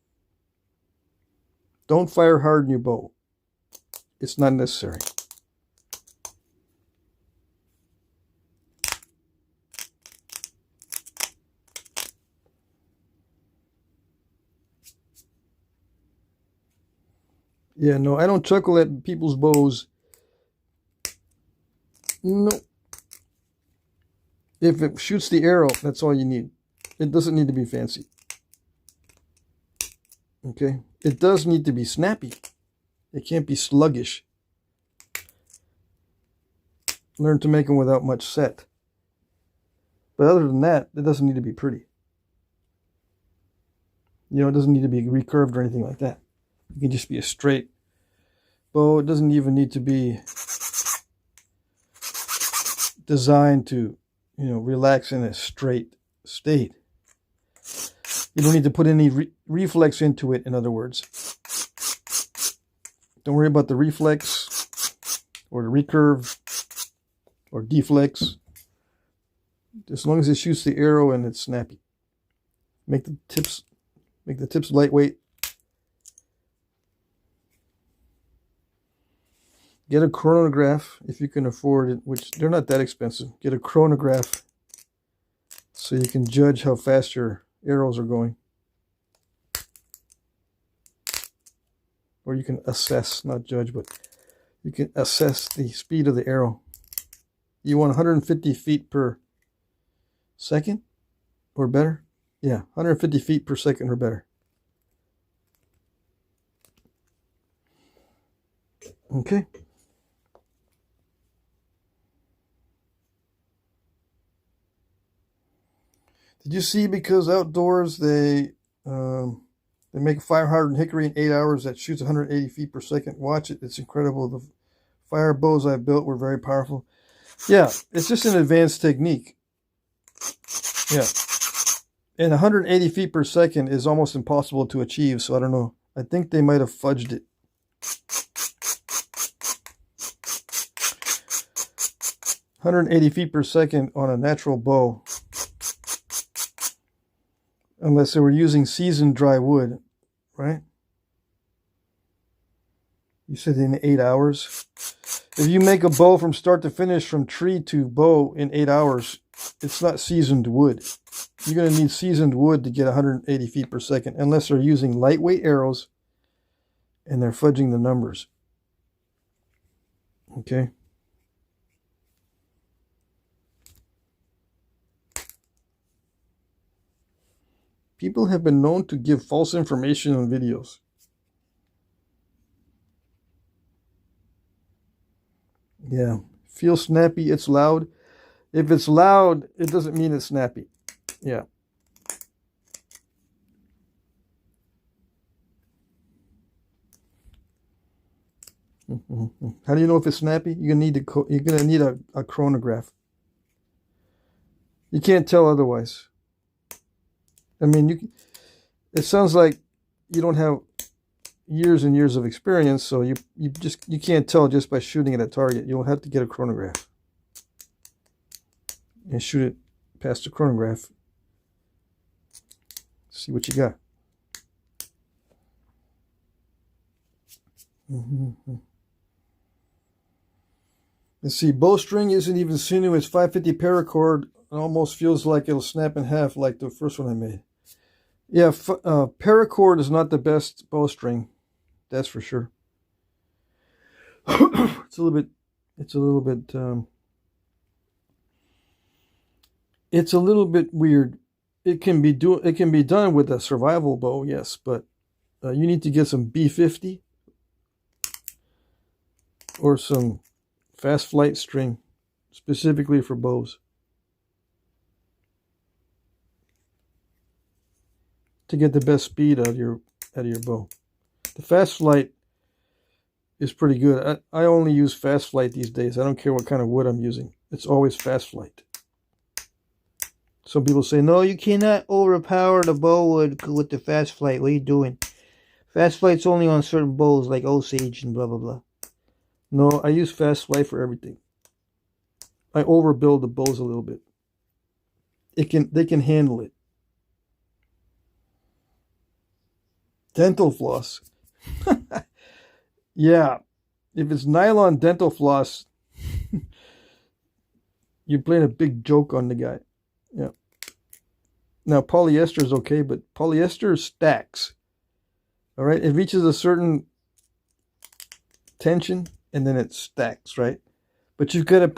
Don't fire harden your bow. It's not necessary. Yeah, no, I don't chuckle at people's bows. No. If it shoots the arrow, that's all you need. It doesn't need to be fancy. Okay? It does need to be snappy. It can't be sluggish. Learn to make them without much set. But other than that, it doesn't need to be pretty. You know, it doesn't need to be recurved or anything like that. It can just be a straight bow. It doesn't even need to be designed to, you know, relax in a straight state. You don't need to put any reflex into it, in other words. Don't worry about the reflex or the recurve or deflex. As long as it shoots the arrow and it's snappy. Make the tips lightweight. Get a chronograph if you can afford it, which they're not that expensive. Get a chronograph so you can judge how fast your arrows are going. Or you can assess, not judge, but you can assess the speed of the arrow. You want 150 feet per second or better? Yeah, 150 feet per second or better. Okay. Did you see, because outdoors they make a fire hardened hickory in 8 hours that shoots 180 feet per second? Watch it. It's incredible. The fire bows I built were very powerful. Yeah, it's just an advanced technique. Yeah. And 180 feet per second is almost impossible to achieve, so I don't know. I think they might have fudged it. "180 feet per second on a natural bow. Unless they were using seasoned dry wood, right? You said in 8 hours. If you make a bow from start to finish, from tree to bow in 8 hours, it's not seasoned wood. You're going to need seasoned wood to get 180 feet per second, unless they're using lightweight arrows and they're fudging the numbers. Okay. People have been known to give false information on videos. Yeah. Feels snappy, it's loud. If it's loud, it doesn't mean it's snappy. Yeah. How do you know if it's snappy? You're gonna need a chronograph. You can't tell otherwise. I mean, it sounds like you don't have years and years of experience, so you can't tell just by shooting at a target. You'll have to get a chronograph and shoot it past the chronograph. See what you got. Let's see, bowstring isn't even sinuous. 550 paracord. It almost feels like it'll snap in half like the first one I made. Yeah, paracord is not the best bowstring. That's for sure. It's a little bit weird. It can be done with a survival bow, yes, but you need to get some B50 or some fast flight string specifically for bows to get the best speed out of your bow. The fast flight is pretty good. I only use fast flight these days. I don't care what kind of wood I'm using. It's always fast flight. Some people say, no, you cannot overpower the bow wood with the fast flight. What are you doing? Fast flight's only on certain bows like Osage and blah, blah, blah. No, I use fast flight for everything. I overbuild the bows a little bit. They can handle it. Dental floss. Yeah, if it's nylon dental floss, you're playing a big joke on the guy. Yeah. Now polyester is okay, but polyester stacks. All right, it reaches a certain tension and then it stacks, right? But you've got to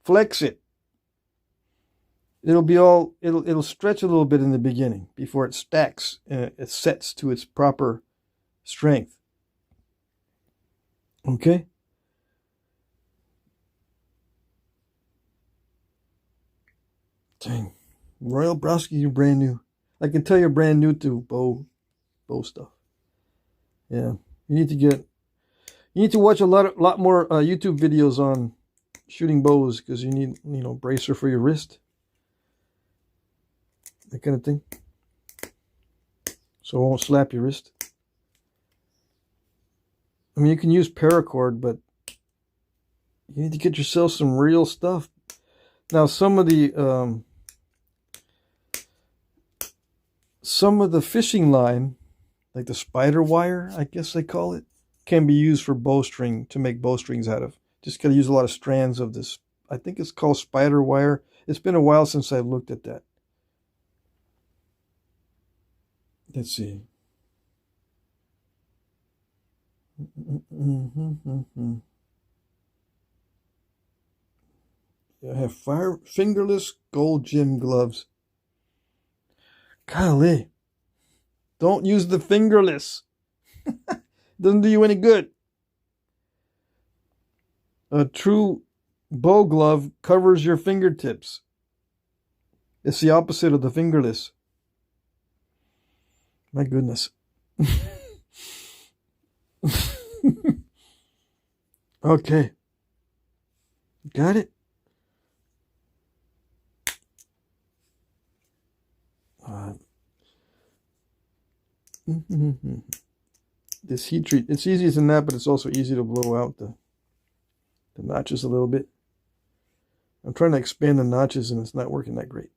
flex it. It'll stretch a little bit in the beginning before it stacks and it sets to its proper strength. Okay? Dang. Royal Browski, you're brand new. I can tell you're brand new to bow stuff. Yeah. You need to watch a lot more YouTube videos on shooting bows, because you need, bracer for your wrist. That kind of thing. So it won't slap your wrist. I mean, you can use paracord, but you need to get yourself some real stuff. Now, some of the fishing line, like the spider wire, I guess they call it, can be used for bowstring, to make bowstrings out of. Just got to use a lot of strands of this. I think it's called spider wire. It's been a while since I've looked at that. Let's see. I have fingerless gold gym gloves. Golly. Don't use the fingerless. Doesn't do you any good. A true bow glove covers your fingertips. It's the opposite of the fingerless. My goodness. Okay. Got it? This heat treat, it's easy as that, but it's also easy to blow out the notches a little bit. I'm trying to expand the notches and it's not working that great.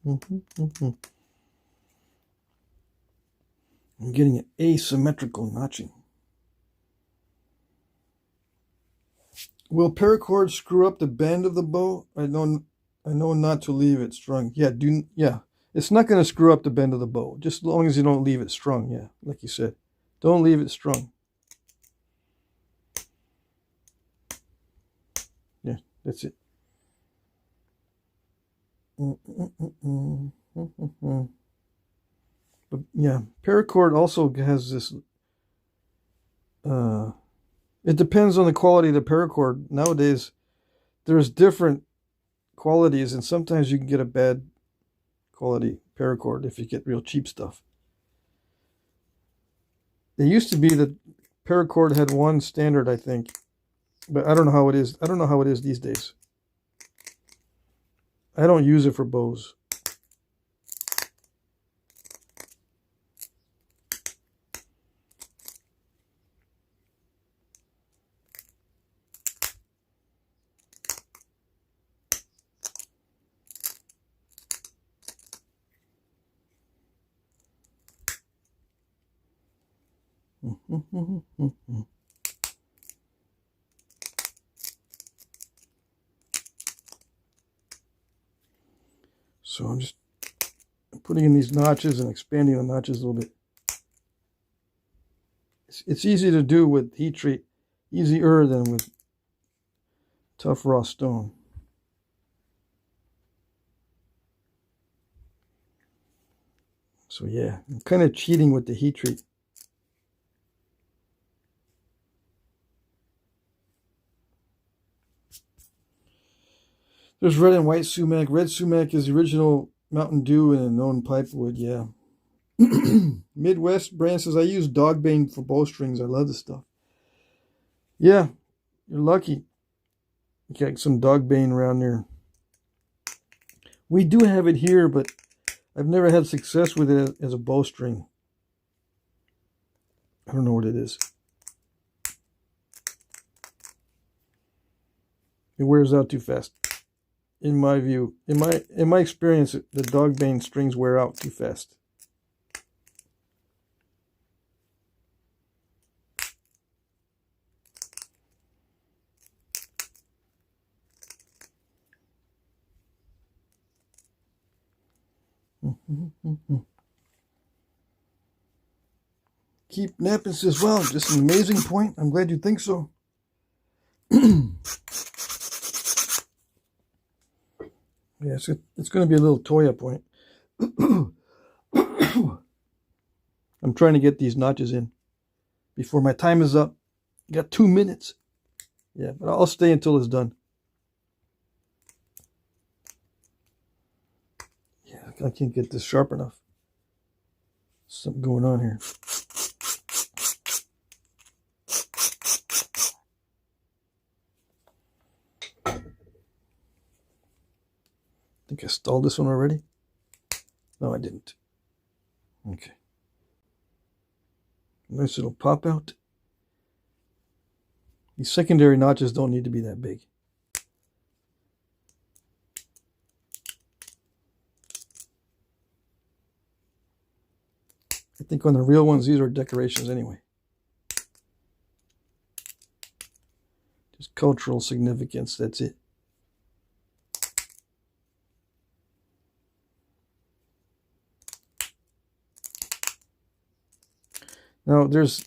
I'm getting an asymmetrical notching. Will paracord screw up the bend of the bow? I know not to leave it strung. Yeah. It's not going to screw up the bend of the bow, just as long as you don't leave it strung. Yeah, like you said, don't leave it strung. Yeah, that's it. But yeah, paracord also has this. It depends on the quality of the paracord. Nowadays, there's different qualities, and sometimes you can get a bad quality paracord if you get real cheap stuff. It used to be that paracord had one standard, I think, but I don't know how it is. I don't know how it is these days. I don't use it for bows. So I'm just putting in these notches and expanding the notches a little bit. It's easy to do with heat treat, easier than with tough raw stone. So yeah, I'm kind of cheating with the heat treat. There's red and white sumac. Red sumac is the original Mountain Dew and a known pipewood, yeah. Midwest brand says, I use dogbane for bowstrings. I love this stuff. Yeah, you're lucky. You got some dogbane around there. We do have it here, but I've never had success with it as a bowstring. I don't know what it is. It wears out too fast. In my view, in my experience, the dogbane strings wear out too fast. Keep Knapping says, wow, just an amazing point. I'm glad you think so. Yeah, it's going to be a little Toya point. I'm trying to get these notches in before my time is up. Got 2 minutes. Yeah, but I'll stay until it's done. Yeah, I can't get this sharp enough. Something going on here. I think I stalled this one already. No, I didn't. Okay. Nice little pop out. These secondary notches don't need to be that big. I think on the real ones, these are decorations anyway. Just cultural significance, that's it. Now, there's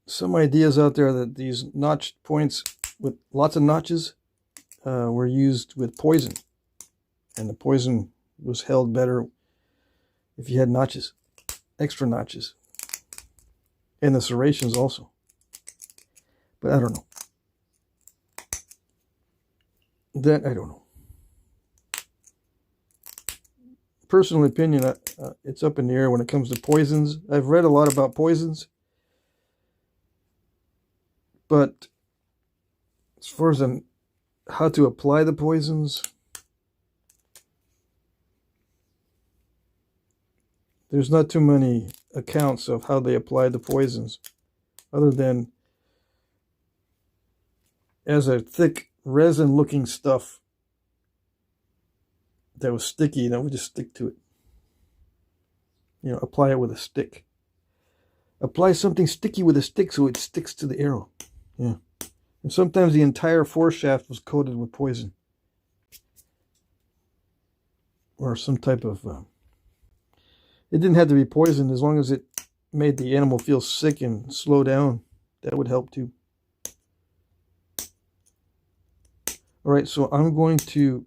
some ideas out there that these notched points with lots of notches were used with poison. And the poison was held better if you had notches, extra notches. And the serrations also. But I don't know. That, I don't know. Personal opinion, it's up in the air when it comes to poisons. I've read a lot about poisons, but as far as how to apply the poisons, there's not too many accounts of how they apply the poisons, other than as a thick resin-looking stuff that was sticky, and I would just stick to it. You know, apply it with a stick. Apply something sticky with a stick so it sticks to the arrow. Yeah. And sometimes the entire foreshaft was coated with poison. Or some type of... it didn't have to be poison as long as it made the animal feel sick and slow down. That would help too. Alright, so I'm going to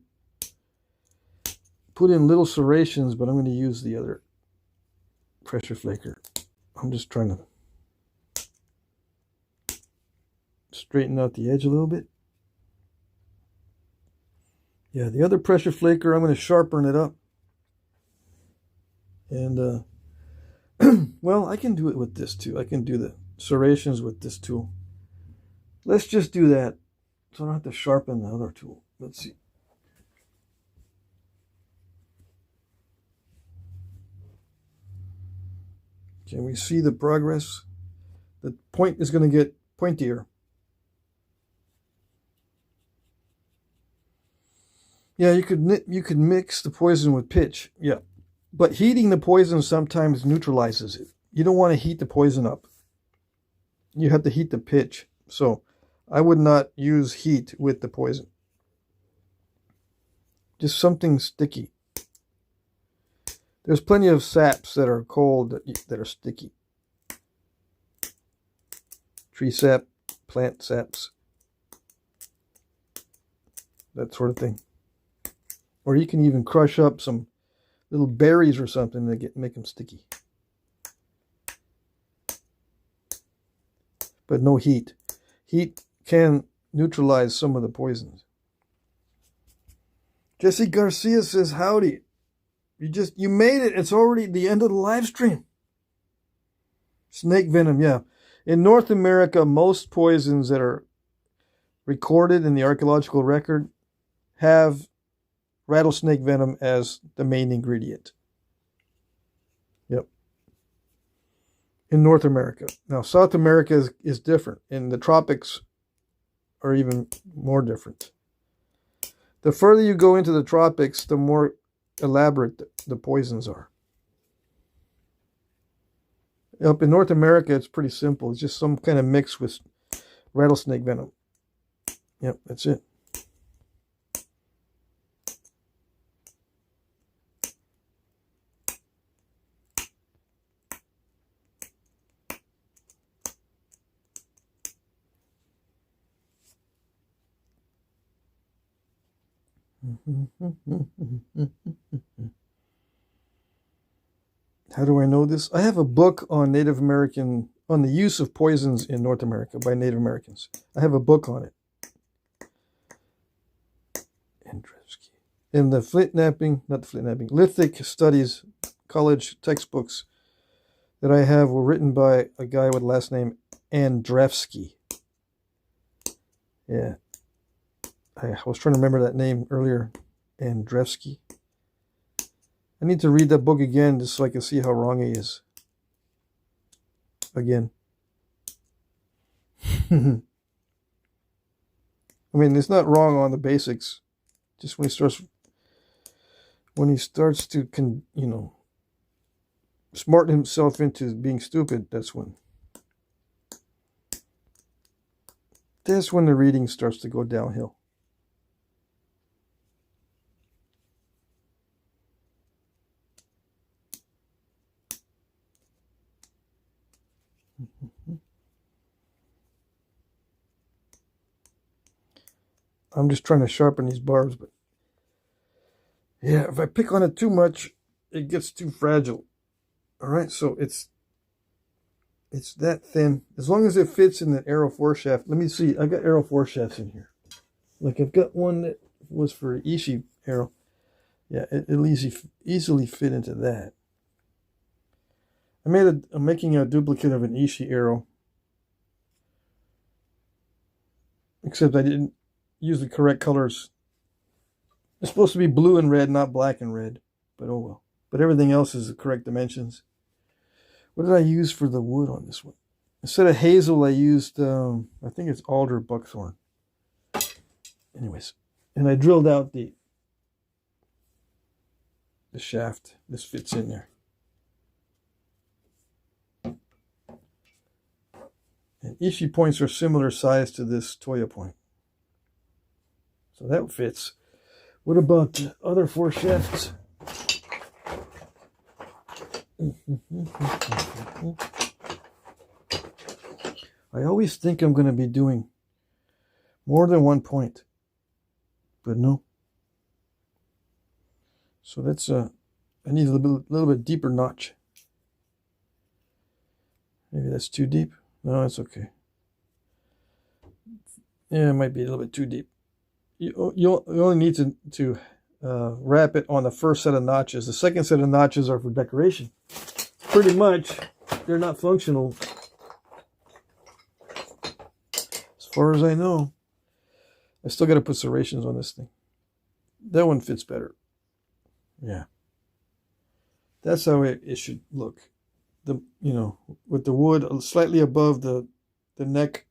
put in little serrations, but I'm going to use the other pressure flaker. I'm just trying to straighten out the edge a little bit. Yeah, the other pressure flaker, I'm going to sharpen it up. And, well, I can do it with this too. I can do the serrations with this tool. Let's just do that, so I don't have to sharpen the other tool. Let's see. Can we see the progress? The point is going to get pointier. Yeah, you could mix the poison with pitch. Yeah. But heating the poison sometimes neutralizes it. You don't want to heat the poison up. You have to heat the pitch. So I would not use heat with the poison. Just something sticky. There's plenty of saps that are cold that are sticky. Tree sap, plant saps, that sort of thing. Or you can even crush up some little berries or something to make them sticky. But no heat. Heat can neutralize some of the poisons. Jesse Garcia says, howdy. You made it. It's already the end of the live stream. Snake venom, yeah. In North America, most poisons that are recorded in the archaeological record have rattlesnake venom as the main ingredient. Yep. In North America. Now, South America is different. And the tropics are even more different. The further you go into the tropics, the more elaborate the poisons are. Up in North America, it's pretty simple. It's just some kind of mix with rattlesnake venom. Yep, that's it. How do I know this? I have a book on the use of poisons in North America by Native Americans. I have a book on it. In the lithic studies college textbooks that I have were written by a guy with the last name Andrzejewski. Yeah. I was trying to remember that name earlier. Andrzejewski. I need to read that book again just so I can see how wrong he is. Again. I mean, it's not wrong on the basics. Just when he starts to, smart himself into being stupid, that's when the reading starts to go downhill. I'm just trying to sharpen these barbs, but yeah, if I pick on it too much, it gets too fragile. All right, so it's that thin. As long as it fits in the arrow foreshaft. Let me see. I got arrow foreshafts in here. Like I've got one that was for Ishi arrow. Yeah, it'll easily fit into that. I'm making a duplicate of an Ishi arrow. Except I didn't use the correct colors. It's supposed to be blue and red, not black and red. But oh well. But everything else is the correct dimensions. What did I use for the wood on this one? Instead of hazel, I used, I think it's alder buckthorn. Anyways. And I drilled out the the shaft. This fits in there. And Ishii points are similar size to this Toya point. So that fits. What about the other 4 shafts? I always think I'm going to be doing more than 1 point, but no. So that's I need a little bit deeper notch. Maybe that's too deep. No, it's okay. Yeah, it might be a little bit too deep. You only need to wrap it on the first set of notches. The second set of notches are for decoration. Pretty much, they're not functional. As far as I know. I still got to put serrations on this thing. That one fits better. Yeah. That's how it should look. With the wood slightly above the neck.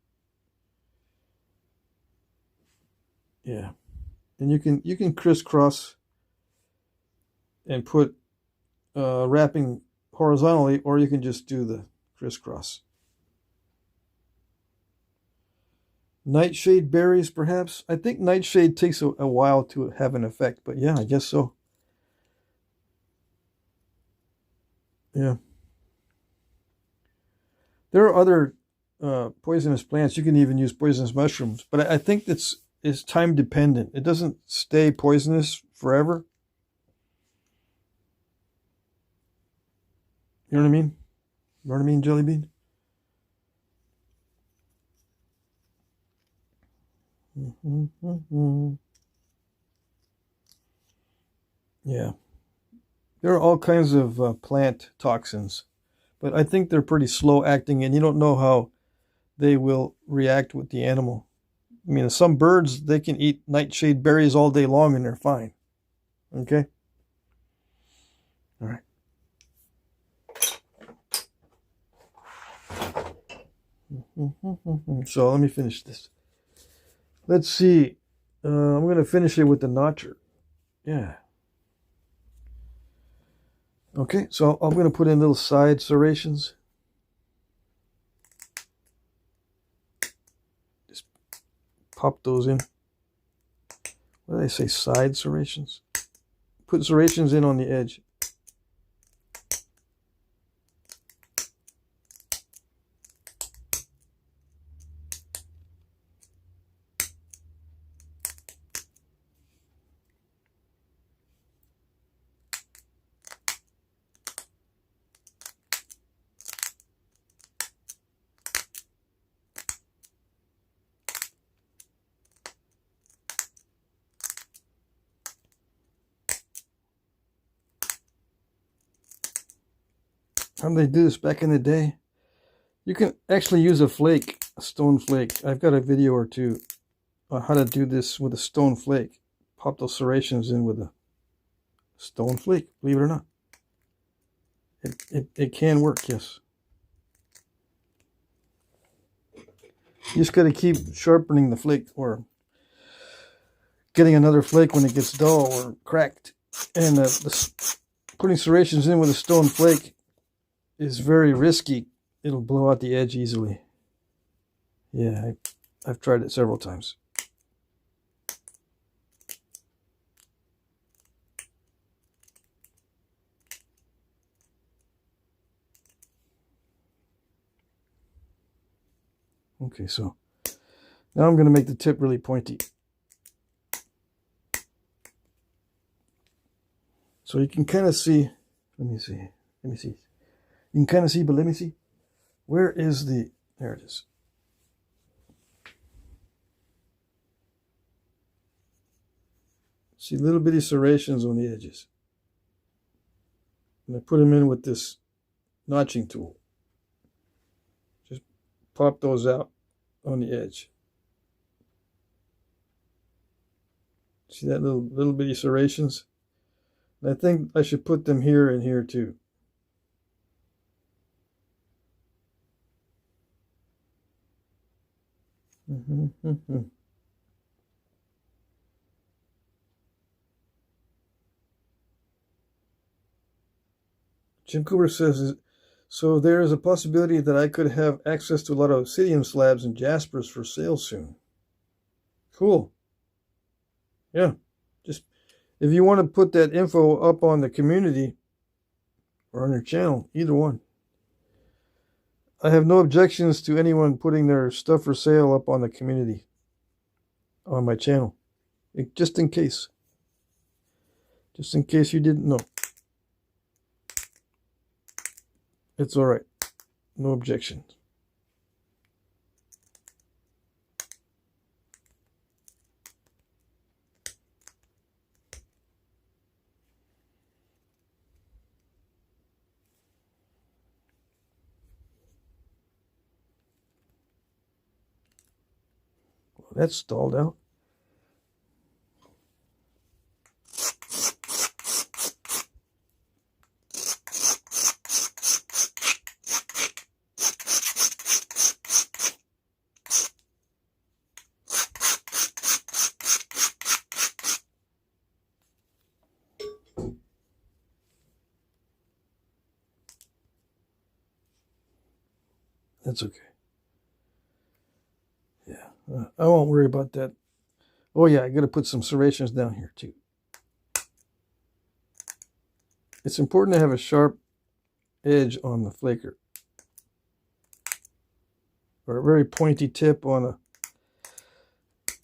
Yeah. And you can crisscross and put wrapping horizontally, or you can just do the crisscross. Nightshade berries, perhaps. I think nightshade takes a while to have an effect, but yeah, I guess so. Yeah. There are other poisonous plants. You can even use poisonous mushrooms, but I think it's time dependent. It doesn't stay poisonous forever. You know what I mean? You know what I mean, Jelly Bean? Yeah. There are all kinds of plant toxins, but I think they're pretty slow acting, and you don't know how they will react with the animal. I mean, some birds, they can eat nightshade berries all day long and they're fine. Okay? All right. So let me finish this. Let's see. I'm going to finish it with the notcher. Yeah. Okay, so I'm going to put in little side serrations. Just pop those in. What did I say? Side serrations? Put serrations in on the edge. How did they do this back in the day? You can actually use a flake, a stone flake. I've got a video or two on how to do this with a stone flake. Pop those serrations in with a stone flake, believe it or not. It can work, yes. You just got to keep sharpening the flake, or getting another flake when it gets dull or cracked. And putting serrations in with a stone flake is very risky. It'll blow out the edge easily. Yeah, I've tried it several times. Okay, so now I'm going to make the tip really pointy. So you can kind of see, let me see. You can kind of see, but let me see. Where is the, there it is. See little bitty serrations on the edges. And I put them in with this notching tool. Just pop those out on the edge. See that little bitty serrations? And I think I should put them here and here too. Jim Cooper says, so there is a possibility that I could have access to a lot of obsidian slabs and jaspers for sale soon. Cool. Yeah. Just if you want to put that info up on the community or on your channel, either one. I have no objections to anyone putting their stuff for sale up on the community on my channel. Just in case. Just in case you didn't know. It's all right. No objections. Well, that's stalled out. That's okay. Yeah, I won't worry about that. Oh yeah, I got to put some serrations down here too. It's important to have a sharp edge on the flaker, or a very pointy tip on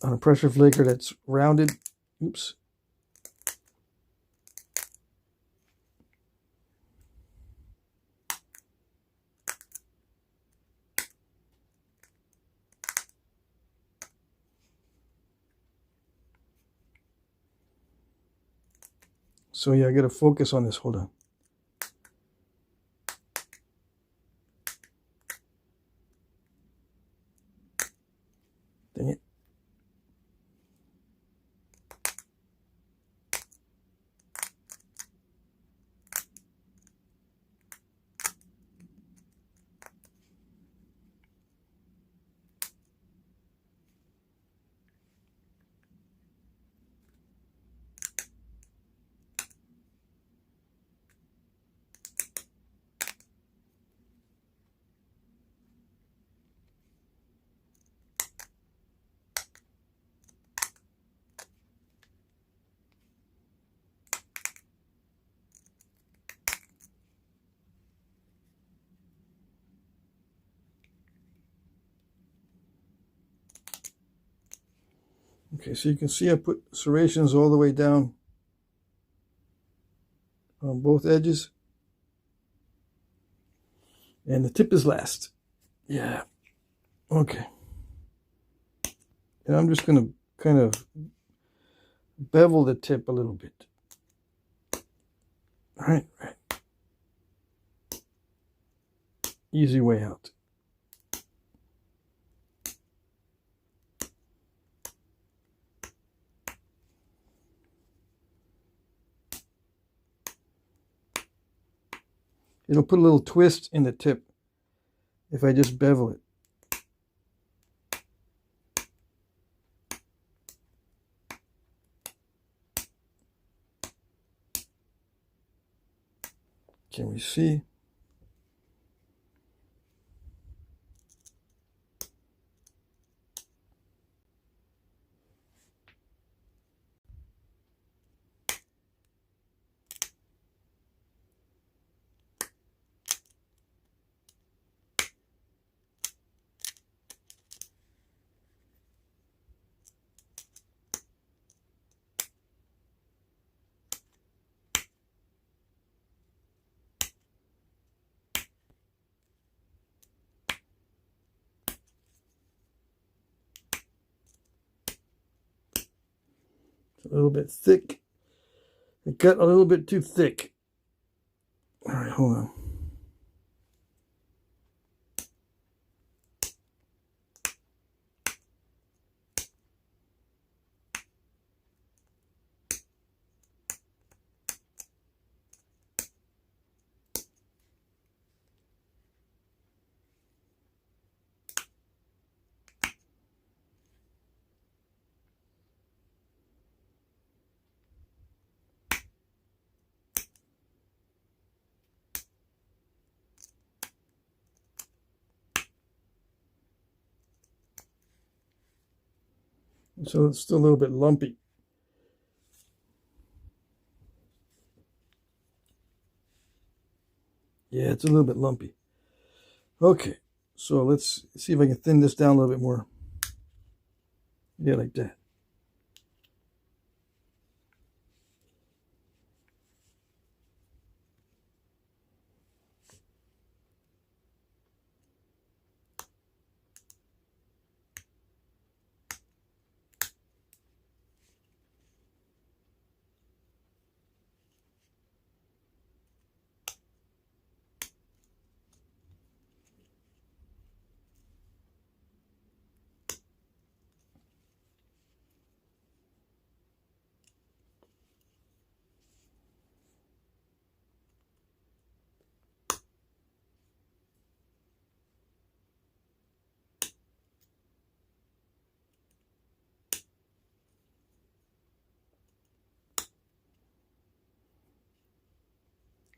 a pressure flaker that's rounded. Oops. So yeah, I got to focus on this. Hold on. Dang it. Okay, so you can see I put serrations all the way down on both edges. And the tip is last. Yeah. Okay. And I'm just going to kind of bevel the tip a little bit. All right, right. Easy way out. It'll put a little twist in the tip if I just bevel it. Can we see? A little bit thick. It got a little bit too thick. All right, hold on. So it's still a little bit lumpy. Yeah, it's a little bit lumpy. Okay, so let's see if I can thin this down a little bit more. Yeah, like that.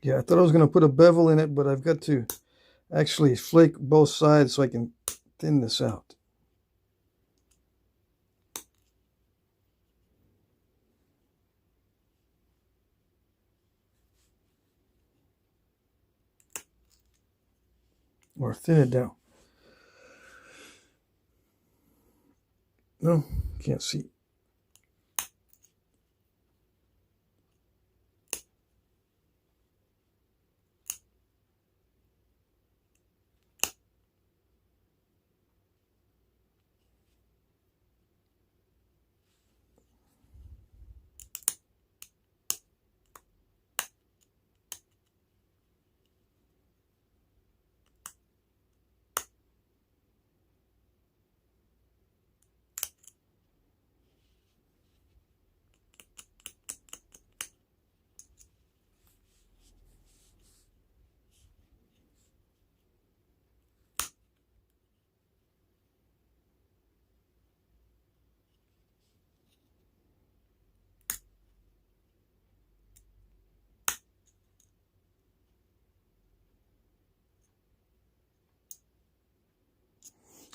Yeah, I thought I was going to put a bevel in it, but I've got to actually flake both sides so I can thin this out. Or thin it down. No, can't see.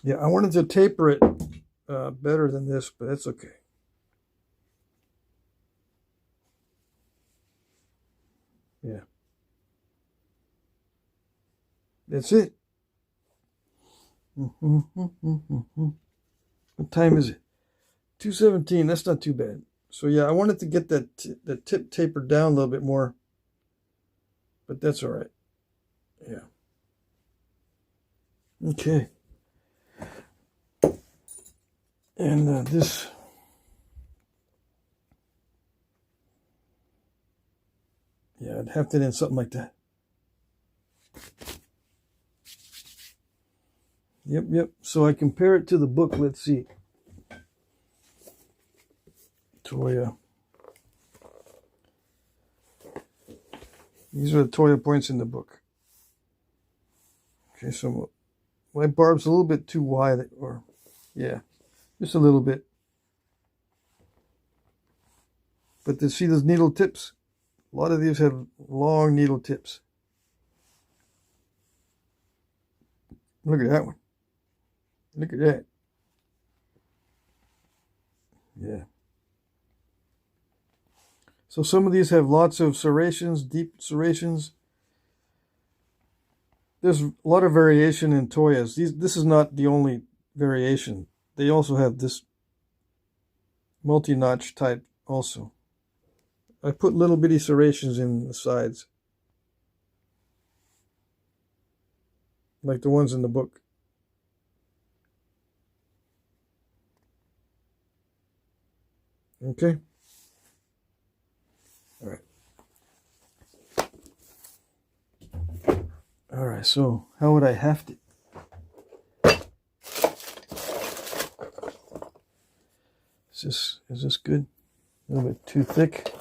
Yeah, I wanted to taper it better than this, but that's okay. Yeah. That's it. What time is it? 2:17. That's not too bad. So yeah, I wanted to get that tip tapered down a little bit more, but that's all right. Yeah. Okay. And this. Yeah, I'd have to in something like that. Yep. So I compare it to the book. Let's see. Toya. These are the Toya points in the book. Okay, so my barb's a little bit too wide, or yeah, just a little bit. But to see those needle tips, a lot of these have long needle tips. Look at that one. Look at that. Yeah. So some of these have lots of serrations, deep serrations. There's a lot of variation in Toyas. This is not the only variation. They also have this multi-notch type also. I put little bitty serrations in the sides, like the ones in the book. Okay. All right, so how would I haft it? Is this good? A little bit too thick.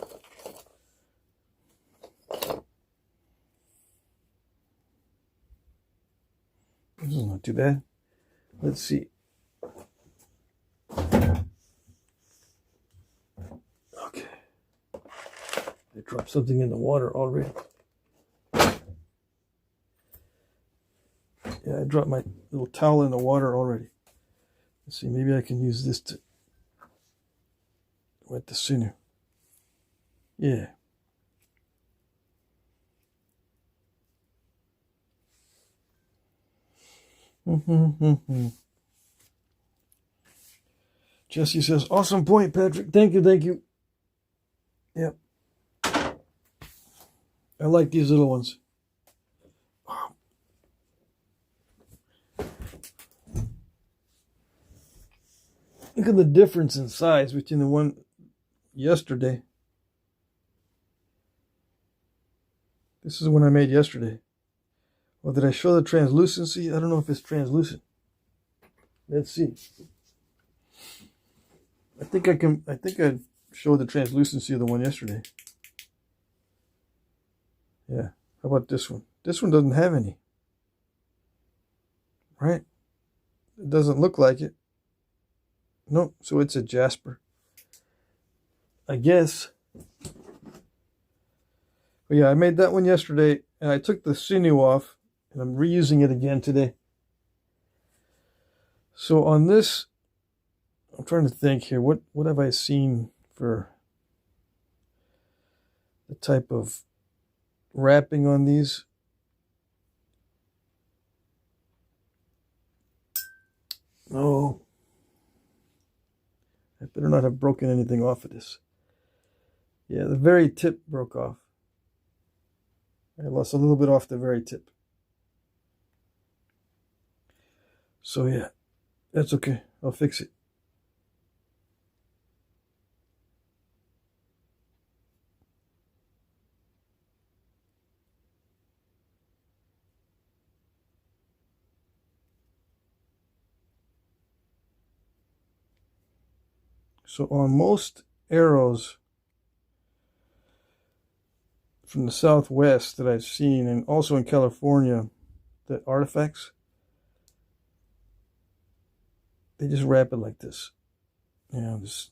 This is not too bad. Let's see. Okay. I dropped something in the water already. Yeah, I dropped my little towel in the water already. Let's see, maybe I can use this to with the sinew. Yeah. Jesse says, awesome point, Patrick. Thank you, thank you. Yep. I like these little ones. Look at the difference in size between the one yesterday. This is the one I made yesterday. Well, did I show the translucency? I don't know if it's translucent. Let's see. I think I showed the translucency of the one yesterday. Yeah. How about this one? This one doesn't have any. Right? It doesn't look like it. Nope. So it's a jasper. I guess. But yeah, I made that one yesterday, and I took the sinew off, and I'm reusing it again today. So on this, I'm trying to think here. What have I seen for the type of wrapping on these? Oh, I better not have broken anything off of this. Yeah, the very tip broke off. I lost a little bit off the very tip. So yeah, that's okay. I'll fix it. So on most arrows from the Southwest that I've seen, and also in California, the artifacts, they just wrap it like this. You know, just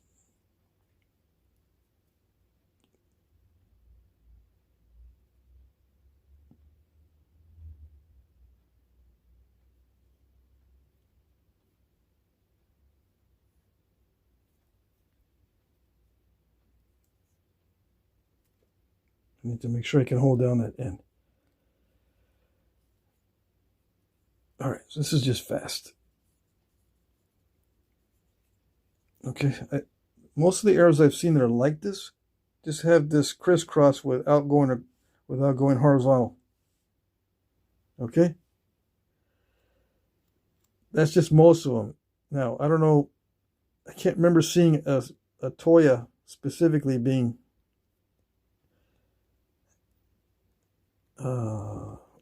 I need to make sure I can hold down that end. All right, so this is just fast. Okay, most of the arrows I've seen that are like this just have this crisscross without going horizontal. Okay, that's just most of them. Now I don't know. I can't remember seeing a Toya specifically being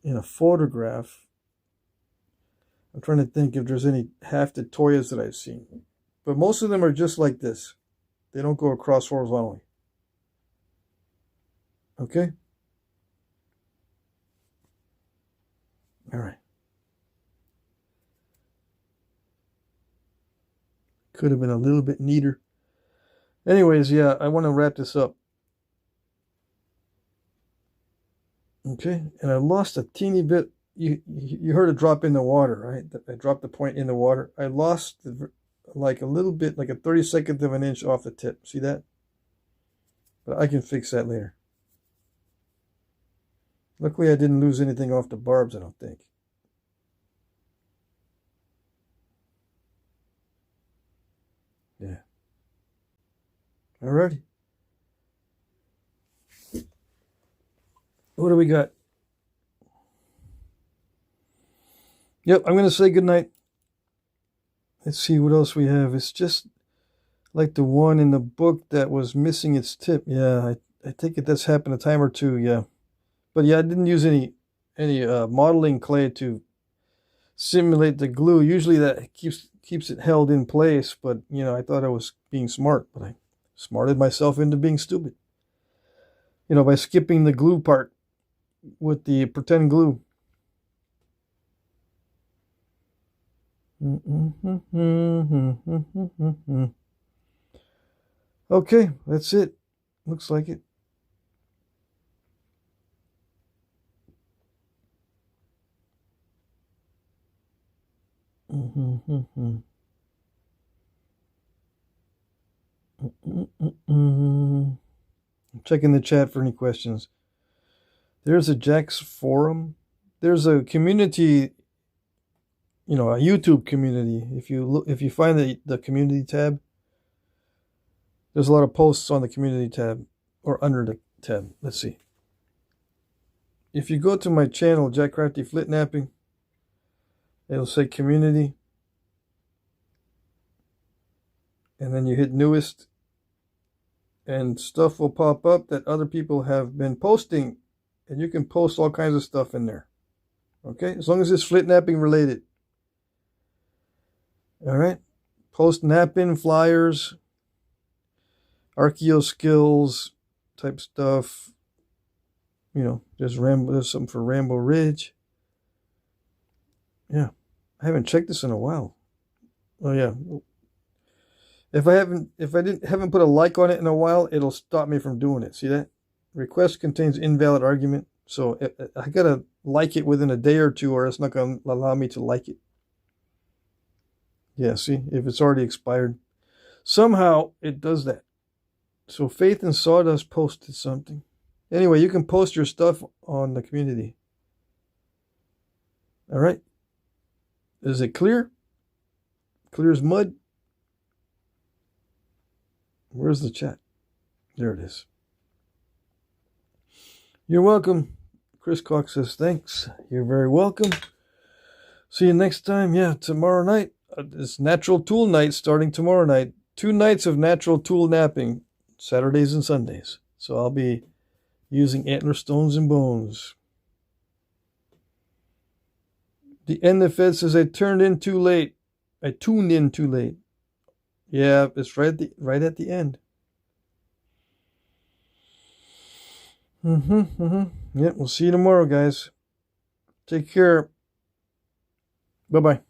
in a photograph. I'm trying to think if there's any hafted Toyas that I've seen. But most of them are just like this. They don't go across horizontally. Okay? All right. Could have been a little bit neater. Anyways, yeah, I want to wrap this up. Okay, and I lost a teeny bit. You heard it drop in the water, right? I dropped the point in the water. I lost like a little bit, like a 32nd of an inch off the tip. See that? But I can fix that later. Luckily, I didn't lose anything off the barbs, I don't think. Yeah. Alrighty. What do we got? Yep, I'm going to say goodnight. Let's see what else we have. It's just like the one in the book that was missing its tip. Yeah, I take it that's happened a time or two, yeah. But yeah, I didn't use any modeling clay to simulate the glue. Usually that keeps it held in place, but you know, I thought I was being smart, but I smarted myself into being stupid. You know, by skipping the glue part with the pretend glue. Okay, that's it. Looks like it. I'm checking the chat for any questions. There's a Jack's forum. There's a community, a YouTube community. If you find the community tab, there's a lot of posts on the community tab or under the tab. Let's see. If you go to my channel, Jack Crafty Flintknapping, it'll say community. And then you hit newest. And stuff will pop up that other people have been posting. And you can post all kinds of stuff in there. Okay? As long as it's Flintknapping related. Alright? Post napping flyers. Archeo skills type stuff. There's something for Rambo Ridge. Yeah. I haven't checked this in a while. Oh yeah. If I haven't put a like on it in a while, it'll stop me from doing it. See that? Request contains invalid argument. So I gotta like it within a day or two, or it's not gonna allow me to like it. Yeah, see, if it's already expired. Somehow it does that. So Faith and Sawdust posted something. Anyway, you can post your stuff on the community. All right. Is it clear? Clear as mud? Where's the chat? There it is. You're welcome. Chris Cox says, thanks. You're very welcome. See you next time. Yeah, tomorrow night. It's Natural Tool Night starting tomorrow night. 2 nights of natural tool napping, Saturdays and Sundays. So I'll be using antler stones and bones. The end of Fed says, I tuned in too late. Yeah, it's right at the end. Yeah, we'll see you tomorrow, guys. Take care. Bye-bye.